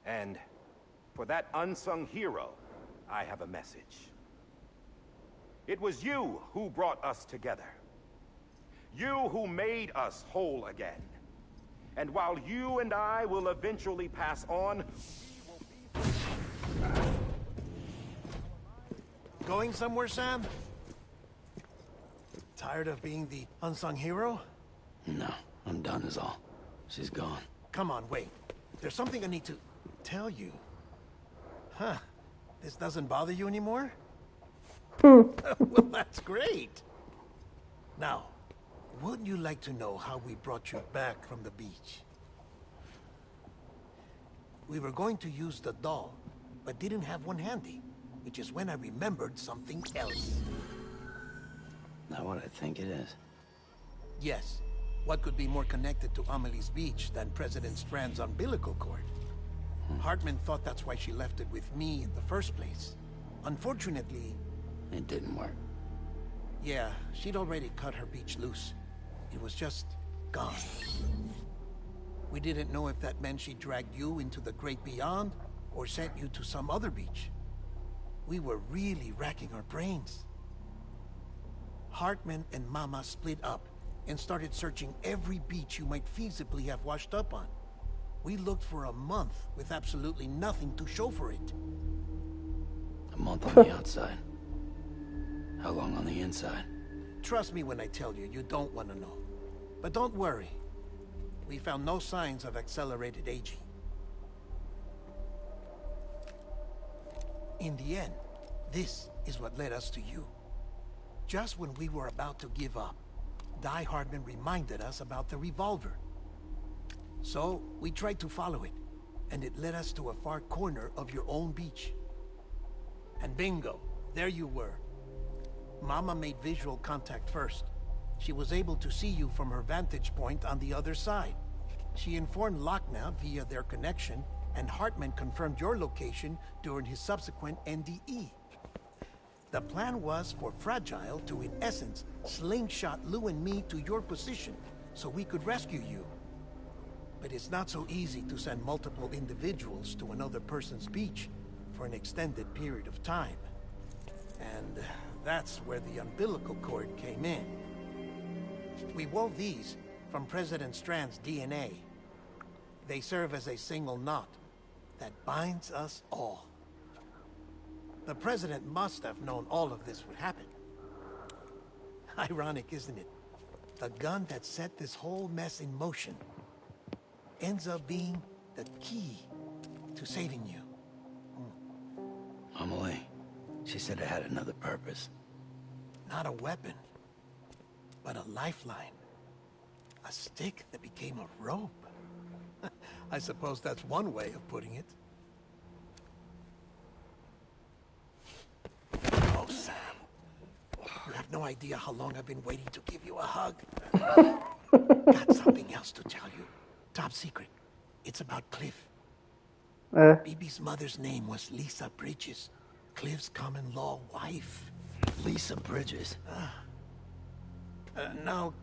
And for that unsung hero, I have a message. It was you who brought us together. You who made us whole again. And while you and I will eventually pass on, Going somewhere, Sam? Tired of being the unsung hero? No, I'm done is all. She's gone. Come on, wait. There's something I need to tell you. Huh. This doesn't bother you anymore? Well, that's great. Now, wouldn't you like to know how we brought you back from the beach? We were going to use the doll, but didn't have one handy, which is when I remembered something else. Not what I think it is. Yes. What could be more connected to Amelie's beach than President Strand's umbilical cord? Hartman thought that's why she left it with me in the first place. Unfortunately... It didn't work. Yeah, she'd already cut her beach loose. It was just gone. We didn't know if that meant she dragged you into the great beyond, or sent you to some other beach. We were really racking our brains. Hartman and Mama split up and started searching every beach you might feasibly have washed up on. We looked for a month with absolutely nothing to show for it. A month on the outside. How long on the inside? Trust me when I tell you, you don't want to know. But don't worry. We found no signs of accelerated aging. In the end, this is what led us to you. Just when we were about to give up, Die Hardman reminded us about the revolver. So, we tried to follow it, and it led us to a far corner of your own beach. And bingo, there you were. Mama made visual contact first. She was able to see you from her vantage point on the other side. She informed Lockna via their connection, and Hartman confirmed your location during his subsequent NDE. The plan was for Fragile to, in essence, slingshot Lou and me to your position so we could rescue you. But it's not so easy to send multiple individuals to another person's beach for an extended period of time. And that's where the umbilical cord came in. We wove these from President Strand's DNA. They serve as a single knot that binds us all. The President must have known all of this would happen. Ironic, isn't it? The gun that set this whole mess in motion ends up being the key to saving you. Amelie, she said it had another purpose. Not a weapon, but a lifeline. A stick that became a rope. I suppose that's one way of putting it. Oh, Sam. You have no idea how long I've been waiting to give you a hug. Got something else to tell you. Top secret. It's about Cliff. Bibi's mother's name was Lisa Bridges. Cliff's common-law wife. Lisa Bridges? Now,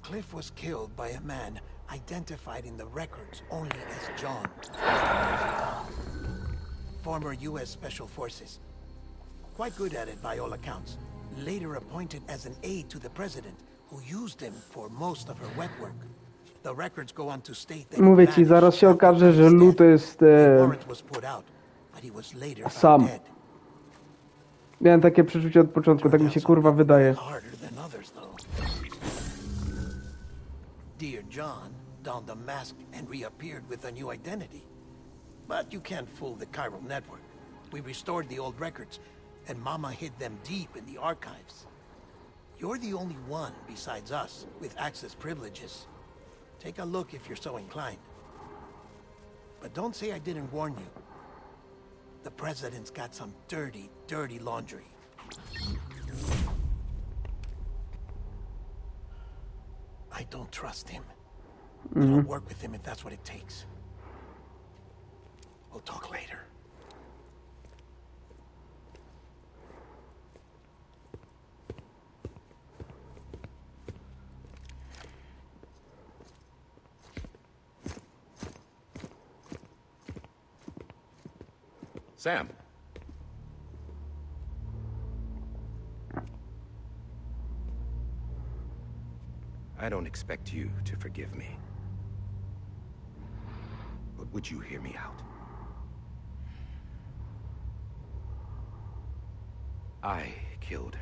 Cliff was killed by a man identified in the records only as John. Former U.S. Special Forces. Quite good at it by all accounts. Later appointed as an aide to the president, who used him for most of her wet work. The records go on to state that Mówię ci, zaraz się okaże, że Lou to jest Sam. Miałem takie przeczucie od początku, tak mi się kurwa wydaje. Dear John donned a mask and reappeared with a new identity. But you can't fool the chiral network. We restored the old records, and Mama hid them deep in the archives. You're the only one besides us with access privileges. Take a look if you're so inclined. But don't say I didn't warn you. The president's got some dirty, dirty laundry. I don't trust him. But I'll work with him if that's what it takes. We'll talk later. Sam. I don't expect you to forgive me. But would you hear me out? I killed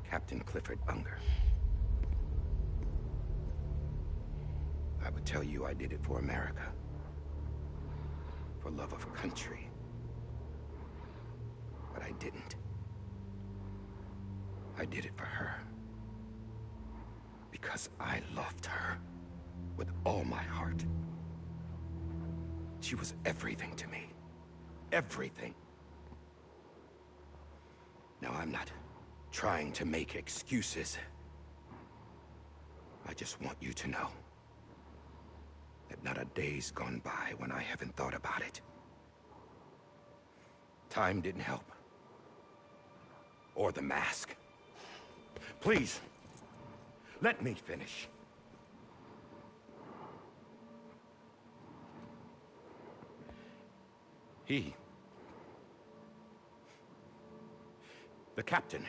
Captain Clifford Unger. I would tell you I did it for America. For love of country. But I didn't. I did it for her. Because I loved her with all my heart. She was everything to me. Everything. Now, I'm not trying to make excuses. I just want you to know that not a day's gone by when I haven't thought about it. Time didn't help. Or the mask. Please, let me finish. The captain,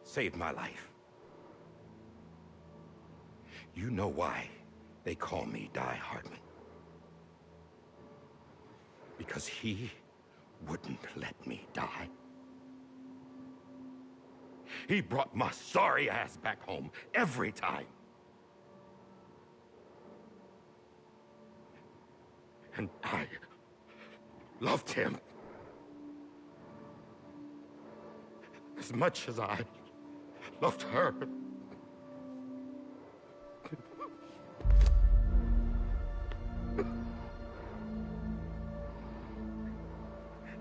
saved my life. You know why they call me Die Hartman. Because he wouldn't let me die. He brought my sorry ass back home every time. And I loved him as much as I loved her.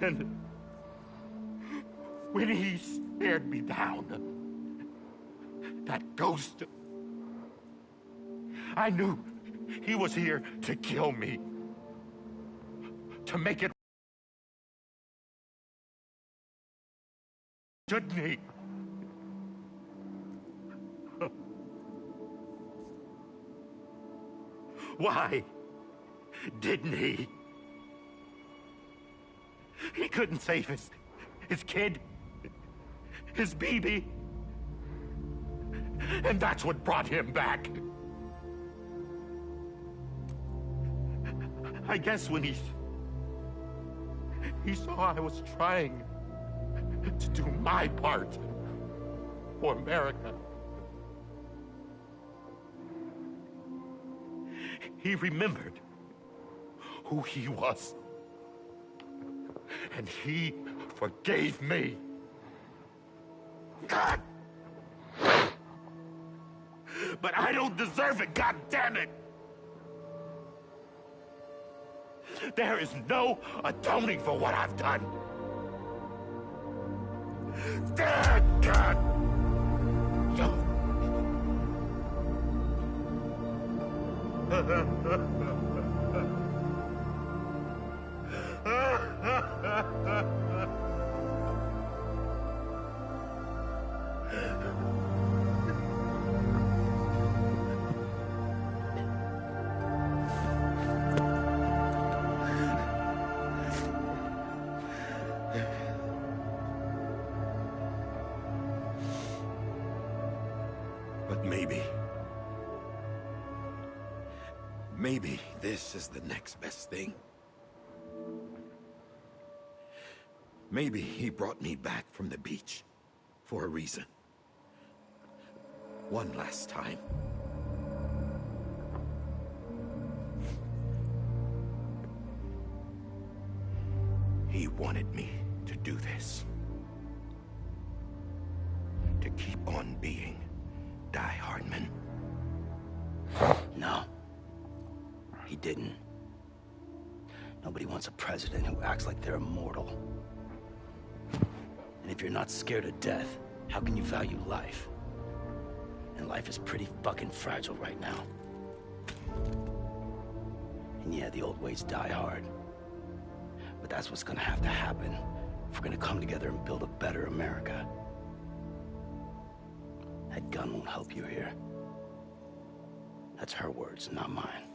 And when he stared me down, that ghost, I knew He was here to kill me. To make it... Didn't he? Why didn't he? He couldn't save his kid, his baby. And that's what brought him back. I guess when he saw I was trying to do my part for America, he remembered who he was. And he forgave me. God! But I don't deserve it, God damn it! There is no atoning for what I've done. God! But maybe this is the next best thing. Maybe he brought me back from the beach for a reason. One last time. He wanted me to do this. To keep on being Die Hardman. No. He didn't. Nobody wants a president who acts like they're immortal. And if you're not scared of death, how can you value life? And life is pretty fucking fragile right now. And yeah, the old ways die hard. But that's what's gonna have to happen if we're gonna come together and build a better America. That gun won't help you here. That's her words, not mine.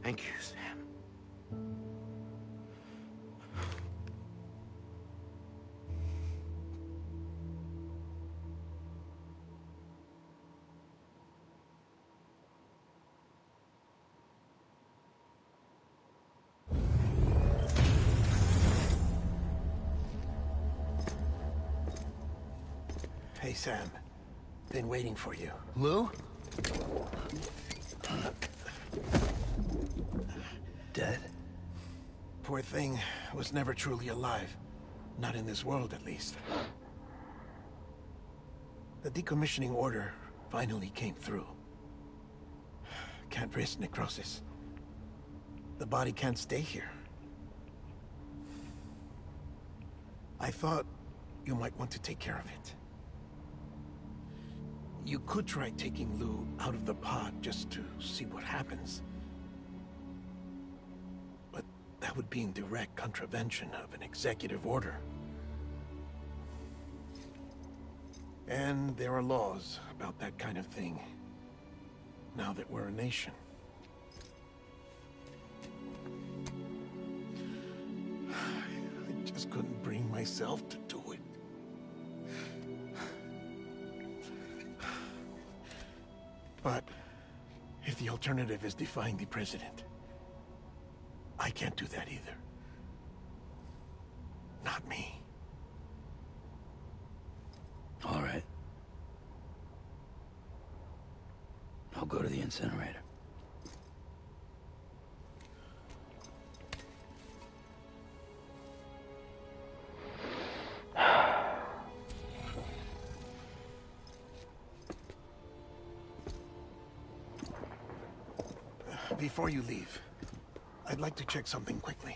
Thank you, Sam. Hey, Sam. Been waiting for you. Lou? Dead? Poor thing was never truly alive. Not in this world, at least. The decommissioning order finally came through. Can't risk necrosis. The body can't stay here. I thought you might want to take care of it. You could try taking Lou out of the pod just to see what happens. But that would be in direct contravention of an executive order. And there are laws about that kind of thing, now that we're a nation. I just couldn't bring myself to do it. But if the alternative is defying the president, I can't do that either. Not me. All right. I'll go to the incinerator. Before you leave, I'd like to check something quickly.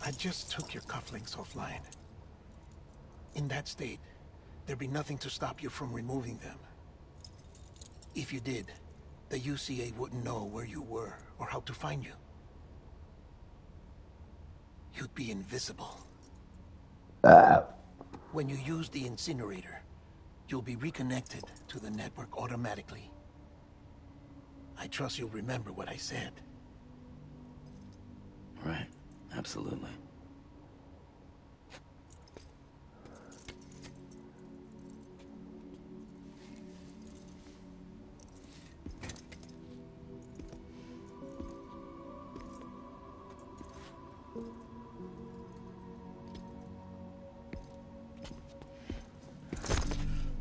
I just took your cufflinks offline. In that state, there'd be nothing to stop you from removing them. If you did, the UCA wouldn't know where you were or how to find you. You'd be invisible. When you use the incinerator, you'll be reconnected to the network automatically. I trust you'll remember what I said. Right. Absolutely.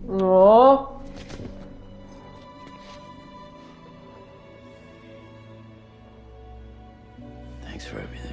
No. Thanks for everything.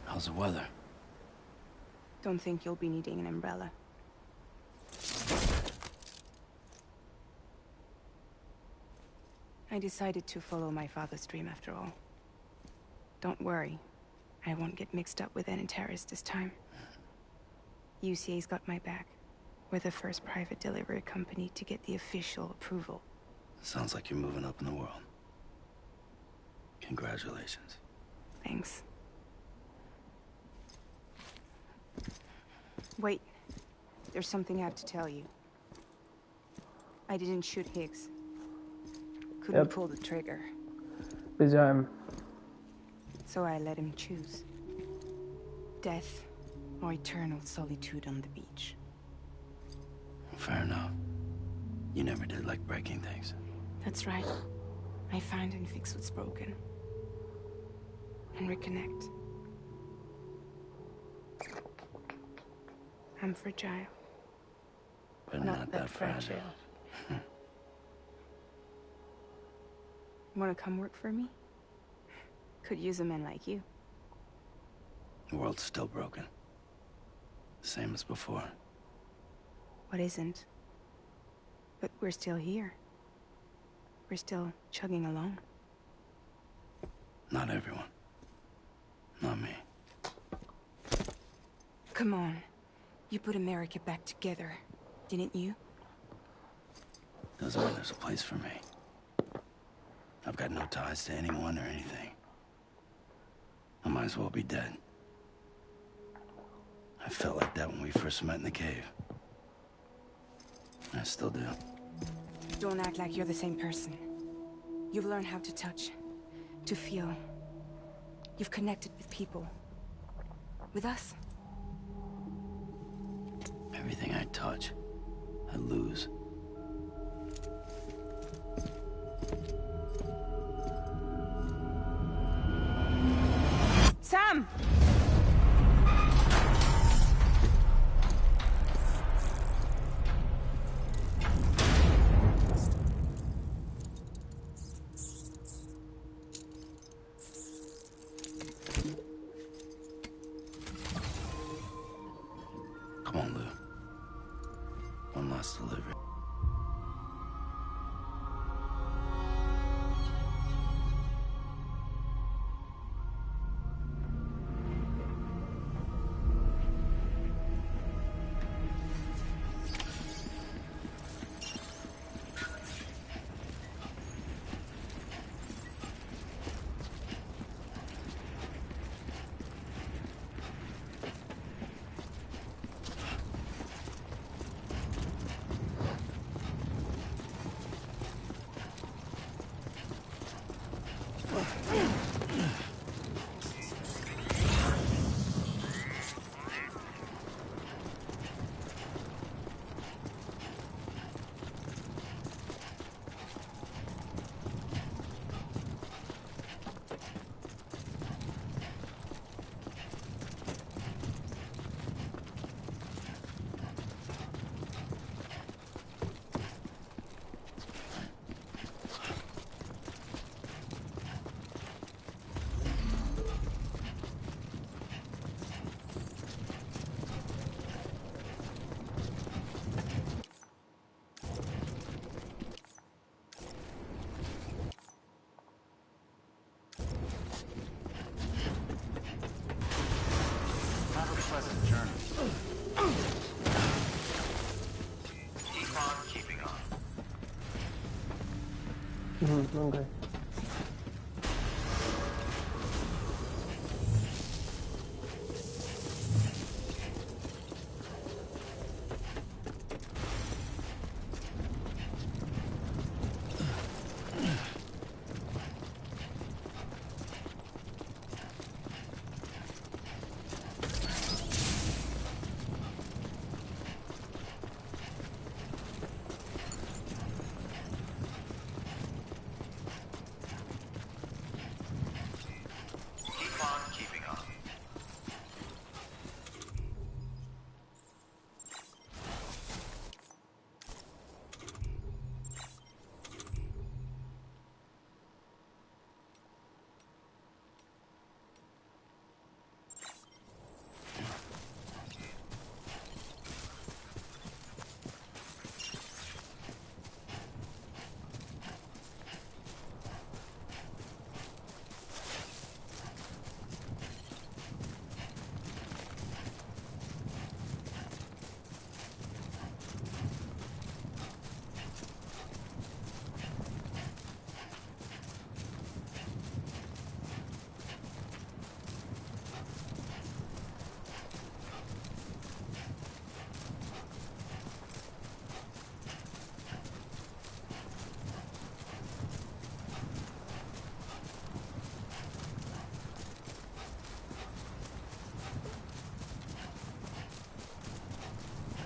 How's the weather? Don't think you'll be needing an umbrella. I decided to follow my father's dream after all. Don't worry. I won't get mixed up with any terrorists this time. UCA's got my back. We're the first private delivery company to get the official approval. Sounds like you're moving up in the world. Congratulations. Thanks. Wait. There's something I have to tell you. I didn't shoot Higgs. Couldn't pull the trigger. Wiedziałem. So I let him choose. Death or eternal solitude on the beach. Fair enough. You never did like breaking things. That's right. I find and fix what's broken. And reconnect. I'm fragile. But not that fragile. Wanna come work for me? Could use a man like you. The world's still broken. Same as before. What isn't? But we're still here. We're still chugging along. Not everyone. Not me. Come on. You put America back together, didn't you? Doesn't mean there's a place for me. I've got no ties to anyone or anything. I might as well be dead. I felt like that when we first met in the cave. I still do. Don't act like you're the same person. You've learned how to touch, to feel. You've connected with people. With us. Everything I touch, I lose. Sam! Come on, Lou. One last delivery. pleasant journey. Keep on keeping on. Okay. Keep on keeping on.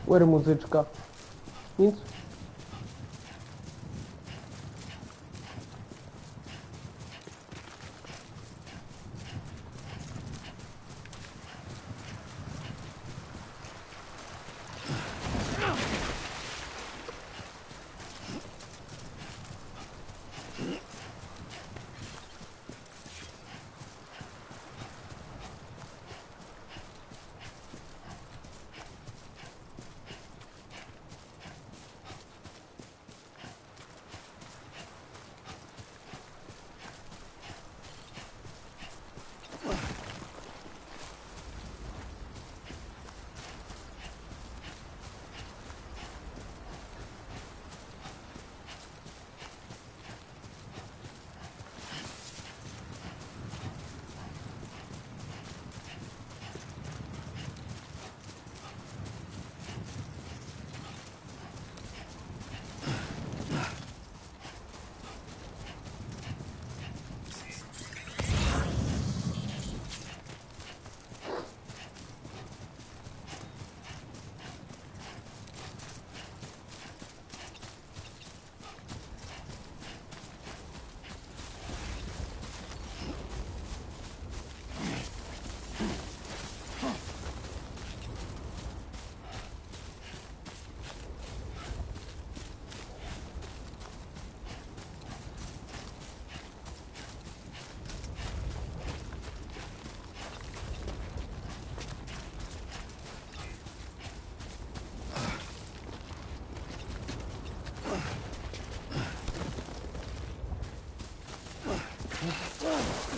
Where muzyczka? Nic?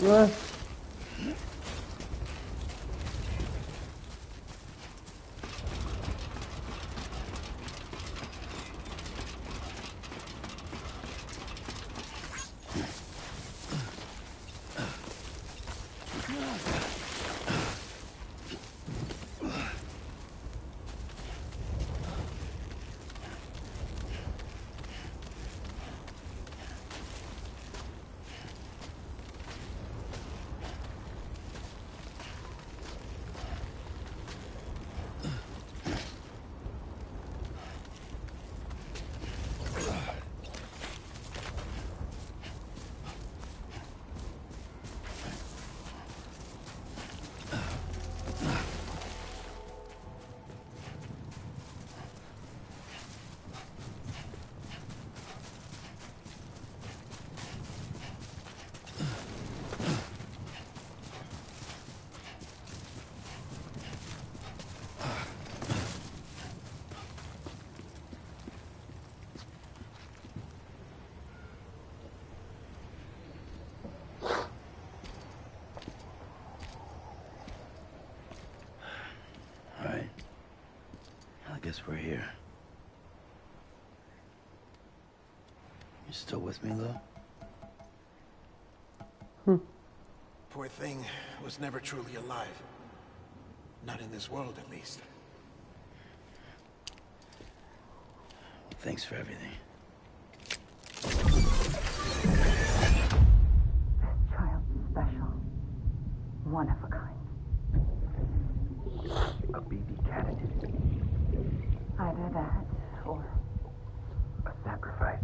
Nie. guess we're here. You still with me, Lou? Poor thing was never truly alive. Not in this world, at least. Thanks for everything. Child's special. One of a kind. A BB candidate. Either that, or A sacrifice.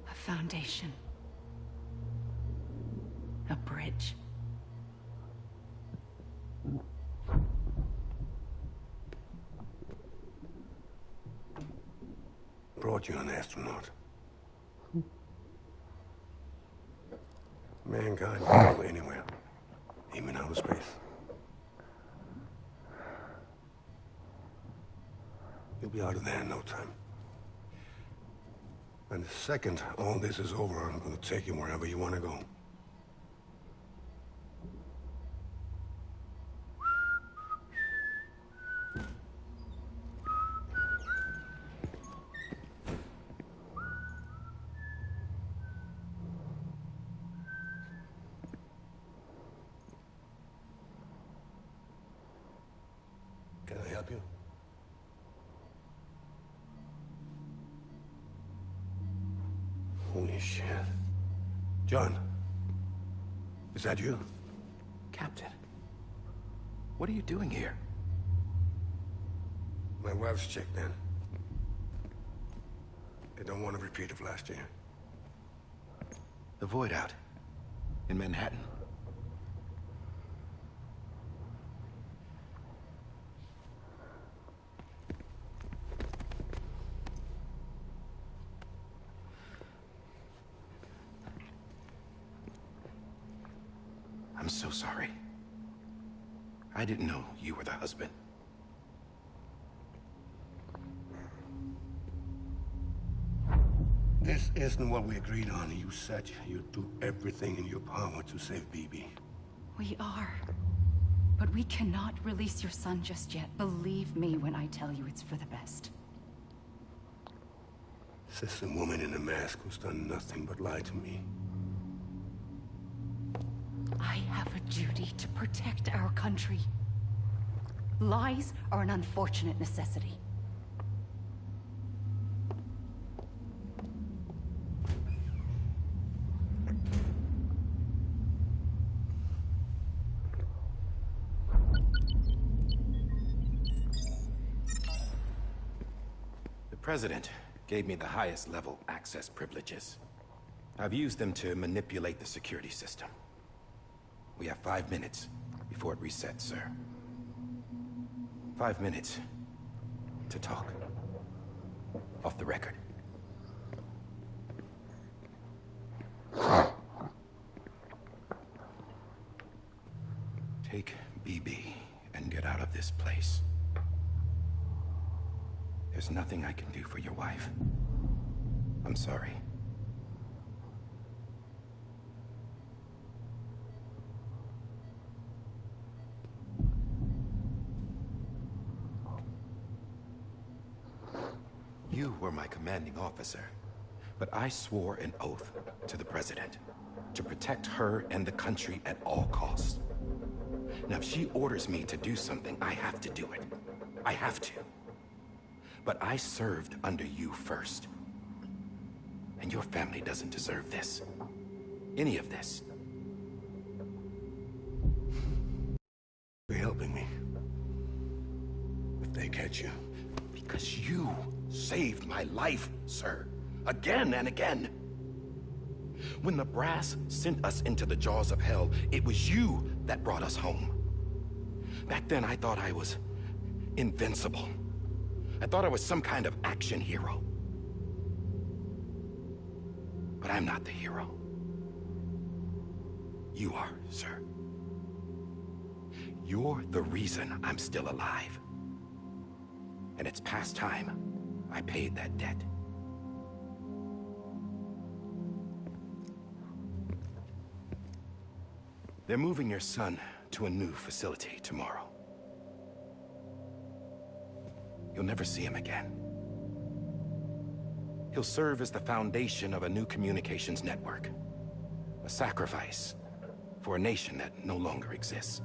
A foundation. A bridge. Brought you an astronaut. Mankind can go anywhere, even outer space. You'll be out of there in no time. And the second all this is over, I'm gonna take you wherever you want to go. Can I help you? Holy shit. John, is that you? Captain, what are you doing here? My wife's checked in. They don't want a repeat of last year. The void out in Manhattan. I'm so sorry. I didn't know you were the husband. This isn't what we agreed on. You said you'd do everything in your power to save BB. We are. But we cannot release your son just yet. Believe me when I tell you it's for the best. This is a woman in a mask who's done nothing but lie to me. I have a duty to protect our country. Lies are an unfortunate necessity. The President gave me the highest level access privileges. I've used them to manipulate the security system. We have 5 minutes before it resets, sir. 5 minutes to talk. Off the record. Take BB and get out of this place. There's nothing I can do for your wife. I'm sorry. You were my commanding officer, but I swore an oath to the President to protect her and the country at all costs. Now, if she orders me to do something, I have to do it. I have to. But I served under you first. And your family doesn't deserve this. Any of this. You're helping me. If they catch you. Because you saved my life, sir. Again and again. When the brass sent us into the jaws of hell, it was you that brought us home. Back then, I thought I was invincible. I thought I was some kind of action hero. But I'm not the hero. You are, sir. You're the reason I'm still alive. And it's past time I paid that debt. They're moving your son to a new facility tomorrow. You'll never see him again. He'll serve as the foundation of a new communications network. A sacrifice for a nation that no longer exists.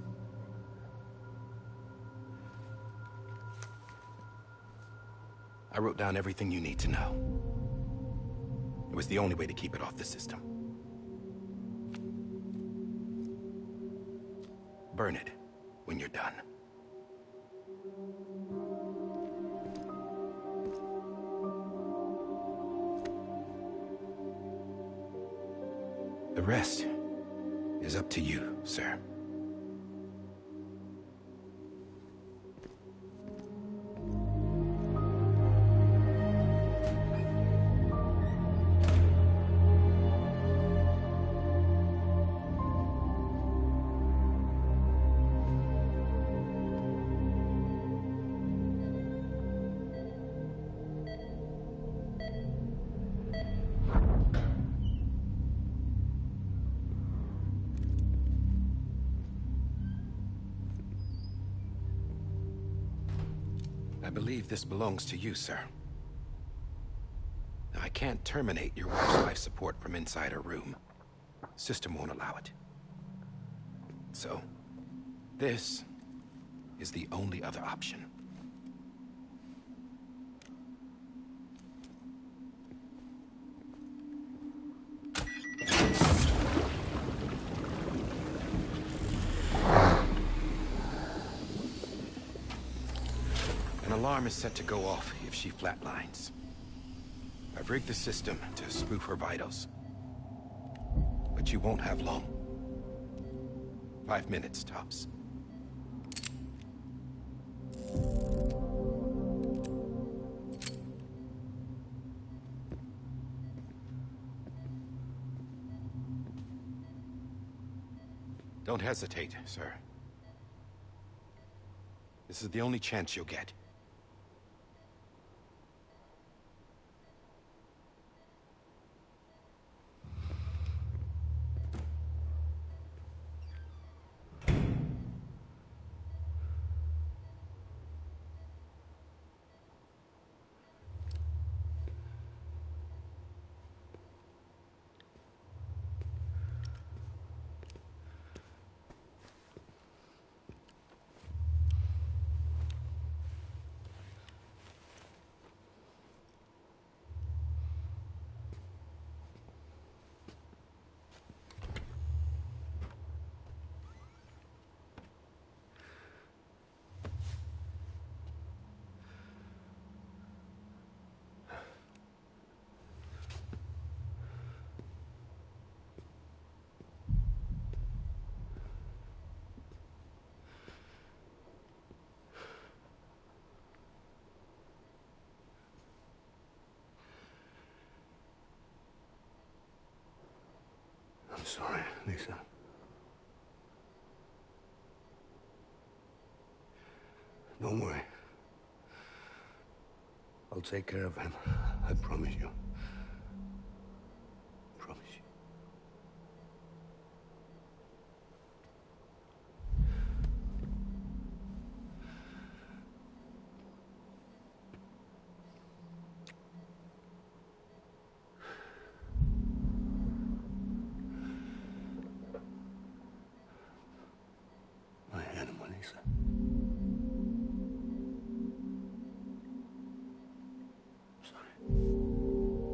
I wrote down everything you need to know. It was the only way to keep it off the system. Burn it when you're done. The rest is up to you, sir. I believe this belongs to you, sir. I can't terminate your wife's life support from inside her room. System won't allow it. So, this is the only other option. An alarm is set to go off if she flatlines. I've rigged the system to spoof her vitals. But you won't have long. 5 minutes, tops. Don't hesitate, sir. This is the only chance you'll get. I'm sorry, Lisa. Don't worry. I'll take care of him. I promise you. Promise you. My animal, Lisa. Sorry.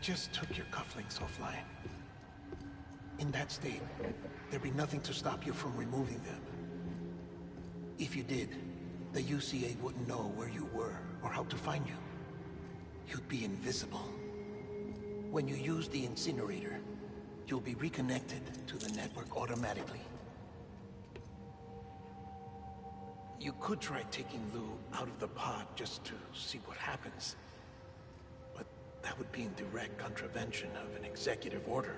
just took your cufflinks offline. In that state, there'd be nothing to stop you from removing them. If you did, the UCA wouldn't know where you were or how to find you. You'd be invisible. When you use the incinerator, you'll be reconnected to the network automatically. You could try taking Lou out of the pod just to see what happens. But that would be in direct contravention of an executive order.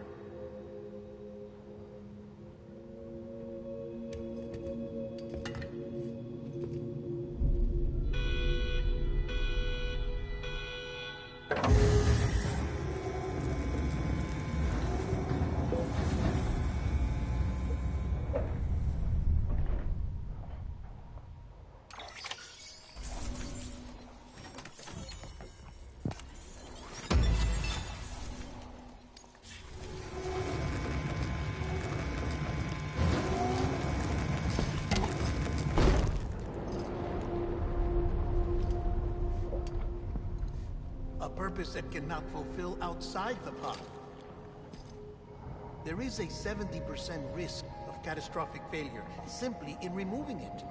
A purpose that cannot fulfill outside the pod. There is a 70% risk of catastrophic failure simply in removing it.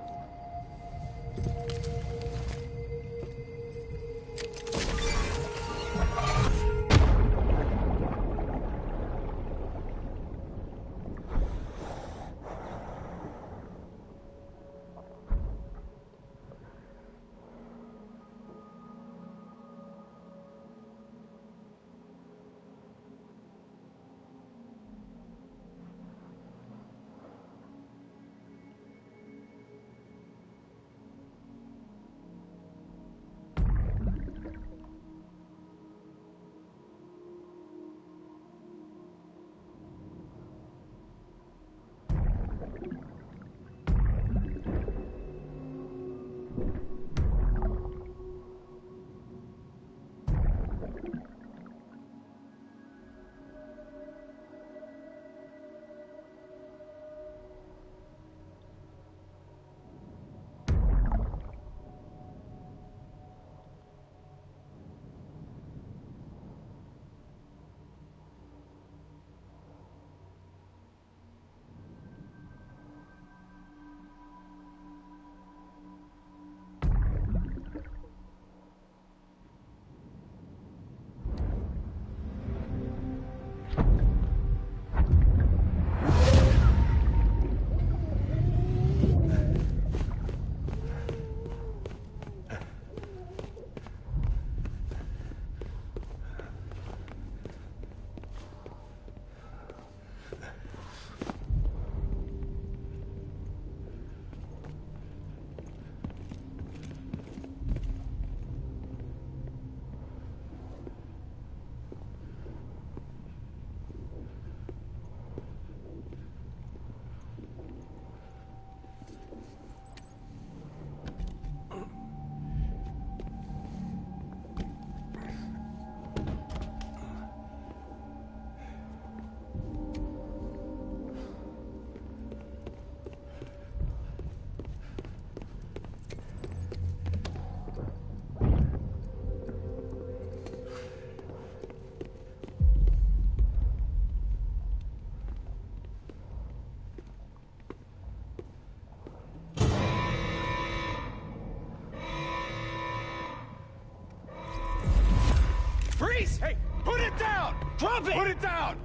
Freeze! Hey, put it down! Drop it! Put it down!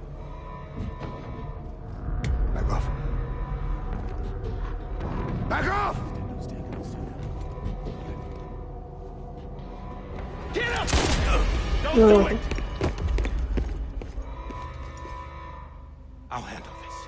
Back off. Back off! Get up! Don't do it! I'll handle this.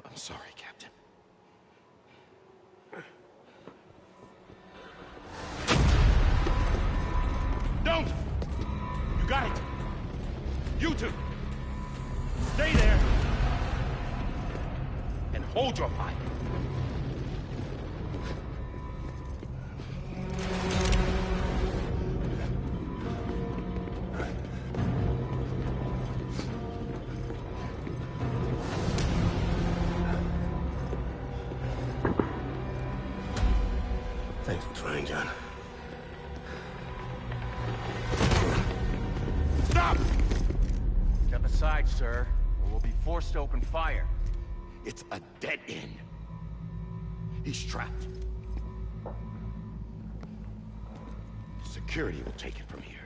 I'm sorry, Captain. to. Stay there and hold your fire. Thanks for trying, John. Stop! Step aside, sir, or we'll be forced to open fire. It's a dead end. He's trapped. Security will take it from here.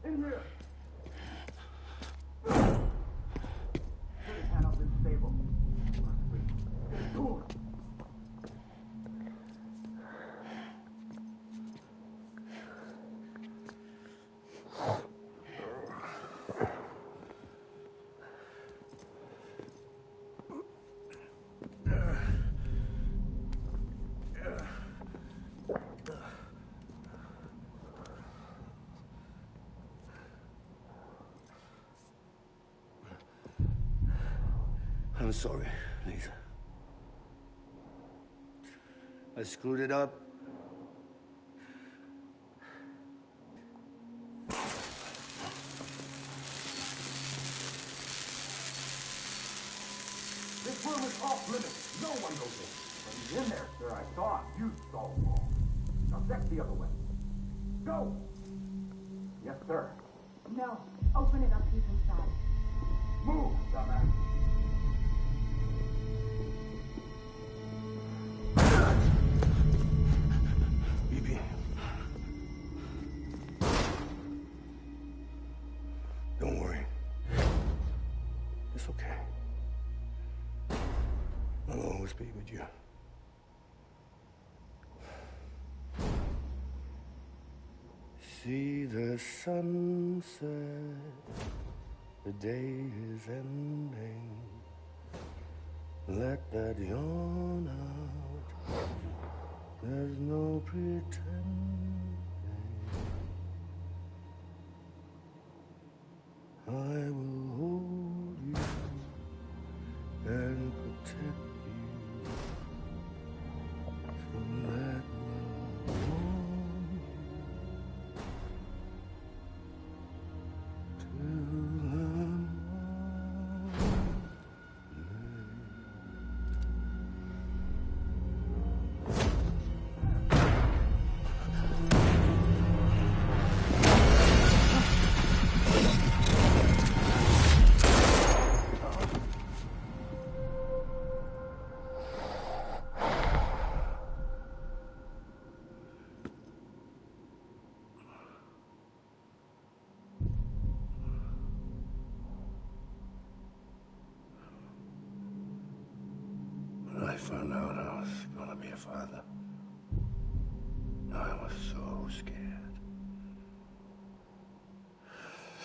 In here! Panel's unstable. Door. I'm sorry, Lisa. I screwed it up. This room is off limits. No one goes in. When he's in there, sir, I thought you saw them all. Now check the other way. Go! Yes, sir. No. Open it up. He's inside. Move, dumbass. Bibi. Don't worry. It's okay. I'll always be with you. See the sunset, the day is ending. Let that yawn out, there's no pretending. I will hold you and protect you from that When I found out I was gonna be a father, I was so scared.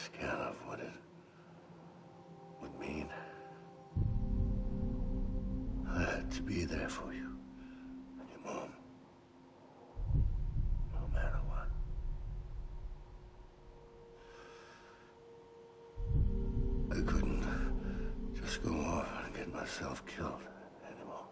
Scared of what it would mean. I had to be there for you and your mom, no matter what. I couldn't just go off and get myself killed anymore.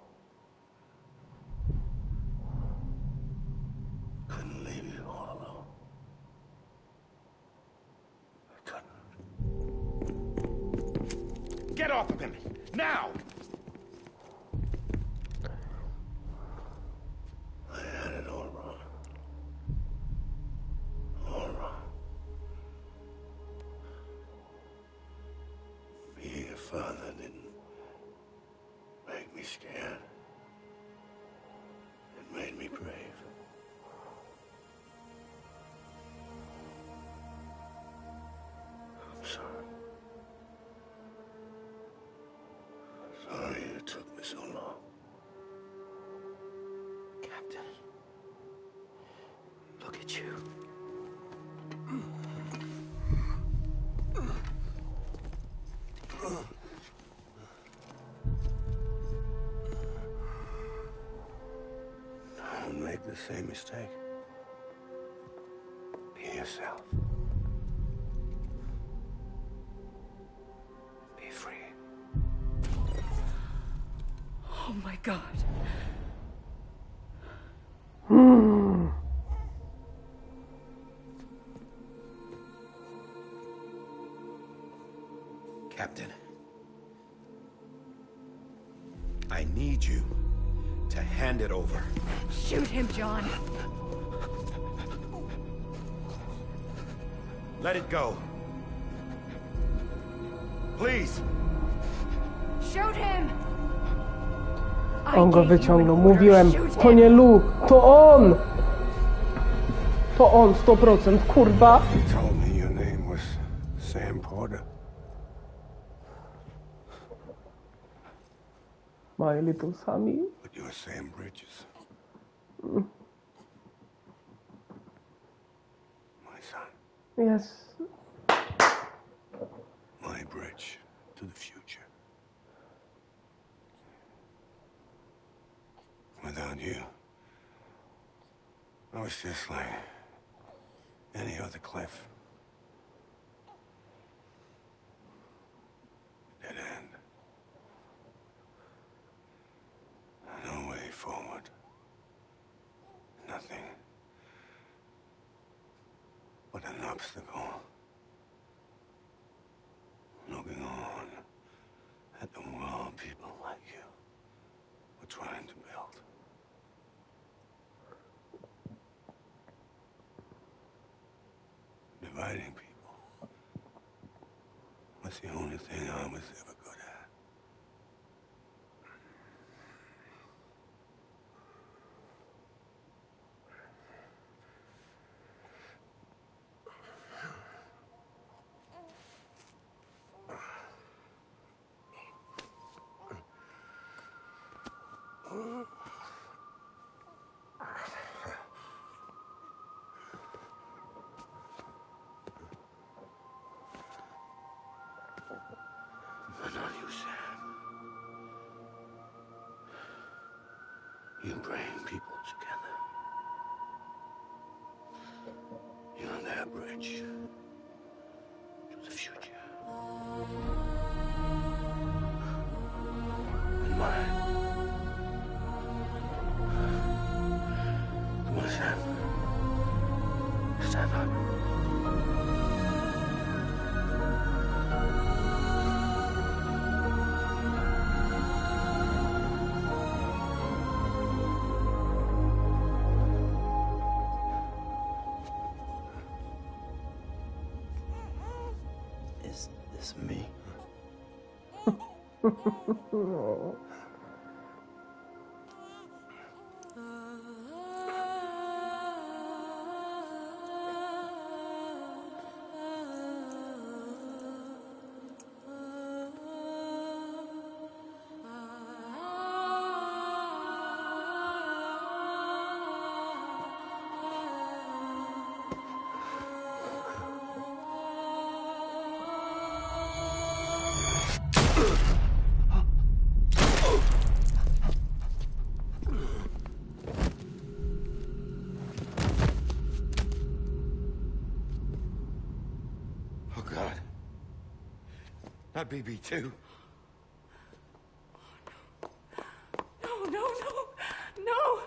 Get off of him! Now! I had it all wrong. All wrong. Being a father didn't make me scared. It made me brave. I'm sorry. Sorry it took me so long. Captain, look at you. Don't make the same mistake. Be yourself. Be free. Oh my God. Captain, I need you to hand it over. Shoot him, John. Let it go. Please. Shoot him! On go wyciągnął, mówiłem, to nie Lu, to on! To on, 100%, kurwa! You told me your name was Sam Porter. My little Sammy. But you're Sam Bridges. My son. Yes. My bridge to the future. Without you, I was just like any other Cliff. Dead end. No way forward. Nothing but an obstacle. Looking on at the world people like you were trying to build. Dividing people was the only thing I was ever good at. But not you, Sam. You bring people together. You're their bridge to the future. And mine. Come on, Sam. Stand up. Is this me? Oh, God. Not BB2. No, no, no, no!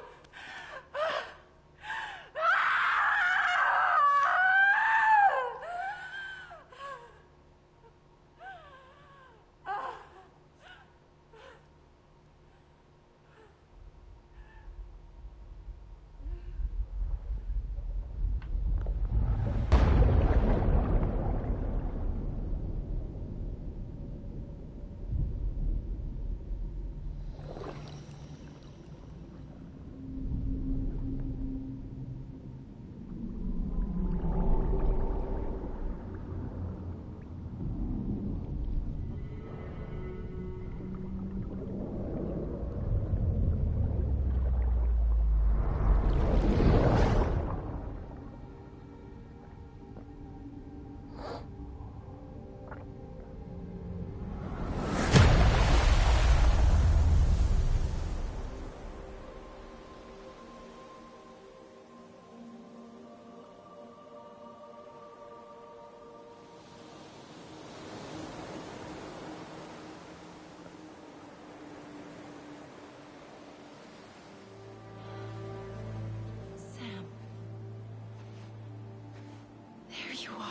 you are.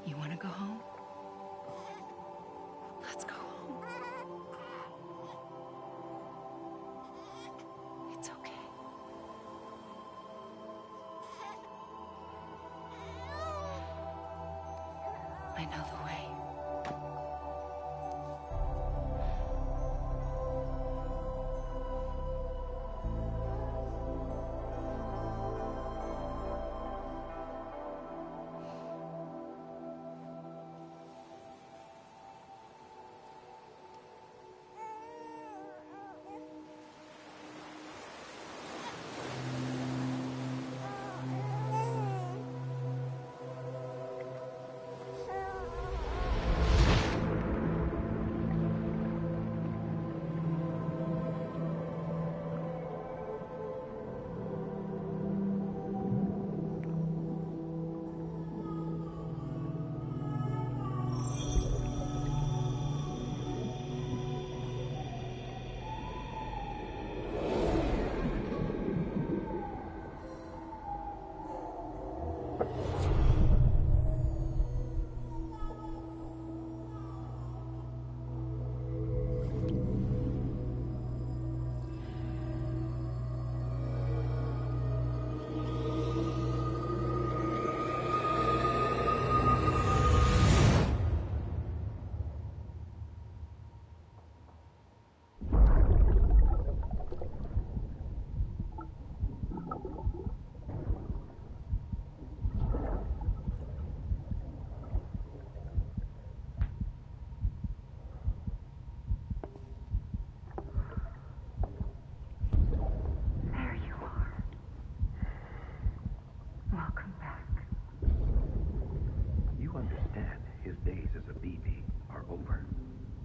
You want to go home? Let's go home. It's okay. I know the way.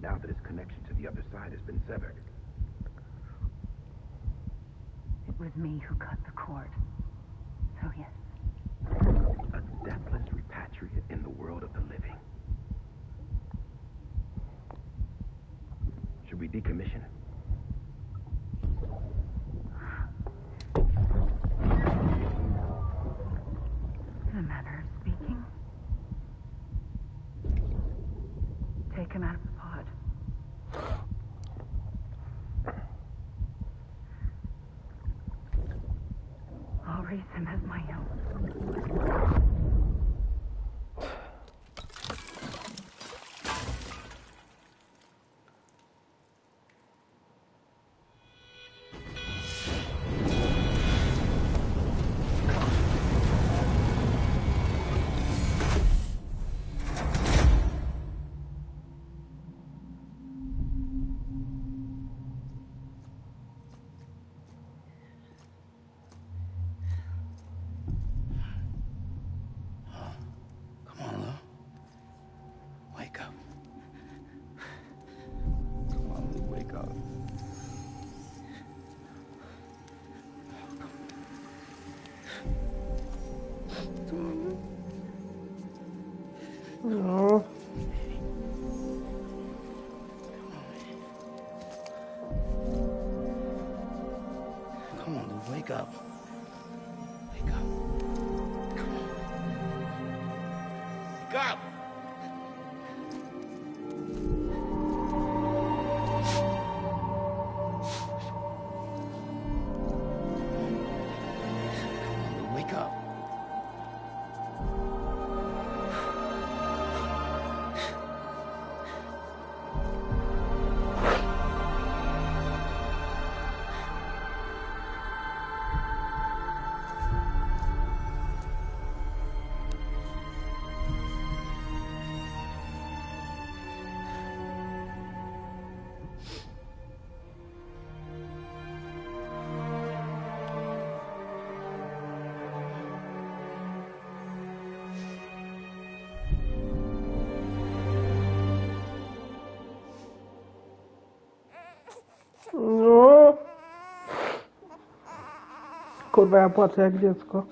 Now that his connection to the other side has been severed. It was me who cut the cord. So yes. A deathless repatriate in the world of the living. Should we decommission him? In a manner of speaking. Take him out of the pod. I'll raise him as my own. No. Come on, dude, wake up. Wake up. Come on. Wake up! Kurwa, ja płaczę jak dziecko.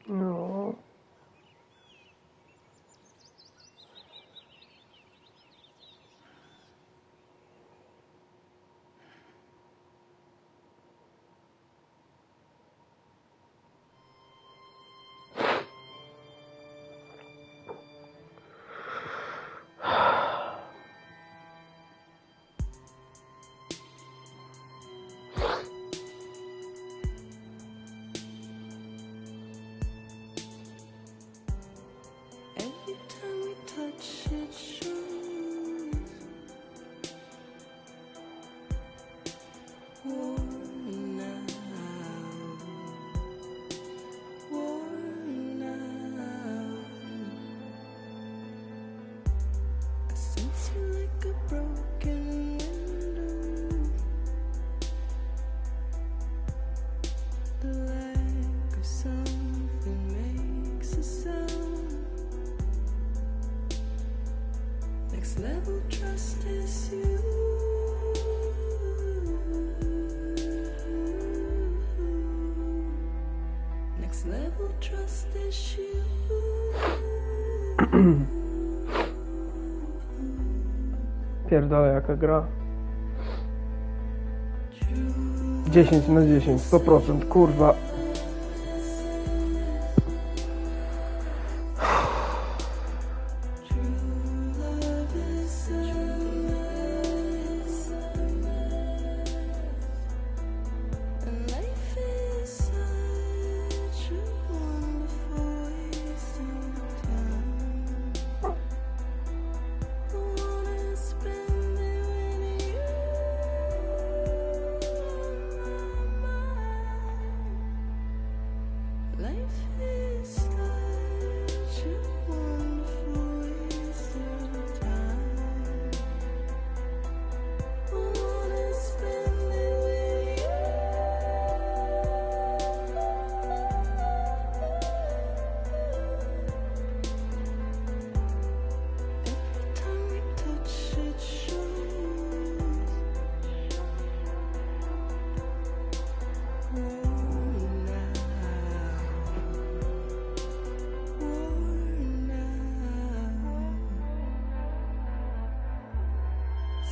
No. Every time we touch it shows worn out, worn out. I sense you like a broken window. The lack of something makes a sound. Next level trust is you. Next level trust is you. Pierdolę jaka gra. 10 na 10, 100%, kurwa.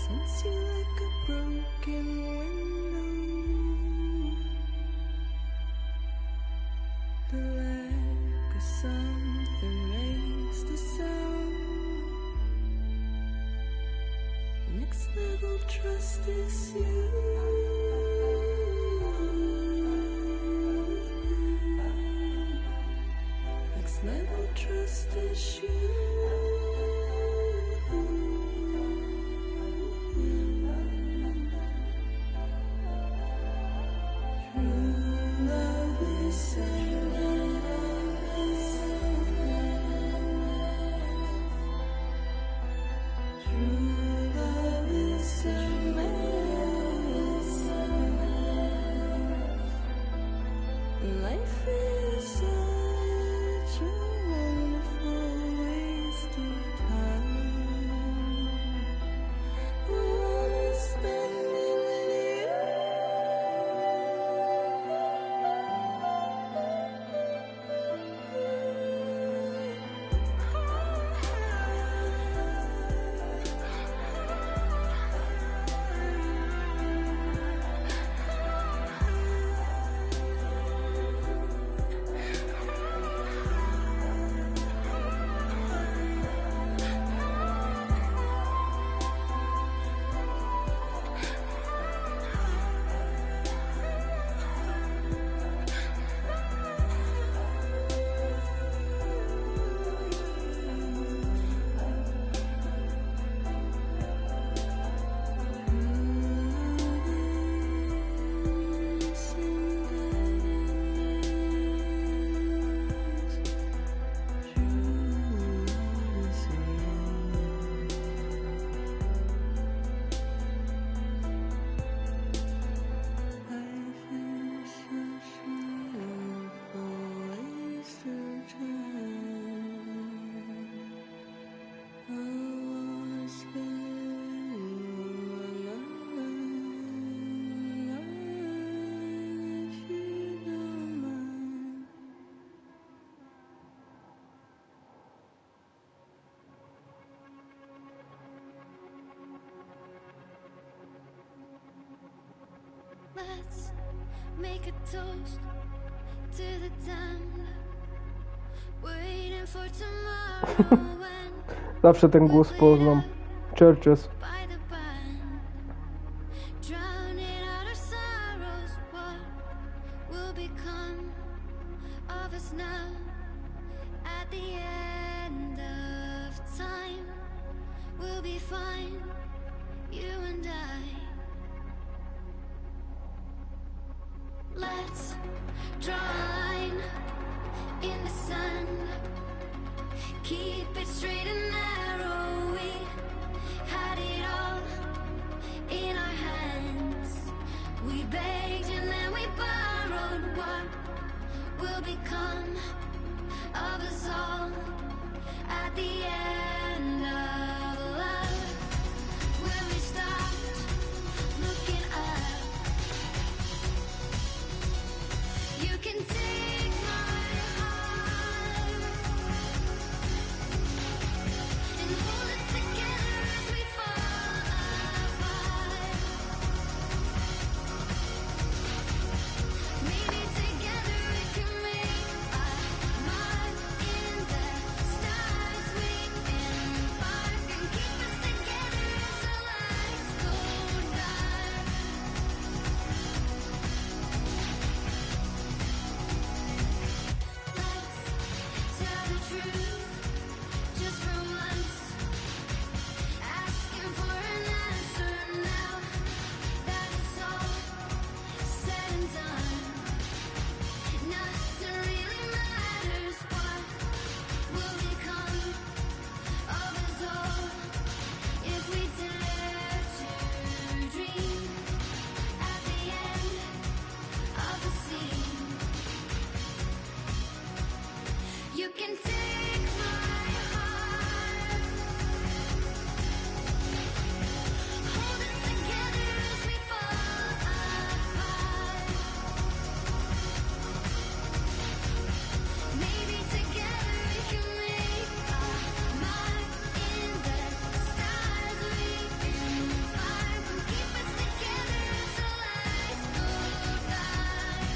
Sense you like a broken window. The lack of something makes the sound. Next level trust is you. Next level trust is you. Life is such a wonderful Let's make a toast to the damned. Waiting for tomorrow when Zawsze ten głos poznam. Churches. by the band, drowning out our sorrows. What will become of us now at the end of time? We'll be fine, you and I. Let's draw a line in the sand. Keep it straight and narrow. We had it all in our hands. We begged and then we borrowed. What will become of us all at the end of love? When we stopped looking up, you can take my heart and hold it together as we fall apart. Maybe together we can make a mark in the stars. We embark and keep us together as our lives go dark. Let's tell the truth just for once. Asking for an answer now that it's all said and done. Nothing really matters. What will become of us all if we dare to dream at the end of the scene? You can take my heart, hold it together as we fall apart. Maybe together we can make a mark in the stars. We embark and keep us together as the lights go dark.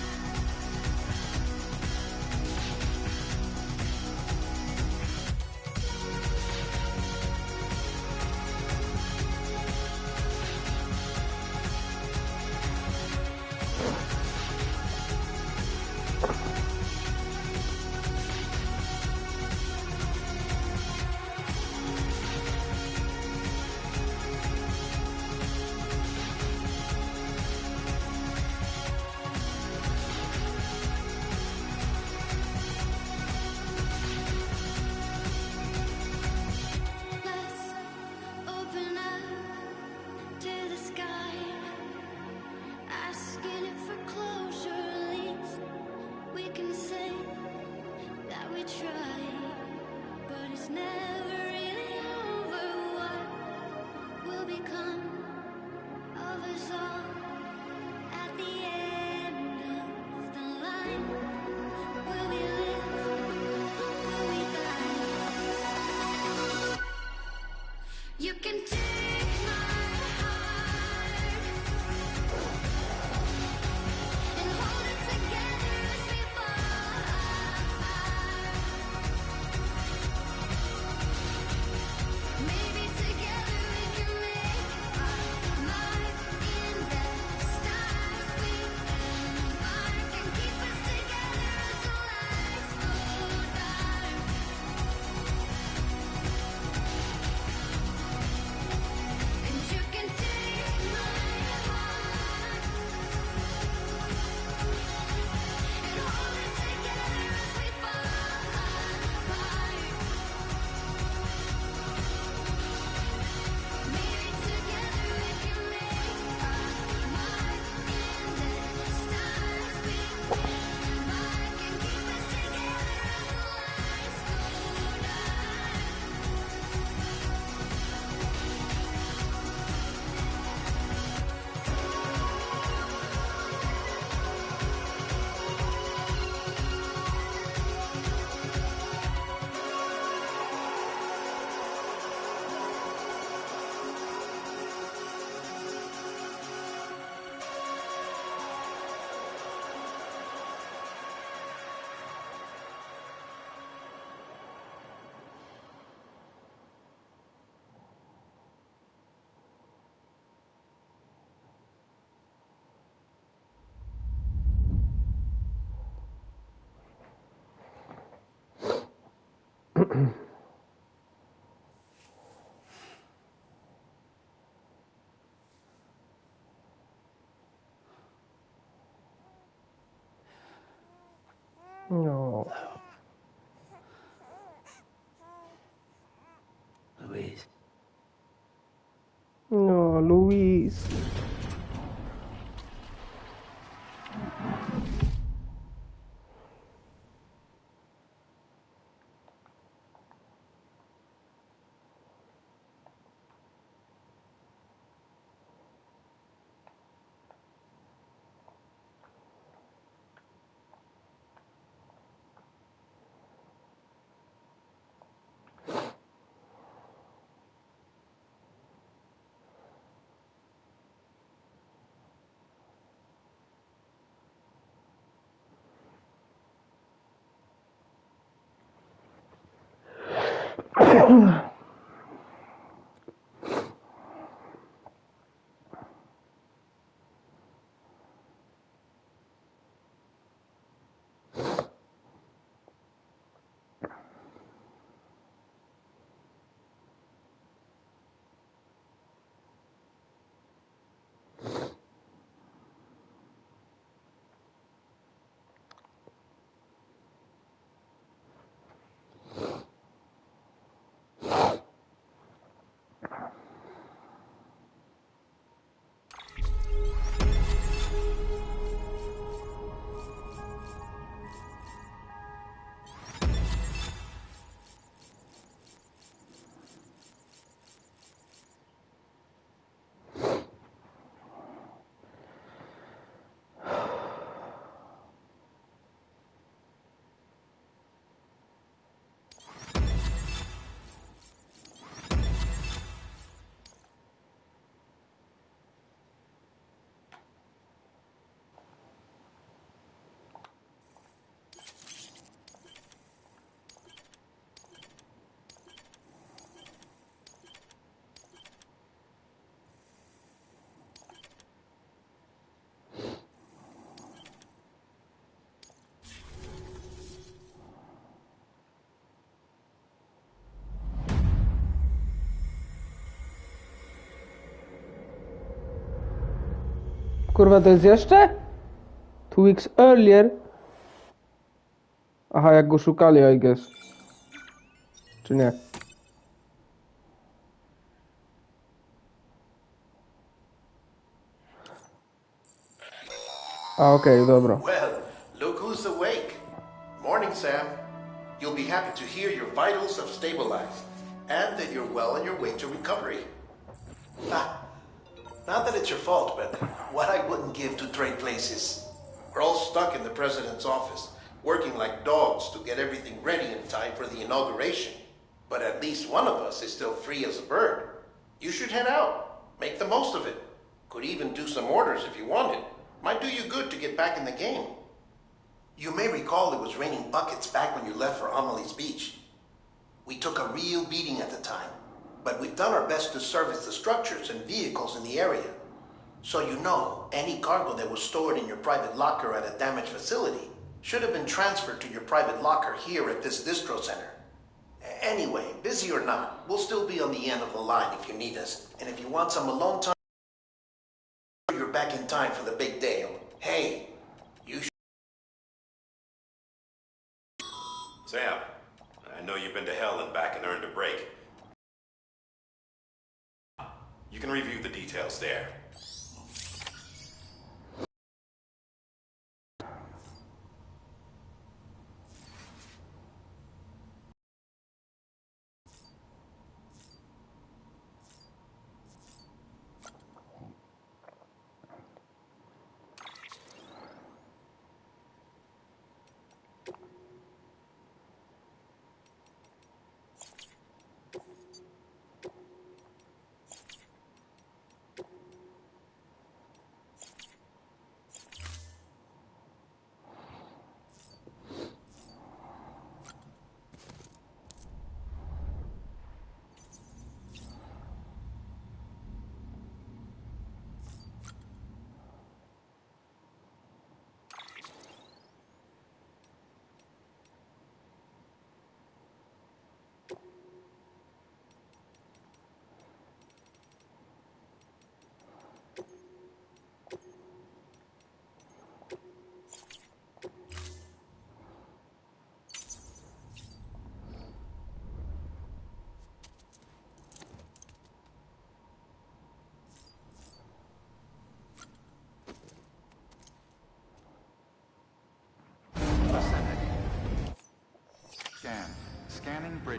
Let's open up to the sky, asking it for closure. At least we can say that we tried, but it's never really over. What will become of us all at the end of the line? Will we live? Will we die? You can take my heart and hold it together as we fall apart. No. Louise. No, Luis. Kurwa, to jest jeszcze? 2 weeks earlier? Aha, jak go szukali, I guess. Czy nie? A, okej, dobra. Well, look who's awake. Morning, Sam. You'll be happy to hear your vitals have stabilized and that you're well on your way to recovery. Ah, not that it's your fault, but what I wouldn't give to trade places. We're all stuck in the president's office, working like dogs to get everything ready in time for the inauguration. But at least one of us is still free as a bird. You should head out. Make the most of it. Could even do some orders if you wanted. Might do you good to get back in the game. You may recall it was raining buckets back when you left for Amelie's Beach. We took a real beating at the time, but we've done our best to service the structures and vehicles in the area. So you know, any cargo that was stored in your private locker at a damaged facility should have been transferred to your private locker here at this distro center. Anyway, busy or not, we'll still be on the end of the line if you need us. And if you want some alone time, you're back in time for the big day. Hey, you should... Sam, I know you've been to hell and back and earned a break. You can review the details there.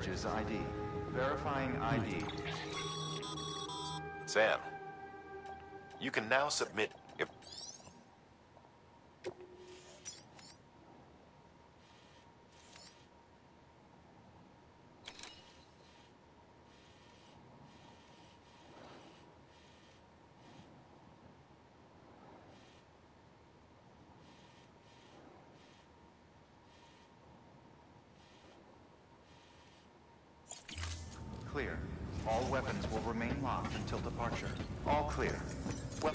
bridges ID. Verifying ID. Sam, you can now submit your... Clear. All weapons will remain locked until departure. All clear. Well.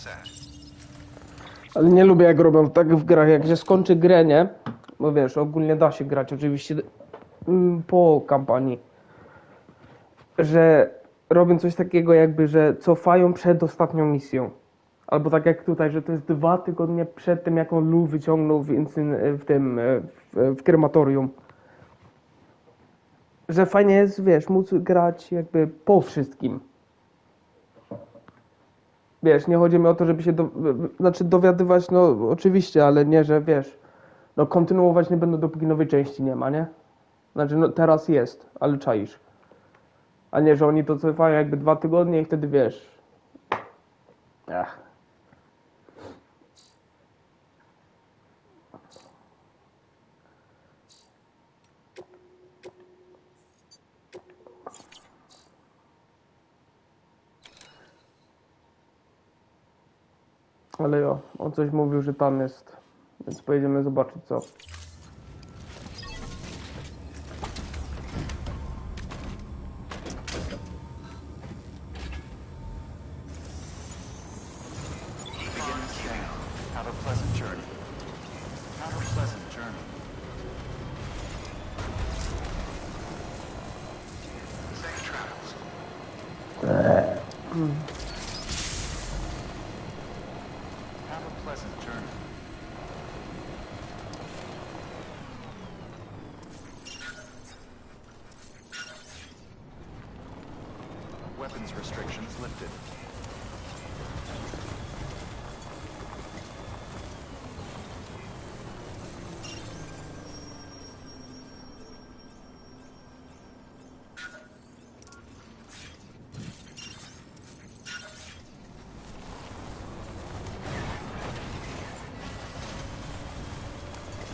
set. Ale nie lubię jak robią tak w grach, jak się skończy grę, nie? Bo wiesz, ogólnie da się grać oczywiście po kampanii. Że robią coś takiego jakby, że cofają przed ostatnią misją. Albo tak jak tutaj, że to jest 2 tygodnie przed tym, jak on Lu wyciągnął w krematorium. Że fajnie jest, wiesz, móc grać jakby po wszystkim. Wiesz, nie chodzi mi o to, żeby się dowiadywać, no oczywiście, ale nie, że wiesz, no kontynuować nie będę, dopóki nowej części nie ma, nie? Znaczy, no teraz jest, ale czaisz. A nie, że oni to cofają jakby 2 tygodnie i wtedy wiesz. Ach. Ale jo, on coś mówił, że tam jest. Więc pojedziemy zobaczyć co. Beginning scan. Have a pleasant journey. Have a pleasant journey. Safe travels. Have a pleasant journey. Weapons restrictions lifted.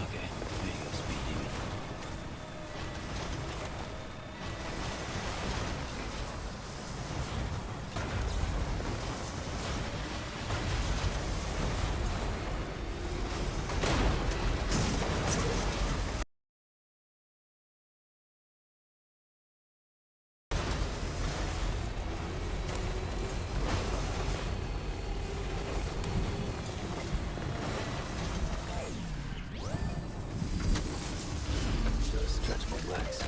Okay, there you go, Speed Demon. Just stretch my legs.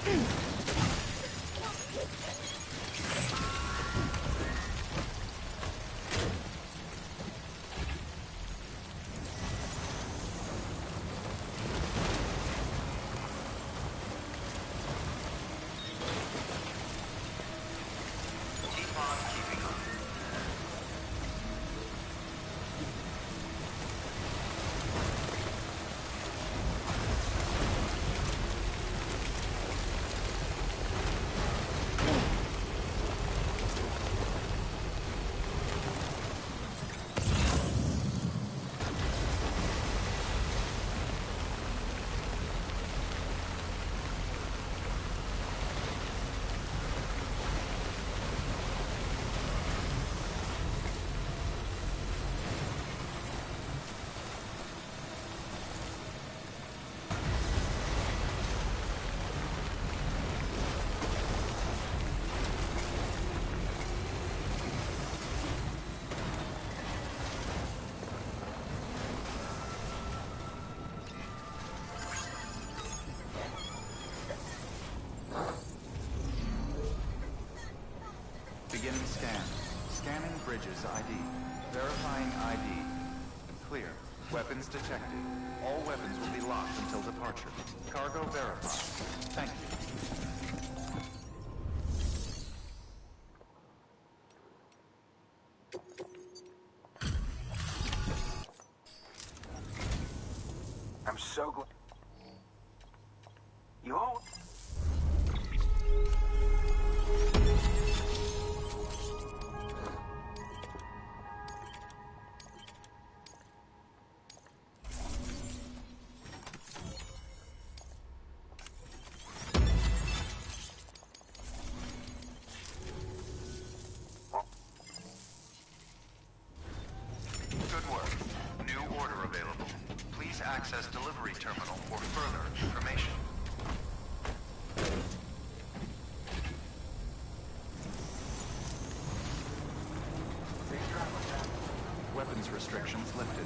Keep on keeping on. Beginning scan. Scanning bridges ID. Verifying ID. Clear. Weapons detected. All weapons will be locked until departure. Cargo verified. Thank you. I'm so glad. You all. Good work. New order available. Please access delivery terminal for further information. Weapons restrictions lifted.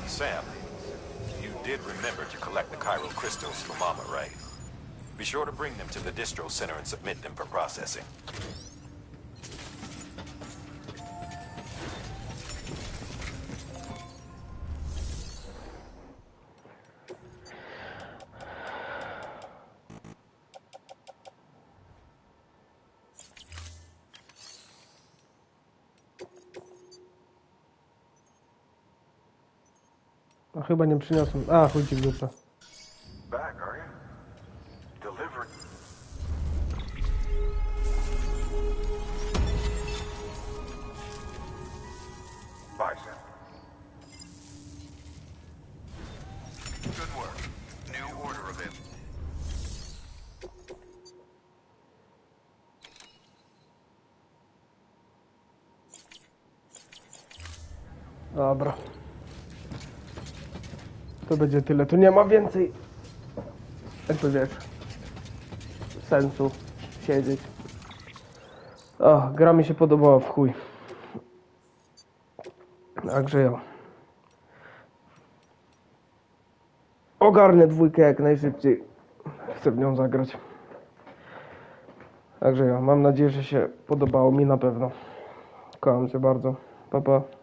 Sam, you did remember to collect the chiral crystals for Mama, right? Be sure to bring them to the distro center and submit them for processing. A chyba nie przyniosłem. A, chuj ci w dupę. Back, are you? Delivery. Bye, Sam. Good work. New order available. Dobra. To będzie tyle. Tu nie ma więcej, jakby wiesz, sensu siedzieć. O, gra mi się podobała w chuj. Także ja ogarnę dwójkę jak najszybciej. Chcę w nią zagrać. Także ja mam nadzieję, że się podobało mi na pewno. Kocham cię bardzo. Pa, pa.